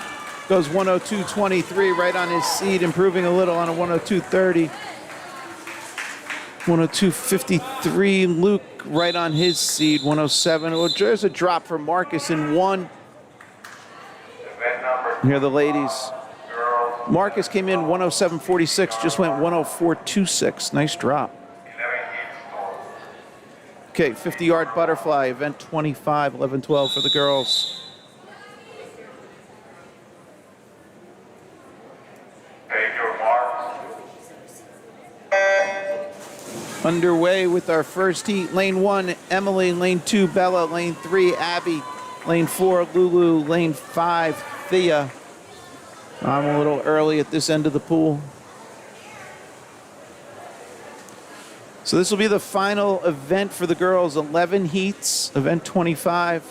goes 102.23, right on his seed, improving a little on a 102.30. 102.53, Luke right on his seed, 107. Well, there's a drop for Marcus in 1. Event number Here are the ladies. girls, Marcus came in 107.46, just went 104.26. Nice drop. 11 heats total. Okay, 50-yard butterfly, event 25, 11-12 for the girls. Take your marks. Underway with our first heat. Lane 1, Emily. Lane 2, Bella. Lane 3, Abby. Lane 4, Lulu. Lane 5, Thea. I'm a little early at this end of the pool. So this will be the final event for the girls. 11 heats, event 25.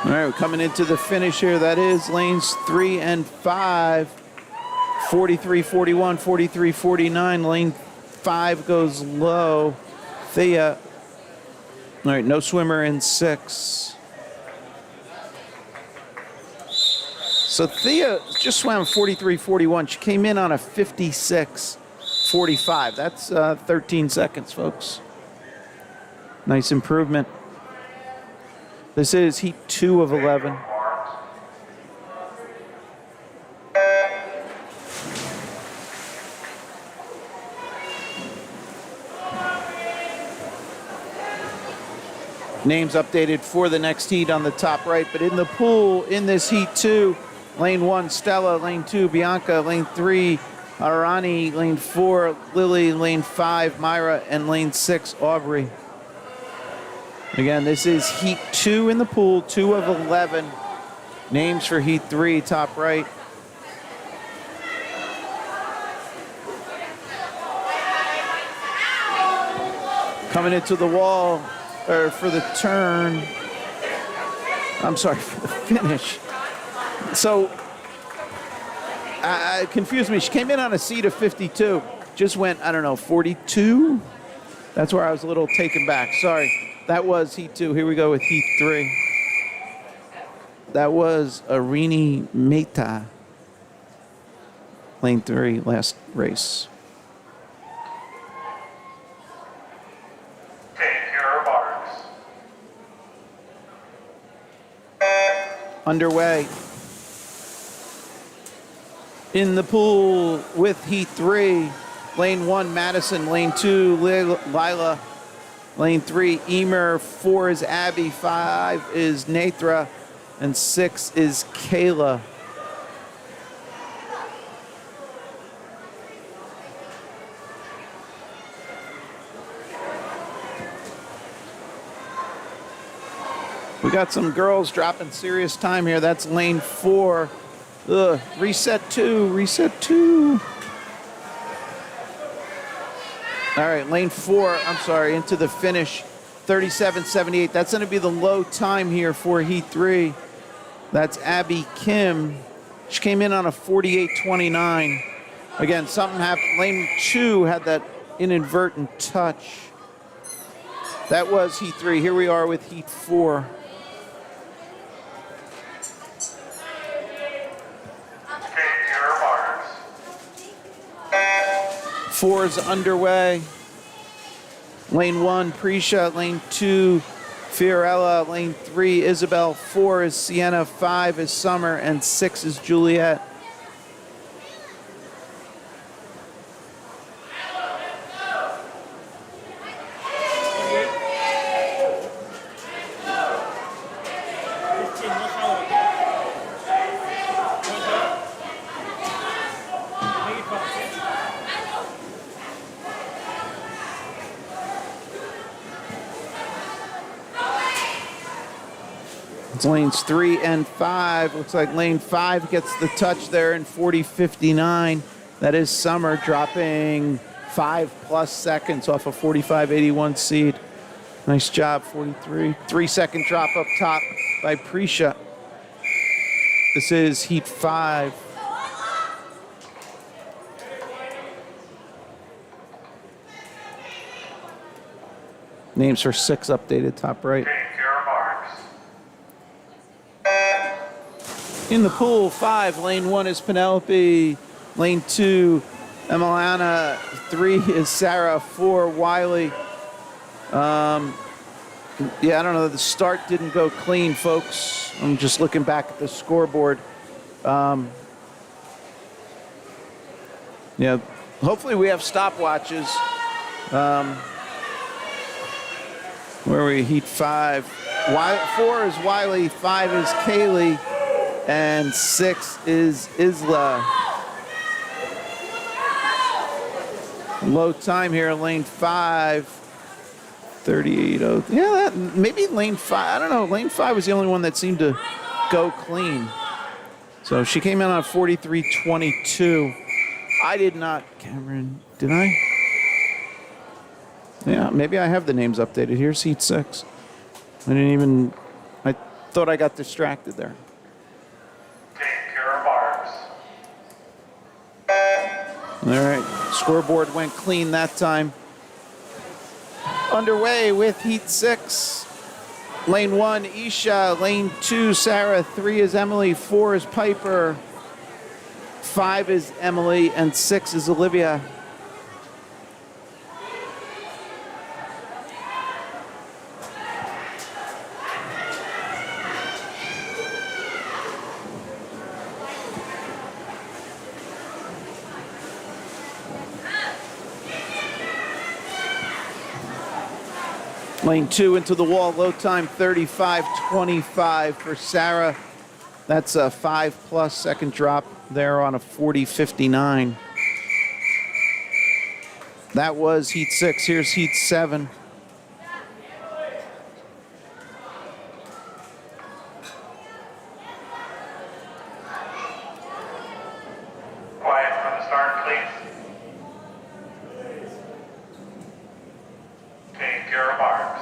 All right, we're coming into the finish here. That is lanes 3 and 5. 43, 41, 43, 49. Lane 5 goes low. Thea. All right, no swimmer in 6. So Thea just swam 43, 41. She came in on a 56, 45. That's 13 seconds, folks. Nice improvement. This is heat 2 of 11. Names updated for the next heat on the top right, but in the pool in this heat 2, lane 1, Stella, lane 2, Bianca, lane 3, Arani, lane 4, Lily, lane 5, Myra, and lane 6, Aubrey. Again, this is heat 2 in the pool, 2 of 11. Names for heat 3, top right. Coming into the wall, or for the turn. I'm sorry, for the finish. So, I confused me. She came in on a seat of 52. Just went, I don't know, 42? That's where I was a little taken back. Sorry. That was heat 2. Here we go with heat 3. That was Arini Mehta. Lane 3, last race. Take your marks. Underway. In the pool with heat 3. Lane 1, Madison. Lane 2, Lila. Lane 3, Emer. 4 is Abby. 5 is Nathra. And 6 is Kayla. We got some girls dropping serious time here. That's lane 4. Ugh. Reset 2. Reset 2. All right, lane 4, I'm sorry, into the finish, 37.78. That's going to be the low time here for heat 3. That's Abby Kim. She came in on a 48.29. Again, something happened. Lane 2 had that inadvertent touch. That was heat 3. Here we are with heat 4. Okay, your marks. 4 is underway. Lane 1, Prisha. Lane 2, Fiorella. Lane 3, Isabel. 4 is Sienna. 5 is Summer. And 6 is Juliet. It's lanes 3 and 5. Looks like lane 5 gets the touch there in 40.59. That is Summer dropping 5+ seconds off a 45.81 seed. Nice job, 43. 3-second drop up top by Prisha. This is heat 5. Names for 6 updated top right. Take your marks. In the pool, 5. Lane 1 is Penelope. Lane 2, Emiliana. 3 is Sarah. 4, Wiley. Yeah, I don't know. The start didn't go clean, folks. I'm just looking back at the scoreboard. Yeah, hopefully we have stopwatches. Where are we? Heat 5. 4 is Wiley. 5 is Kaylee. And 6 is Isla. Low time here, lane 5. 38.0. Yeah, maybe lane 5. I don't know. Lane 5 was the only one that seemed to go clean. So she came in on 43.22. I did not. Cameron, did I? Yeah, maybe I have the names updated. Here's heat 6. I thought I got distracted there. Take your marks. All right, scoreboard went clean that time. Underway with heat 6. Lane 1, Isha. Lane 2, Sarah. 3 is Emily. 4 is Piper. 5 is Emily. And 6 is Olivia. Lane 2 into the wall, low time 35.25 for Sarah. That's a 5+ second drop there on a 40.59. That was heat 6. Here's heat 7. Quiet from the start, please. Take your marks.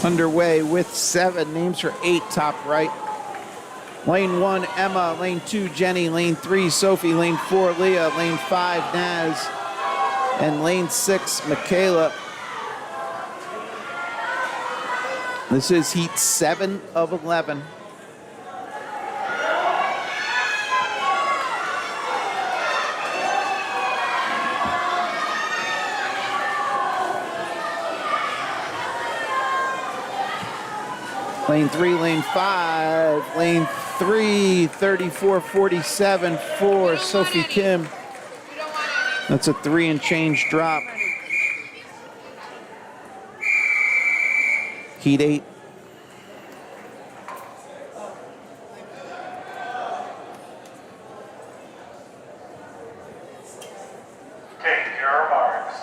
Underway with 7. Names for 8 top right. Lane 1, Emma. Lane 2, Jenny. Lane 3, Sophie. Lane 4, Leah. Lane 5, Naz. And lane 6, Michaela. This is heat 7 of 11. Lane 3, lane 5, lane 3, 34.47 for Sophie Kim. That's a 3 and change drop. Heat 8. Take your marks.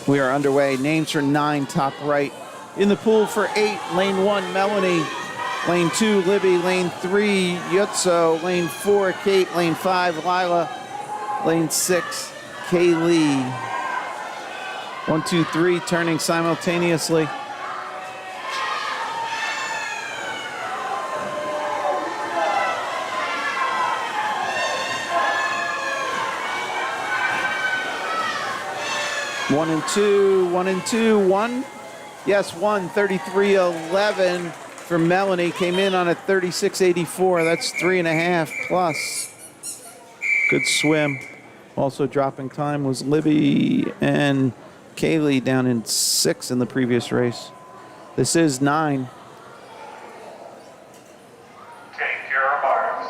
We are underway. Names for 9 top right. In the pool for 8, lane 1, Melanie. Lane 2, Libby. Lane 3, Yutso. Lane 4, Kate. Lane 5, Lila. Lane 6, Kaylee. 1, 2, 3 turning simultaneously. 1 and 2, 1 and 2, 1. Yes, 1, 33.11 for Melanie. Came in on a 36.84. That's 3.5 plus. Good swim. Also dropping time was Libby and Kaylee down in 6 in the previous race. This is 9. Take your marks.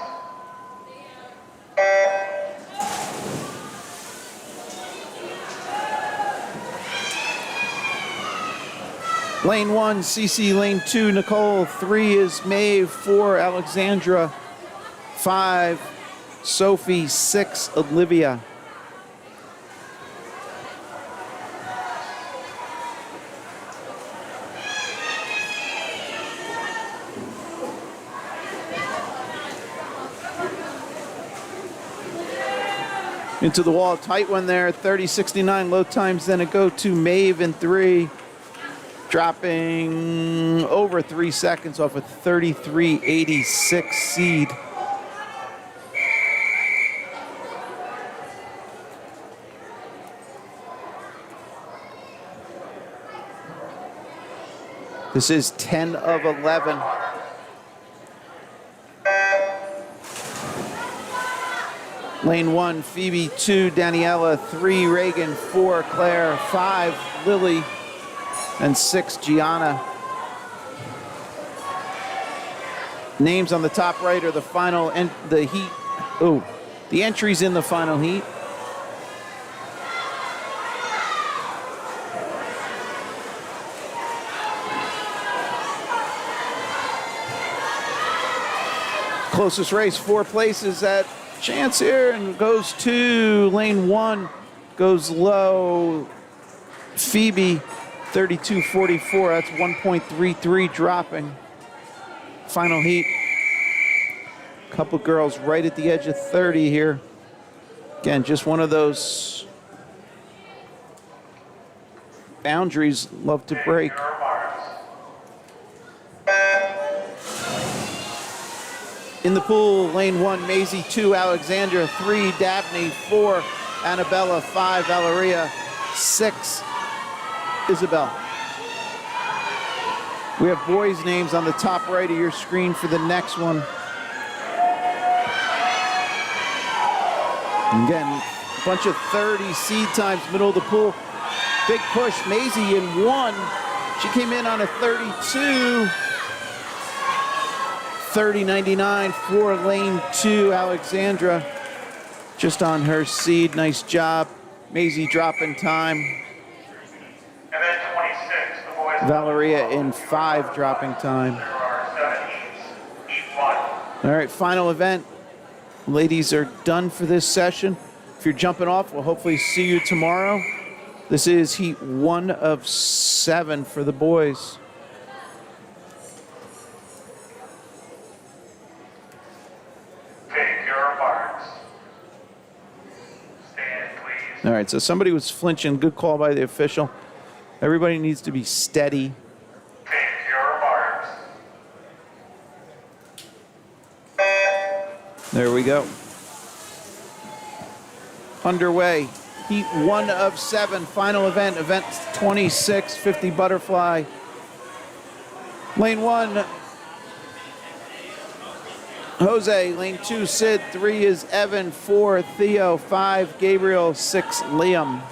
Lane 1, Cece. Lane 2, Nicole. 3 is Maeve. 4, Alexandra. 5, Sophie. 6, Olivia. Into the wall, tight one there, 30.69 low times. Then it go to Maeve in 3, dropping over 3 seconds off a 33.86 seed. This is 10 of 11. Lane 1, Phoebe. 2, Daniela. 3, Reagan. 4, Claire. 5, Lily. And 6, Gianna. Names on the top right are the final and the heat. Oh, the entries in the final heat. Closest race, 4 places at chance here, and goes to lane 1, goes low. Phoebe, 32.44. That's 1.33 dropping. Final heat. Couple girls right at the edge of 30 here. Again, just one of those boundaries love to break. In the pool, lane 1, Maisie. 2, Alexandra. 3, Dabney. 4, Annabella. 5, Valeria. 6, Isabel. We have boys' names on the top right of your screen for the next one. Again, a bunch of 30 seed times, middle of the pool. Big push, Maisie in 1. She came in on a 32. 30.99 for lane 2, Alexandra. Just on her seed, nice job. Maisie dropping time. And then 26, the boys. Valeria in 5 dropping time. There are 7 heats, heat 1. All right, final event. Ladies are done for this session. If you're jumping off, we'll hopefully see you tomorrow. This is heat 1 of 7 for the boys. Take your marks. Stand, please. All right, so somebody was flinching. Good call by the official. Everybody needs to be steady. Take your marks. There we go. Underway. Heat 1 of 7. Final event. Event 26, 50 butterfly. Lane 1, Jose. Lane 2, Sid. 3 is Evan. 4, Theo. 5, Gabriel. 6, Liam.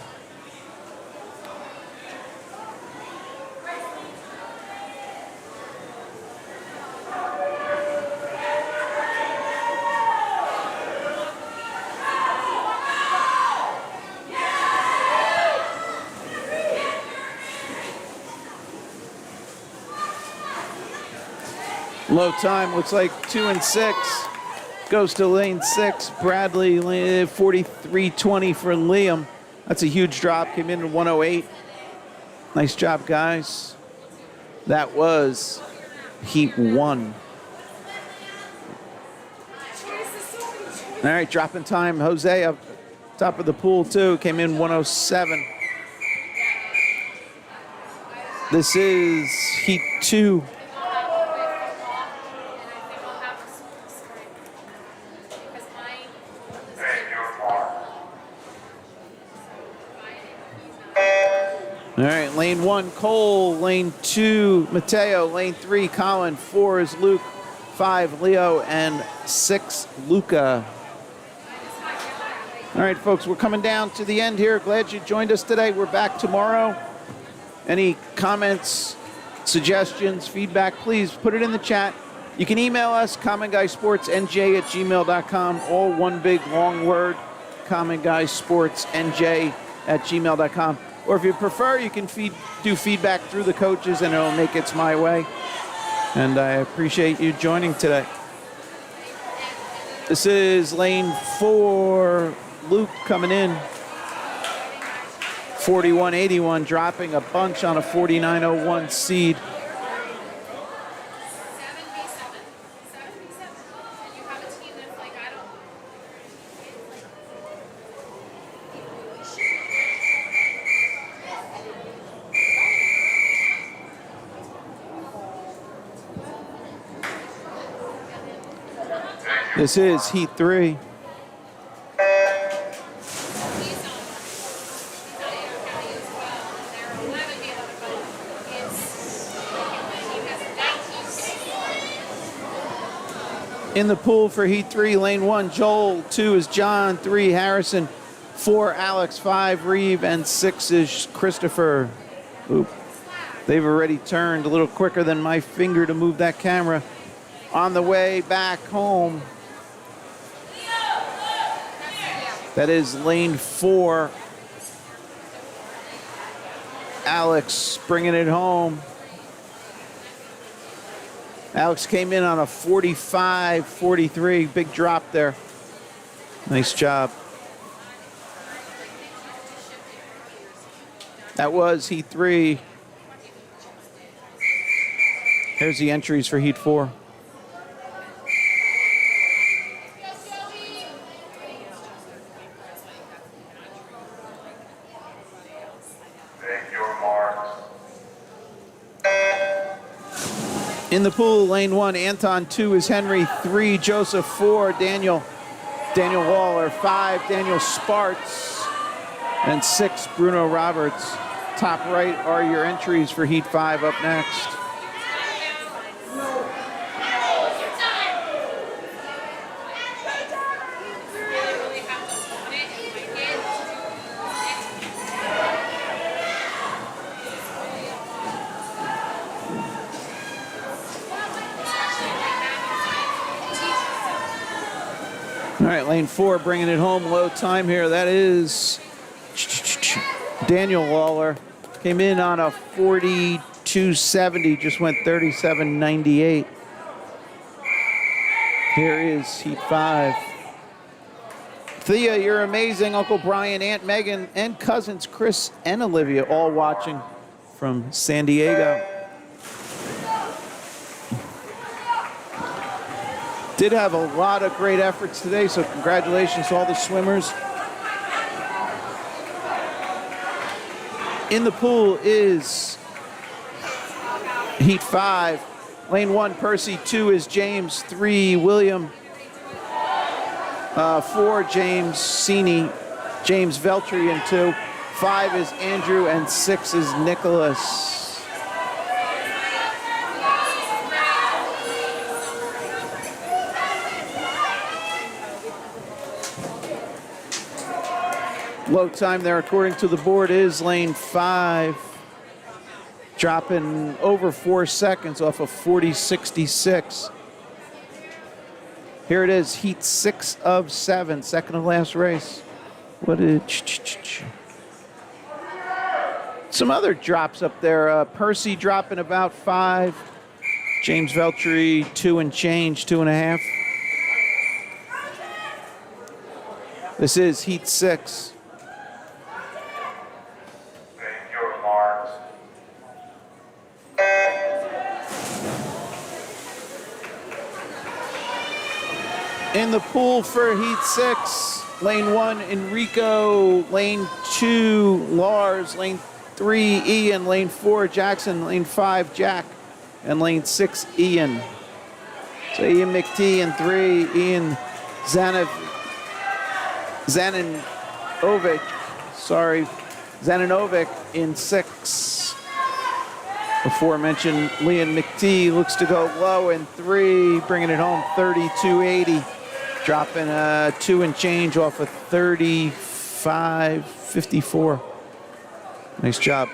Low time looks like 2 and 6. Goes to lane 6. Bradley, 43.20 for Liam. That's a huge drop. Came in at 108. Nice job, guys. That was heat 1. All right, dropping time. Jose up top of the pool, too. Came in 107. This is heat 2. Take your mark. All right, lane 1, Cole. Lane 2, Mateo. Lane 3, Colin. 4 is Luke. 5, Leo. And 6, Luca. All right, folks, we're coming down to the end here. Glad you joined us today. We're back tomorrow. Any comments, suggestions, feedback, please put it in the chat. You can email us, commonguysportsnj@gmail.com, all one big long word, commonguysportsnj@gmail.com. Or if you prefer, you can do feedback through the coaches and it'll make its my way. And I appreciate you joining today. This is lane 4, Luke coming in. 4181, dropping a bunch on a 4901 seed. 7v7. 7v7. And you have a team that's like, I don't. This is Heat 3. In the pool for Heat 3, lane 1, Joel. 2 is John. 3, Harrison. 4, Alex. 5, Reeve. And 6 is Christopher. Oop. They've already turned a little quicker than my finger to move that camera. On the way back home. That is lane 4. Alex bringing it home. Alex came in on a 45-43. Big drop there. Nice job. That was Heat 3. Here's the entries for Heat 4. In the pool, lane 1, Anton. 2 is Henry. 3, Joseph. 4, Daniel Waller. 5, Daniel Sparts. And 6, Bruno Roberts. Top right are your entries for Heat 5 up next. All right, lane 4 bringing it home. Low time here. That is Daniel Waller. Came in on a 42.70, just went 37.98. Here is Heat 5. Thea, you're amazing. Uncle Brian, Aunt Megan, and cousins Chris and Olivia all watching from San Diego. Did have a lot of great efforts today, so congratulations to all the swimmers. In the pool is Heat 5. Lane 1, Percy. 2 is James. 3, William. 4, James Sini. James Veltri in 2. 5 is Andrew, and 6 is Nicholas. Low time there, according to the board, is lane 5. Dropping over 4 seconds off of 40.66. Here it is, Heat 6 of 7, second to last race. What did... Some other drops up there. Percy dropping about 5. James Veltri, 2 and change, 2.5. This is Heat 6. In the pool for Heat 6, lane 1, Enrico, lane 2, Lars, lane 3, Ian, lane 4, Jackson, lane 5, Jack, and lane 6, Ian. So Ian McTee in 3, Ian Zaninovic, sorry, Zananovic in 6. Aforementioned Leon McTee looks to go low in 3, bringing it home 32.80. Dropping 2 and change off of 35.54. Nice job.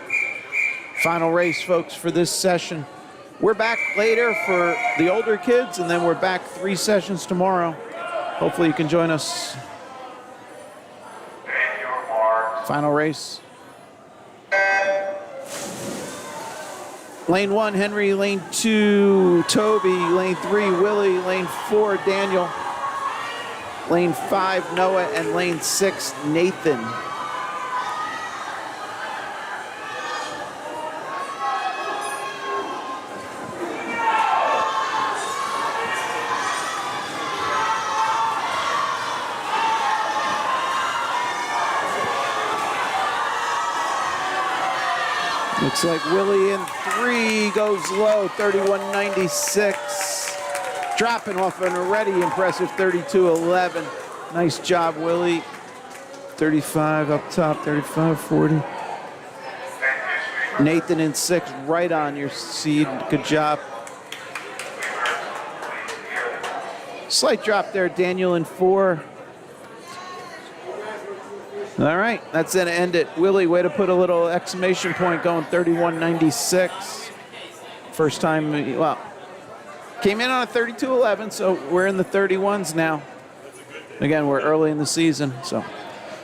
Final race, folks, for this session. We're back later for the older kids, and then we're back 3 sessions tomorrow. Hopefully you can join us. Final race. Lane 1, Henry. Lane 2, Toby. Lane 3, Willie. Lane 4, Daniel. Lane 5, Noah. And lane 6, Nathan. Looks like Willie in 3 goes low, 31.96. Dropping off an already impressive 32.11. Nice job, Willie. 35 up top, 35.40. Nathan in 6, right on your seed. Good job. Slight drop there, Daniel in 4. All right, that's going to end it. Willie, way to put a little exclamation point going, 31.96. First time, well, came in on a 32.11, so we're in the 31s now. Again, we're early in the season, so.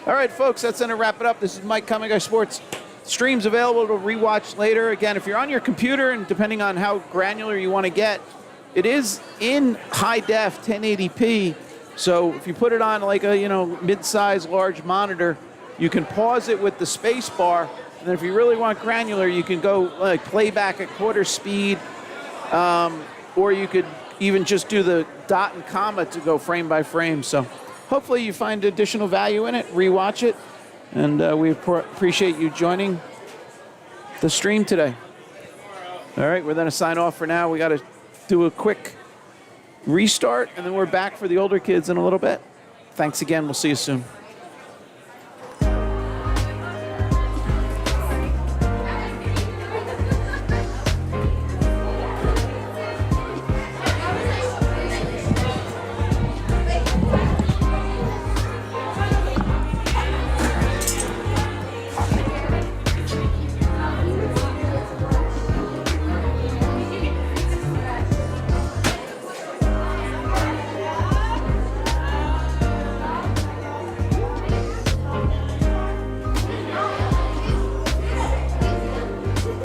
All right, folks, that's going to wrap it up. This is Mike Coming Guy Sports. Streams available to rewatch later. Again, if you're on your computer, and depending on how granular you want to get, it is in high def, 1080p. So if you put it on like a, mid-size large monitor, you can pause it with the space bar. And then if you really want granular, you can go like playback at quarter speed, or you could even just do the dot and comma to go frame by frame. So hopefully you find additional value in it, rewatch it, and we appreciate you joining the stream today. All right, we're going to sign off for now. We got to do a quick restart, and then we're back for the older kids in a little bit. Thanks again. We'll see you soon.